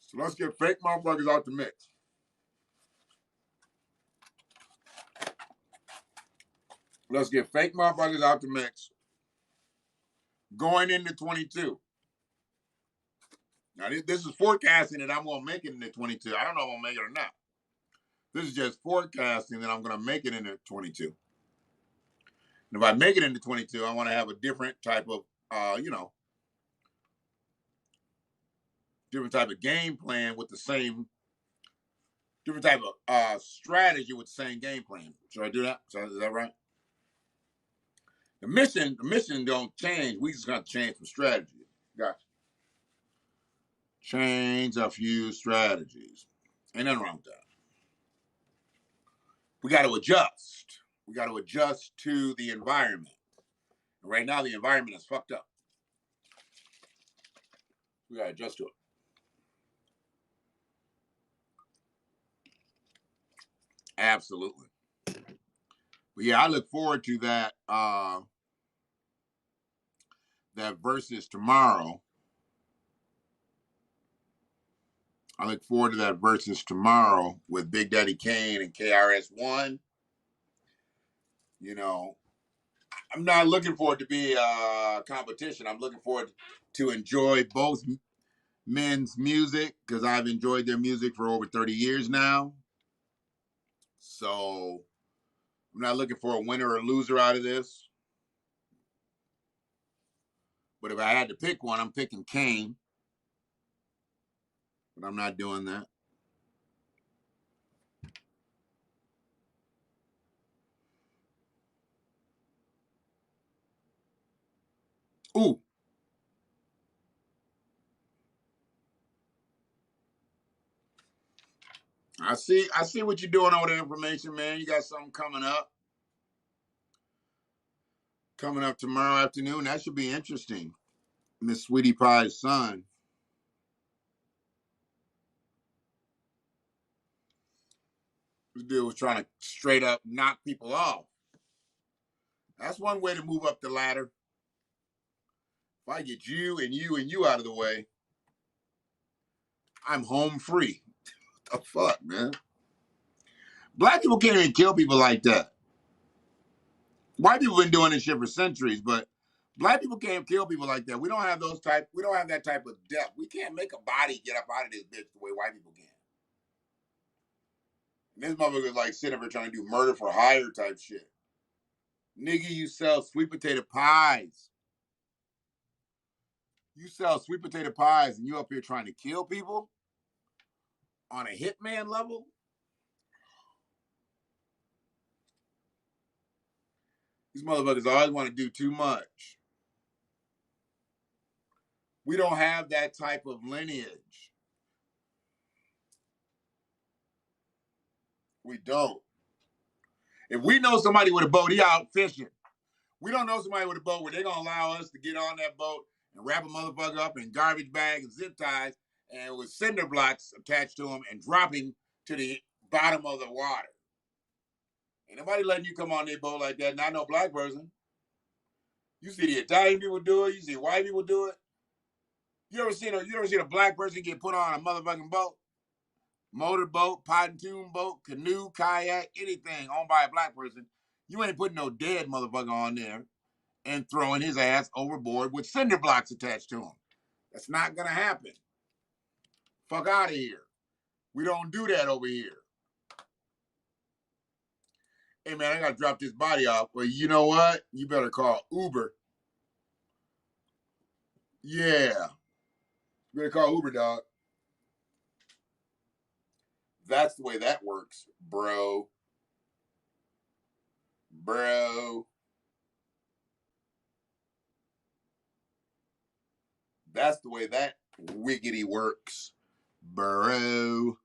So let's get fake motherfuckers out the mix. Let's get fake motherfuckers out the mix. Going into 22. Now, this is forecasting that I'm going to make it into 22. I don't know if I'm going to make it or not. This is just forecasting that I'm going to make it into 22. And if I make it into 22, I want to have a different type of, different type of game plan with the same, different type of strategy with the same game plan. Should I do that? Is that right? The mission don't change. We just got to change some strategies. Gotcha. Change a few strategies. Ain't nothing wrong with that. We got to adjust. We got to adjust to the environment. And right now, the environment is fucked up. We got to adjust to it. Absolutely. But yeah, I look forward to that that versus tomorrow. I look forward to that versus tomorrow with Big Daddy Kane and KRS-One. You know, I'm not looking for it to be a competition. I'm looking forward to enjoy both men's music because I've enjoyed their music for over 30 years now. So I'm not looking for a winner or loser out of this. But if I had to pick one, I'm picking Kane. But I'm not doing that. Ooh. I see what you're doing over the information, man. You got something coming up. Coming up tomorrow afternoon. That should be interesting. Miss Sweetie Pie's son. This dude was trying to straight up knock people off. That's one way to move up the ladder. If I get you and you and you out of the way, I'm home free. What the fuck, man? Black people can't even kill people like that. White people been doing this shit for centuries, but black people can't kill people like that. We don't have that type of depth. We can't make a body get up out of this bitch the way white people can. And this motherfucker is like sitting there trying to do murder for hire type shit. Nigga, you sell sweet potato pies. You sell sweet potato pies and you up here trying to kill people on a hitman level? These motherfuckers always want to do too much. We don't have that type of lineage. We don't. If we know somebody with a boat, he out fishing. We don't know somebody with a boat where they're going to allow us to get on that boat and wrap a motherfucker up in garbage bags and zip ties and with cinder blocks attached to him and drop him to the bottom of the water. Ain't nobody letting you come on their boat like that, not no black person. You see the Italian people do it. You see white people do it. You ever seen a black person get put on a motherfucking boat? motorboat, pontoon boat, canoe, kayak, anything owned by a black person, you ain't putting no dead motherfucker on there and throwing his ass overboard with cinder blocks attached to him. That's not gonna happen. Fuck out of here. We don't do that over here. Hey man, I gotta drop this body off. Well, you know what? You better call Uber. Yeah. You better call Uber, dog. That's the way that works, bro. Bro. That's the way that wiggity works, bro.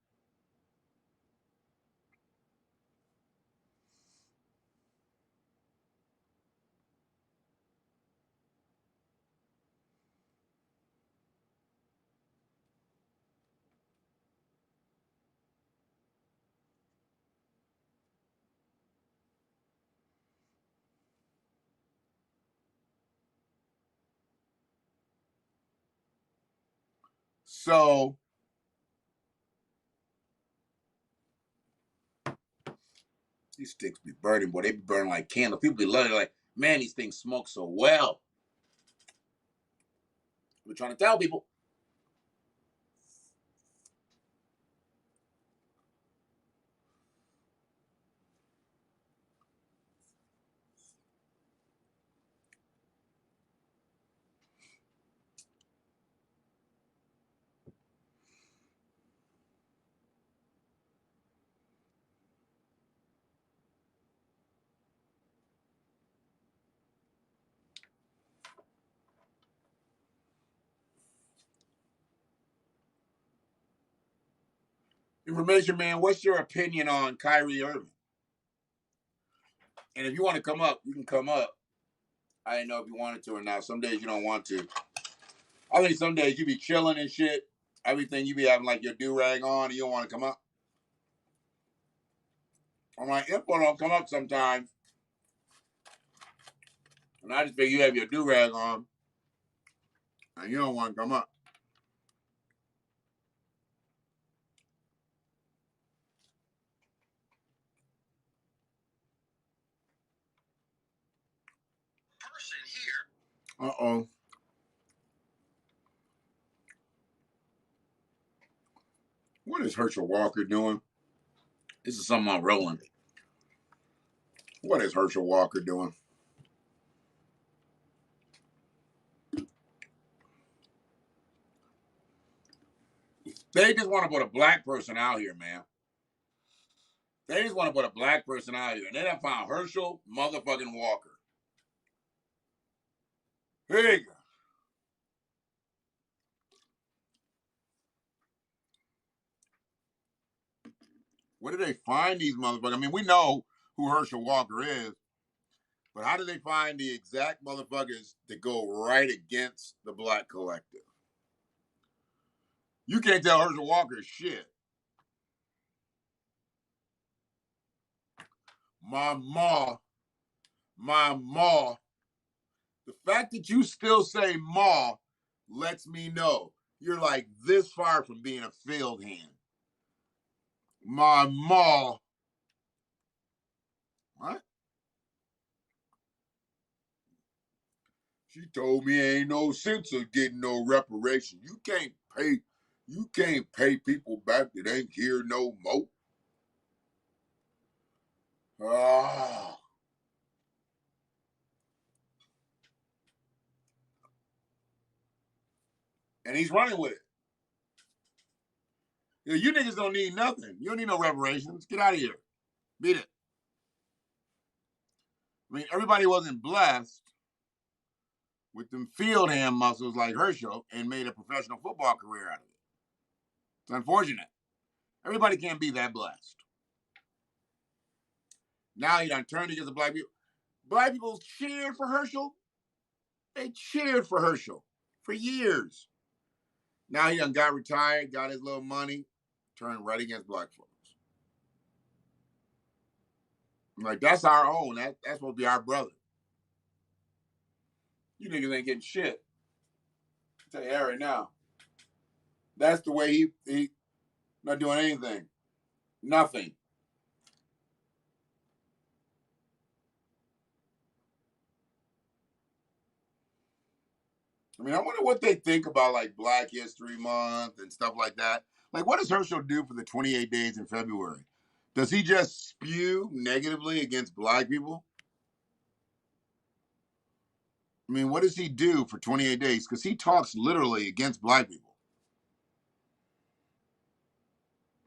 So these sticks be burning, boy. They be burning like candles. People be loving it, like, man, these things smoke so well. We're trying to tell people. Information, man, what's your opinion on Kyrie Irving? And if you want to come up, you can come up. I didn't know if you wanted to or not. Some days you don't want to. I think some days you be chilling and shit. Everything you be having like your do-rag on and you don't want to come up. I'm like, info don't come up sometimes. And I just figure you have your do-rag on and you don't want to come up. Uh-oh. What is Herschel Walker doing? This is something I'm rolling. What is Herschel Walker doing? They just want to put a black person out here, man. They just want to put a black person out here. And then I found Herschel motherfucking Walker. Here you go. Where do they find these motherfuckers? I mean, we know who Herschel Walker is, but how do they find the exact motherfuckers that go right against the black collective? You can't tell Herschel Walker shit. My ma, the fact that you still say ma lets me know you're like this far from being a field hand. My ma. What? She told me ain't no sense of getting no reparation. You can't pay people back that ain't here no more. Ah. And he's running with it. You niggas don't need nothing. You don't need no reparations. Get out of here. Beat it. I mean, everybody wasn't blessed with them field hand muscles like Herschel and made a professional football career out of it. It's unfortunate. Everybody can't be that blessed. Now he done turned against the black people. Black people cheered for Herschel. They cheered for Herschel for years. Now he done got retired, got his little money, turned right against black folks. I'm like, that's our own. That's supposed to be our brother. You niggas ain't getting shit. I'll tell you that right now. That's the way he Not doing anything. Nothing. I mean, I wonder what they think about like Black History Month and stuff like that. Like, what does Herschel do for the 28 days in February? Does he just spew negatively against black people? I mean, what does he do for 28 days? Because he talks literally against black people.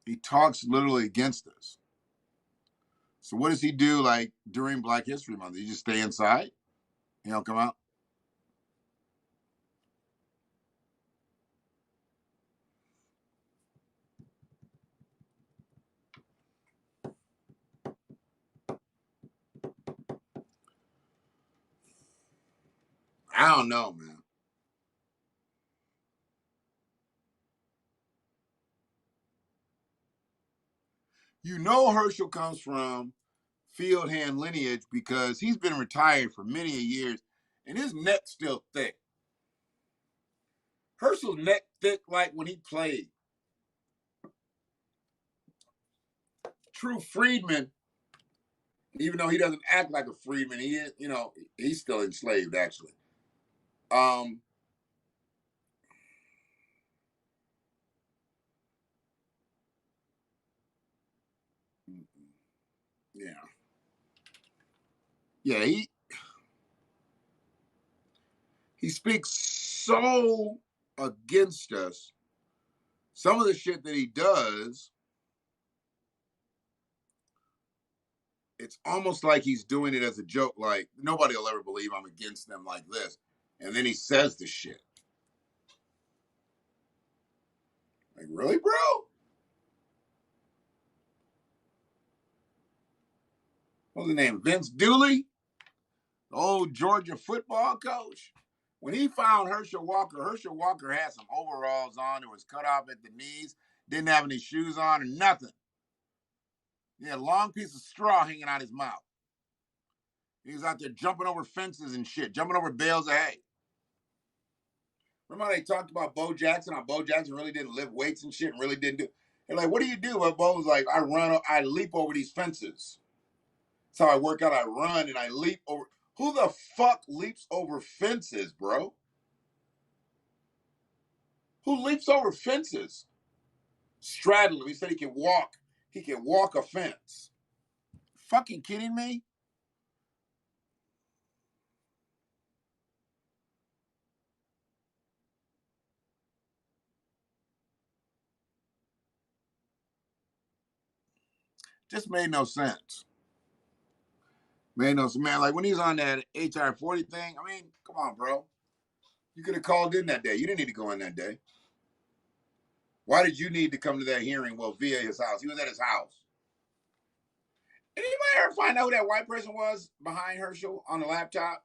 He talks literally against us. So what does he do like during Black History Month? He just stay inside? He don't come out? I don't know, man. You know Herschel comes from field hand lineage because he's been retired for many years and his neck's still thick. Herschel's neck thick like when he played. True freedman, even though he doesn't act like a freedman, he is, you know, he's still enslaved actually. Yeah. Yeah, he speaks so against us. Some of the shit that he does, it's almost like he's doing it as a joke, like nobody will ever believe I'm against them like this. And then he says the shit. Like, really, bro? What's his name? Vince Dooley? The old Georgia football coach? When he found Herschel Walker had some overalls on. It was cut off at the knees. Didn't have any shoes on or nothing. He had a long piece of straw hanging out his mouth. He was out there jumping over fences and shit, jumping over bales of hay. Remember how they talked about Bo Jackson? How Bo Jackson really didn't lift weights and shit and really didn't do. They're like, what do you do? But Bo was like, I leap over these fences. That's how I work out. I run and I leap over. Who the fuck leaps over fences, bro? Who leaps over fences? Straddle him. He said he can walk. He can walk a fence. Fucking kidding me? Just made no sense. Made no sense. Man, like when he's on that HR 40 thing, I mean, come on, bro. You could have called in that day. You didn't need to go in that day. Why did you need to come to that hearing? Well, via his house. He was at his house. Anybody ever find out who that white person was behind Herschel on the laptop?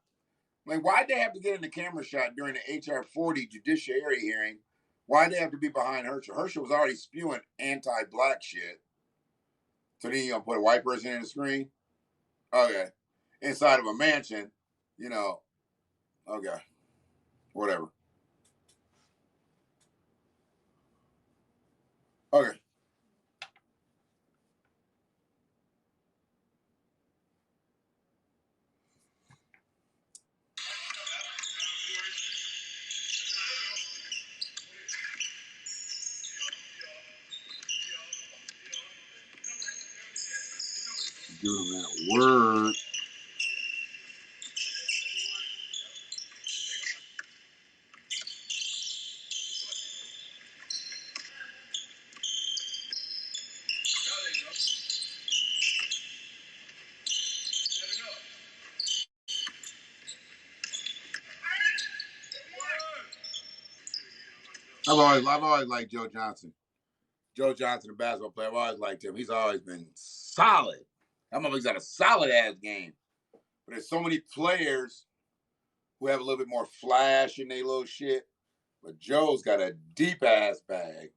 Like, why'd they have to get in the camera shot during the HR 40 judiciary hearing? Why'd they have to be behind Herschel? Herschel was already spewing anti-black shit. So then you gonna put a white person in the screen? Okay. Inside of a mansion, you know. Okay. Whatever. Okay. Give him that word. I've always liked Joe Johnson. Joe Johnson, a basketball player, I've always liked him. He's always been solid. That motherfucker's got a solid ass game. But there's so many players who have a little bit more flash in their little shit. But Joe's got a deep ass bag.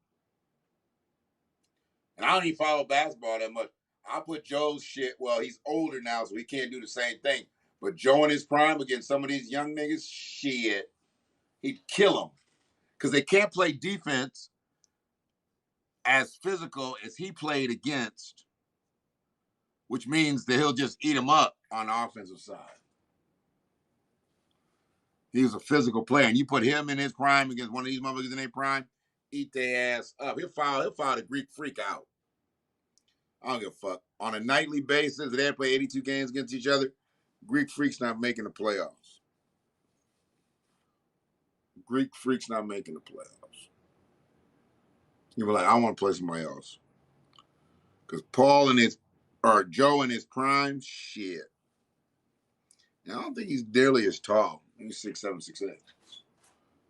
And I don't even follow basketball that much. I put Joe's shit, well, he's older now, so he can't do the same thing. But Joe in his prime against some of these young niggas, shit, he'd kill them. Because they can't play defense. as physical as he played against, which means that he'll just eat him up on the offensive side. He was a physical player, and you put him in his prime against one of these motherfuckers in their prime, eat their ass up. He'll foul the Greek Freak out. I don't give a fuck. On a nightly basis, they play 82 games against each other. Greek Freak's not making the playoffs. Greek Freak's not making the playoffs. You were like, I want to play somebody else. Because Joe in his prime, shit. And I don't think he's nearly as tall. He's 6'7", 6'8".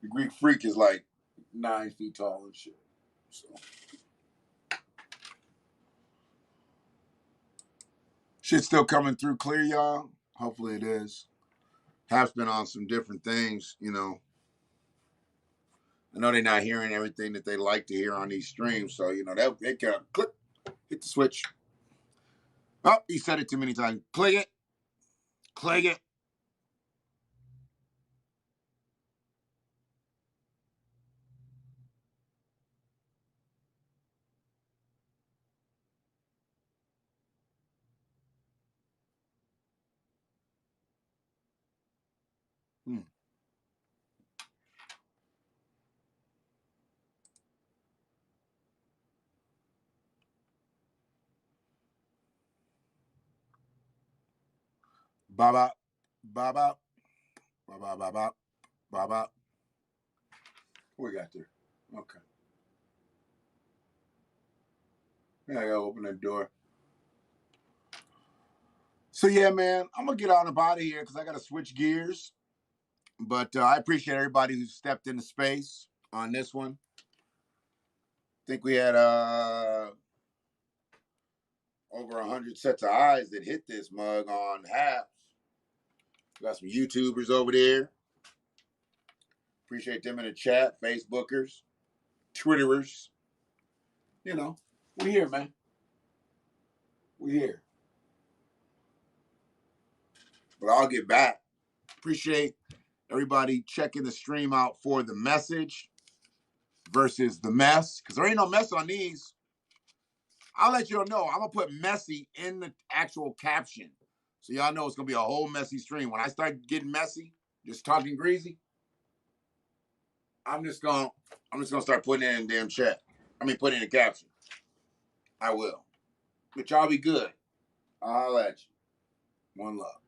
The Greek Freak is like 9 feet tall and shit. So shit's still coming through clear, y'all. Hopefully it is. Hap's been on some different things, you know. I know they're not hearing everything that they like to hear on these streams, so you know they can click, hit the switch. Oh, he said it too many times. Click it. Click it. Baba, baba, baba, baba, baba. What we got there? Okay. Yeah, I gotta open that door. So yeah, man, I'm gonna get on about here because I gotta switch gears. But I appreciate everybody who stepped into space on this one. I think we had over 100 sets of eyes that hit this mug on Haps. We got some YouTubers over there. Appreciate them in the chat, Facebookers, Twitterers. You know, we here, man. We here. But I'll get back. Appreciate everybody checking the stream out for the message versus the mess. Because there ain't no mess on these. I'll let y'all know. I'm going to put messy in the actual caption. So y'all know it's going to be a whole messy stream. When I start getting messy, just talking greasy, I'm just going to start putting it in the damn chat. Put it in the caption. I will. But y'all be good. I'll let you. One love.